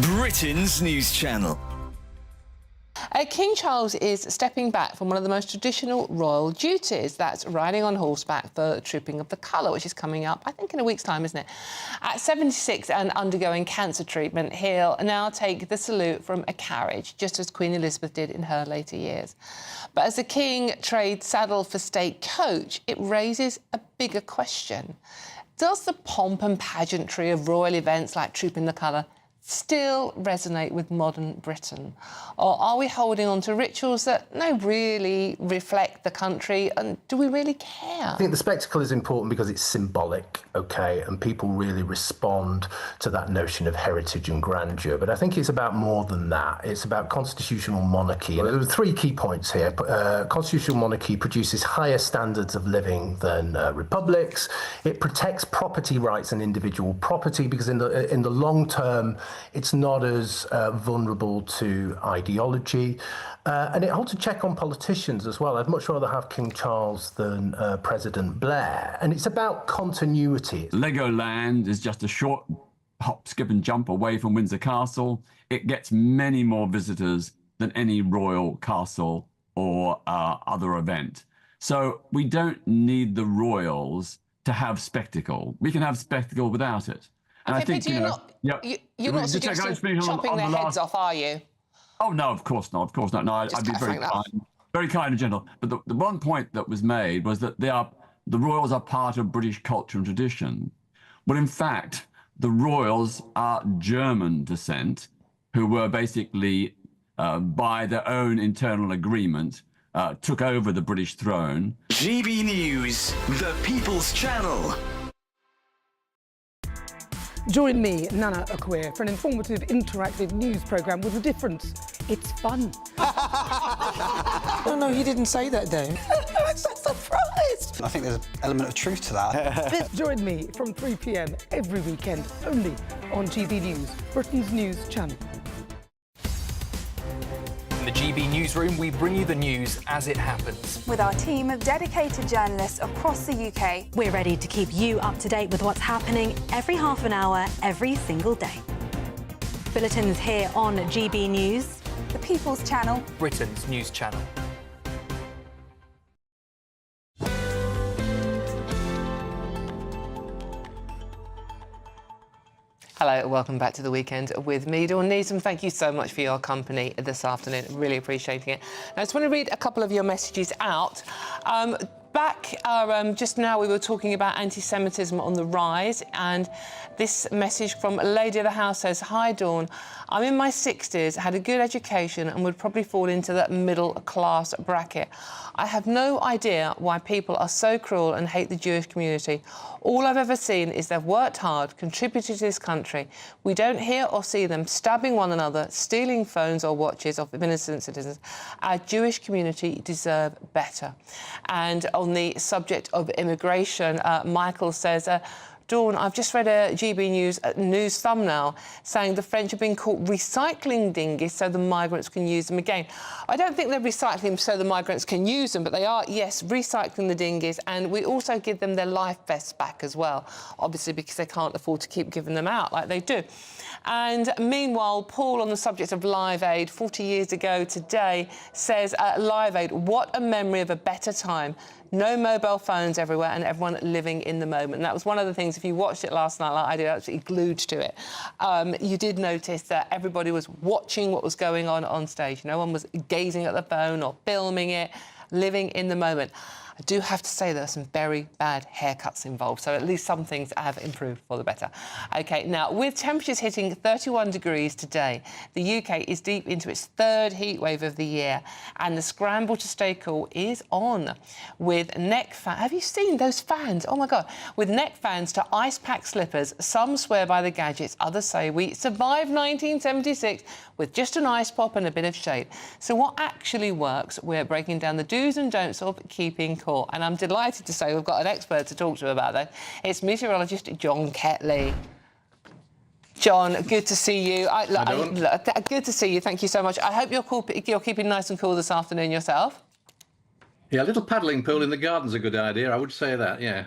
Britain's news channel. King Charles is stepping back from one of the most traditional royal duties, that's riding on horseback for Trooping of the Colour, which is coming up, I think, in a week's time, isn't it? At 76 and undergoing cancer treatment, he'll now take the salute from a carriage, just as Queen Elizabeth did in her later years. But as the King trades saddle for state coach, it raises a bigger question. Does the pomp and pageantry of royal events like Trooping the Colour still resonate with modern Britain? Or are we holding on to rituals that really reflect the country, and do we really care? I think the spectacle is important because it's symbolic, OK, and people really respond to that notion of heritage and grandeur. But I think it's about more than that. It's about constitutional monarchy. And there are three key points here. Constitutional monarchy produces higher standards of living than republics. It protects property rights and individual property because in the long term, it's not as vulnerable to ideology. And it holds a check on politicians as well. I'd much rather have King Charles than President Blair. And it's about continuity. Legoland is just a short hop, skip and jump away from Windsor Castle. It gets many more visitors than any royal castle or other event. So we don't need the royals to have spectacle. We can have spectacle without it. And Okay, I think, but you're not suggesting chopping their heads off, are you? Oh, no, of course not. Of course not. No, I'd be very kind and gentle. But the one point that was made was that the royals are part of British culture and tradition. But in fact, the royals are German descent, who were basically, by their own internal agreement, took over the British throne. GB News, the People's Channel. Join me, Nana Okoye, for an informative, interactive news programme with a difference. It's fun. No, he didn't say that, Dave. I'm so surprised. I think there's an element of truth to that. Join me from 3 p.m. every weekend, only on GB News, Britain's news channel. In the GB Newsroom, we bring you the news as it happens. With our team of dedicated journalists across the UK. We're ready to keep you up to date with what's happening every half an hour, every single day. Bulletins here on GB News, the People's Channel, Britain's news channel. Hello, welcome back to the weekend with me, Dawn Neeson. Thank you so much for your company this afternoon. Really appreciating it. Now, I just want to read a couple of your messages out. Just now we were talking about anti-Semitism on the rise, and this message from a lady of the house says, "Hi Dawn, I'm in my 60s, had a good education and would probably fall into that middle class bracket. I have no idea why people are so cruel and hate the Jewish community. All I've ever seen is they've worked hard, contributed to this country. We don't hear or see them stabbing one another, stealing phones or watches of innocent citizens. Our Jewish community deserve better." And on the subject of immigration, Michael says, Dawn, I've just read a GB News thumbnail saying the French have been caught recycling dinghies so the migrants can use them again. I don't think they're recycling them so the migrants can use them, but they are, yes, recycling the dinghies, and we also give them their life vests back as well, obviously because they can't afford to keep giving them out like they do. And meanwhile, Paul, on the subject of Live Aid, 40 years ago today, says Live Aid, what a memory of a better time. No mobile phones everywhere and everyone living in the moment. And that was one of the things, if you watched it last night, like I did, absolutely glued to it, you did notice that everybody was watching what was going on stage. No one was gazing at the phone or filming it, living in the moment. I do have to say there are some very bad haircuts involved, so at least some things have improved for the better. OK, now, with temperatures hitting 31 degrees today, the UK is deep into its third heat wave of the year, and the scramble to stay cool is on. With neck fans... Have you seen those fans? Oh, my God. With neck fans to ice-pack slippers, some swear by the gadgets, others say we survived 1976 with just an ice pop and a bit of shade. So what actually works? We're breaking down the do's and don'ts of keeping cool. And I'm delighted to say we've got an expert to talk to about that. It's meteorologist John Ketley. John, good to see you. Good to see you. Thank you so much. I hope you're keeping nice and cool this afternoon yourself. Yeah, a little paddling pool in the garden's a good idea. I would say that, yeah.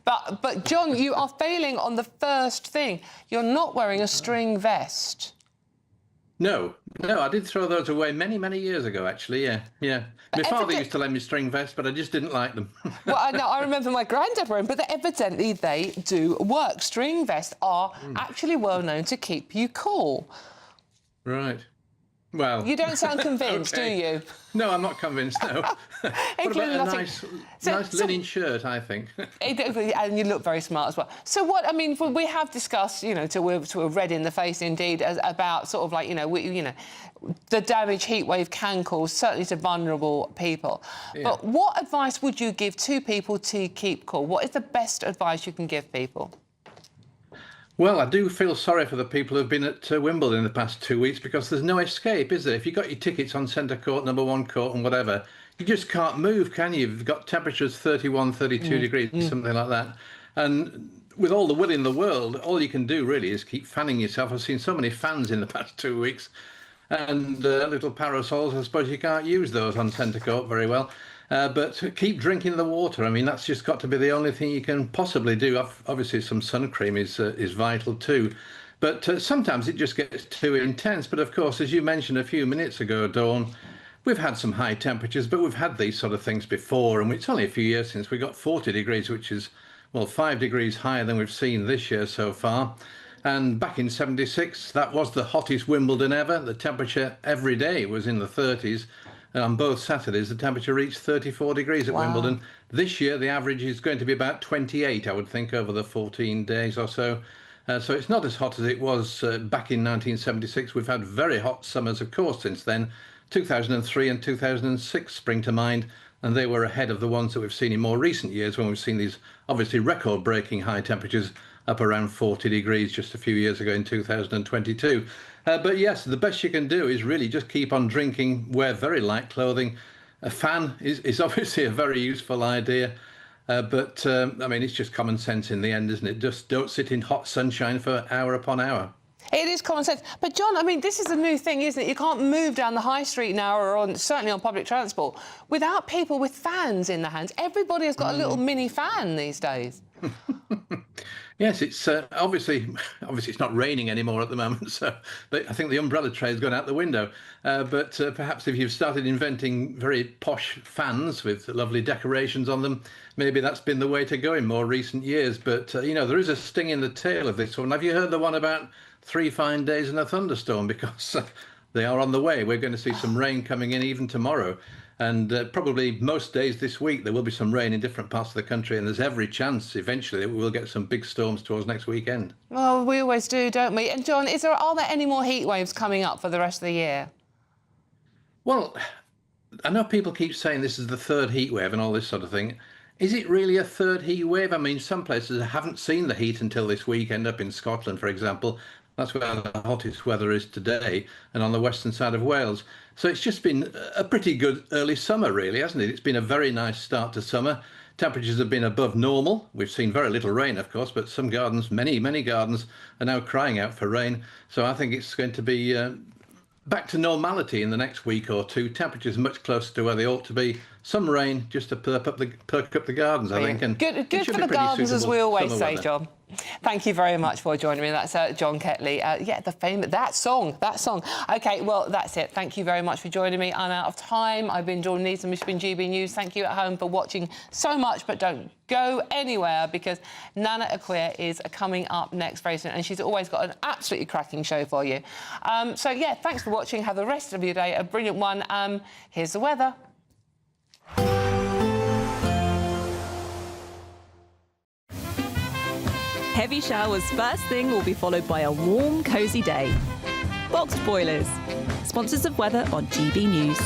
But John, you are failing on the first thing. You're not wearing a string vest. No, I did throw those away many, many years ago, actually, yeah. My father used to lend me string vests, but I just didn't like them. Well, I remember my granddad wearing them, but evidently they do work. String vests are actually well known to keep you cool. Right. Well... You don't sound convinced, okay. do you? No, I'm not convinced, no. What about a nice linen shirt, I think? And you look very smart as well. So what, I mean, we have discussed, you know, till we're red in the face indeed, about sort of like, the damage heat wave can cause, certainly to vulnerable people. Yeah. But what advice would you give to people to keep cool? What is the best advice you can give people? Well, I do feel sorry for the people who've been at Wimbledon in the past 2 weeks, because there's no escape, is there? If you've got your tickets on centre court, number 1 court and whatever, you just can't move, can you? You've got temperatures 31, 32 degrees, something like that. And with all the will in the world, all you can do really is keep fanning yourself. I've seen so many fans in the past 2 weeks, and little parasols. I suppose you can't use those on centre court very well. But keep drinking the water. I mean, that's just got to be the only thing you can possibly do. Obviously, some sun cream is vital too. But sometimes it just gets too intense. But of course, as you mentioned a few minutes ago, Dawn, we've had some high temperatures, but we've had these sort of things before. And it's only a few years since we got 40 degrees, which is, well, 5 degrees higher than we've seen this year so far. And back in 76, that was the hottest Wimbledon ever. The temperature every day was in the 30s. And on both Saturdays, the temperature reached 34 degrees at Wimbledon. This year, the average is going to be about 28, I would think, over the 14 days or so. So it's not as hot as it was back in 1976. We've had very hot summers, of course, since then. 2003 and 2006 spring to mind, and they were ahead of the ones that we've seen in more recent years, when we've seen these obviously record-breaking high temperatures up around 40 degrees just a few years ago in 2022. But yes, the best you can do is really just keep on drinking, wear very light clothing. A fan is obviously a very useful idea, but I mean, it's just common sense in the end, isn't it? Just don't sit in hot sunshine for hour upon hour. It is common sense. But, John, I mean, this is a new thing, isn't it? You can't move down the high street now, or certainly on public transport, without people with fans in their hands. Everybody has got a little mini fan these days. Yes, it's obviously it's not raining anymore at the moment, so I think the umbrella tray has gone out the window. But perhaps if you've started inventing very posh fans with lovely decorations on them, maybe that's been the way to go in more recent years. But, there is a sting in the tail of this one. Have you heard the one about 3 fine days and a thunderstorm? Because they are on the way. We're going to see some rain coming in even tomorrow. And probably most days this week there will be some rain in different parts of the country, and there's every chance eventually that we will get some big storms towards next weekend. Well, we always do, don't we? And John, are there any more heat waves coming up for the rest of the year? Well, I know people keep saying this is the 3rd heat wave and all this sort of thing. Is it really a 3rd heat wave? I mean, some places haven't seen the heat until this weekend, up in Scotland, for example. That's where the hottest weather is today, and on the western side of Wales. So it's just been a pretty good early summer, really, hasn't it? It's been a very nice start to summer. Temperatures have been above normal. We've seen very little rain, of course, but some gardens, many gardens, are now crying out for rain. So I think it's going to be back to normality in the next week or two. Temperatures much closer to where they ought to be. Some rain just to perk up the gardens, I think. And good for the gardens, as we always say, weather. John. Thank you very much for joining me. That's John Ketley. Yeah, the famous that song. OK, well, that's it. Thank you very much for joining me. I'm out of time. I've been Jordan Needham, this has been GB News. Thank you at home for watching so much, but don't go anywhere because Nana Akua is coming up next very soon, and she's always got an absolutely cracking show for you. So yeah, thanks for watching. Have the rest of your day a brilliant one. Here's the weather. Heavy showers first thing will be followed by a warm, cosy day. Boxed boilers, sponsors of weather on GB News.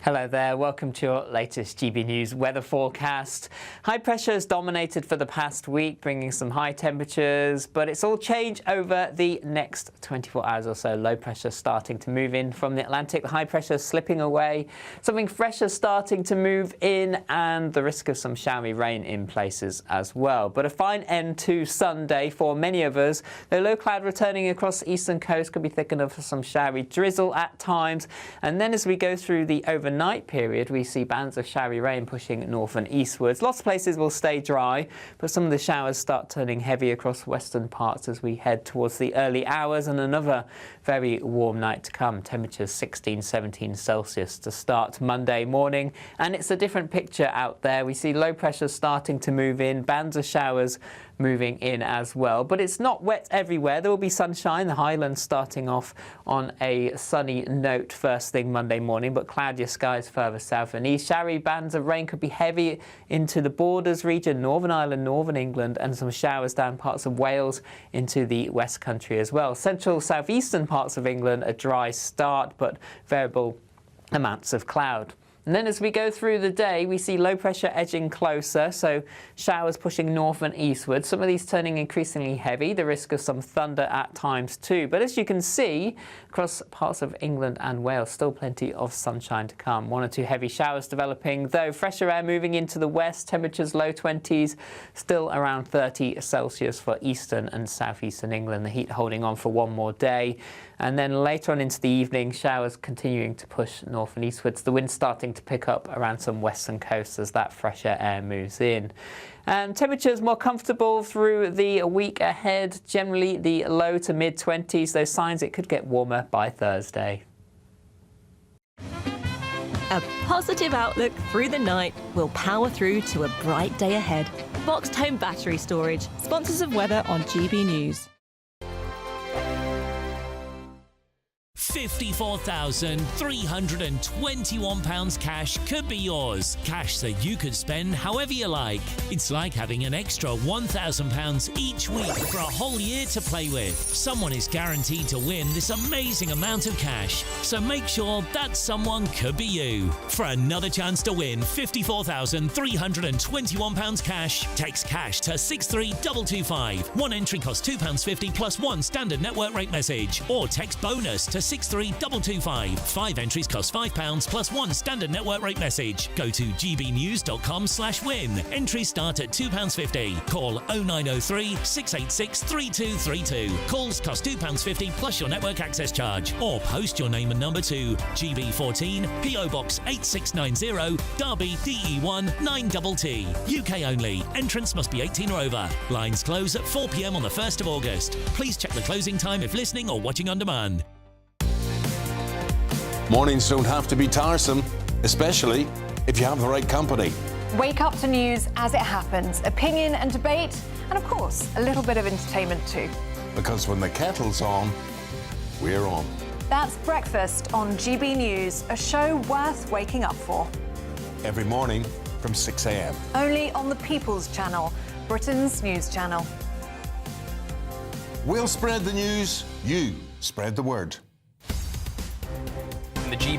Hello there, welcome to your latest GB News weather forecast. High pressure has dominated for the past week, bringing some high temperatures, but it's all changed over the next 24 hours or so. Low pressure starting to move in from the Atlantic, the high pressure slipping away, something fresher starting to move in, and the risk of some showery rain in places as well. But a fine end to Sunday for many of us. The low cloud returning across the eastern coast could be thick enough for some showery drizzle at times, and then as we go through the overnight period, we see bands of showery rain pushing north and eastwards. Lots of places will stay dry, but some of the showers start turning heavy across western parts as we head towards the early hours, and another very warm night to come. Temperatures 16, 17 Celsius to start Monday morning, and it's a different picture out there. We see low pressure starting to move in, bands of showers moving in as well, but it's not wet everywhere. There will be sunshine, the Highlands starting off on a sunny note first thing Monday morning, but cloudier skies further south and east. Showery bands of rain could be heavy into the borders region, Northern Ireland, Northern England, and some showers down parts of Wales into the West Country as well. Central southeastern parts of England, a dry start, but variable amounts of cloud. And then as we go through the day, we see low pressure edging closer, so showers pushing north and eastward. Some of these turning increasingly heavy, the risk of some thunder at times too. But as you can see, across parts of England and Wales, still plenty of sunshine to come. One or two heavy showers developing, though fresher air moving into the west, temperatures low 20s, still around 30 Celsius for eastern and southeastern England. The heat holding on for one more day. And then later on into the evening, showers continuing to push north and eastwards. The wind starting to pick up around some western coasts as that fresher air moves in. And temperatures more comfortable through the week ahead, generally the low to mid 20s. Those signs it could get warmer by Thursday. A positive outlook through the night will power through to a bright day ahead. Boxed home battery storage, sponsors of weather on GB News. £54,321 cash could be yours. Cash that you could spend however you like. It's like having an extra £1,000 each week for a whole year to play with. Someone is guaranteed to win this amazing amount of cash, so make sure that someone could be you. For another chance to win £54,321 cash, text cash to 63225. One entry costs £2.50 plus one standard network rate message, or text bonus to 63225. 5 entries cost £5 plus one standard network rate message. Go to gbnews.com/win. Entries start at £2.50. Call 0903 686 3232. Calls cost £2.50 plus your network access charge. Or post your name and number to GB14 PO Box 8690 Derby DE1 9TT. UK only. Entrance must be 18 or over. Lines close at 4 p.m. on the 1st of August. Please check the closing time if listening or watching on demand. Mornings don't have to be tiresome, especially if you have the right company. Wake up to news as it happens, opinion and debate, and of course, a little bit of entertainment too. Because when the kettle's on, we're on. That's Breakfast on GB News, a show worth waking up for. Every morning from 6 a.m. Only on the People's Channel, Britain's news channel. We'll spread the news, you spread the word. The GB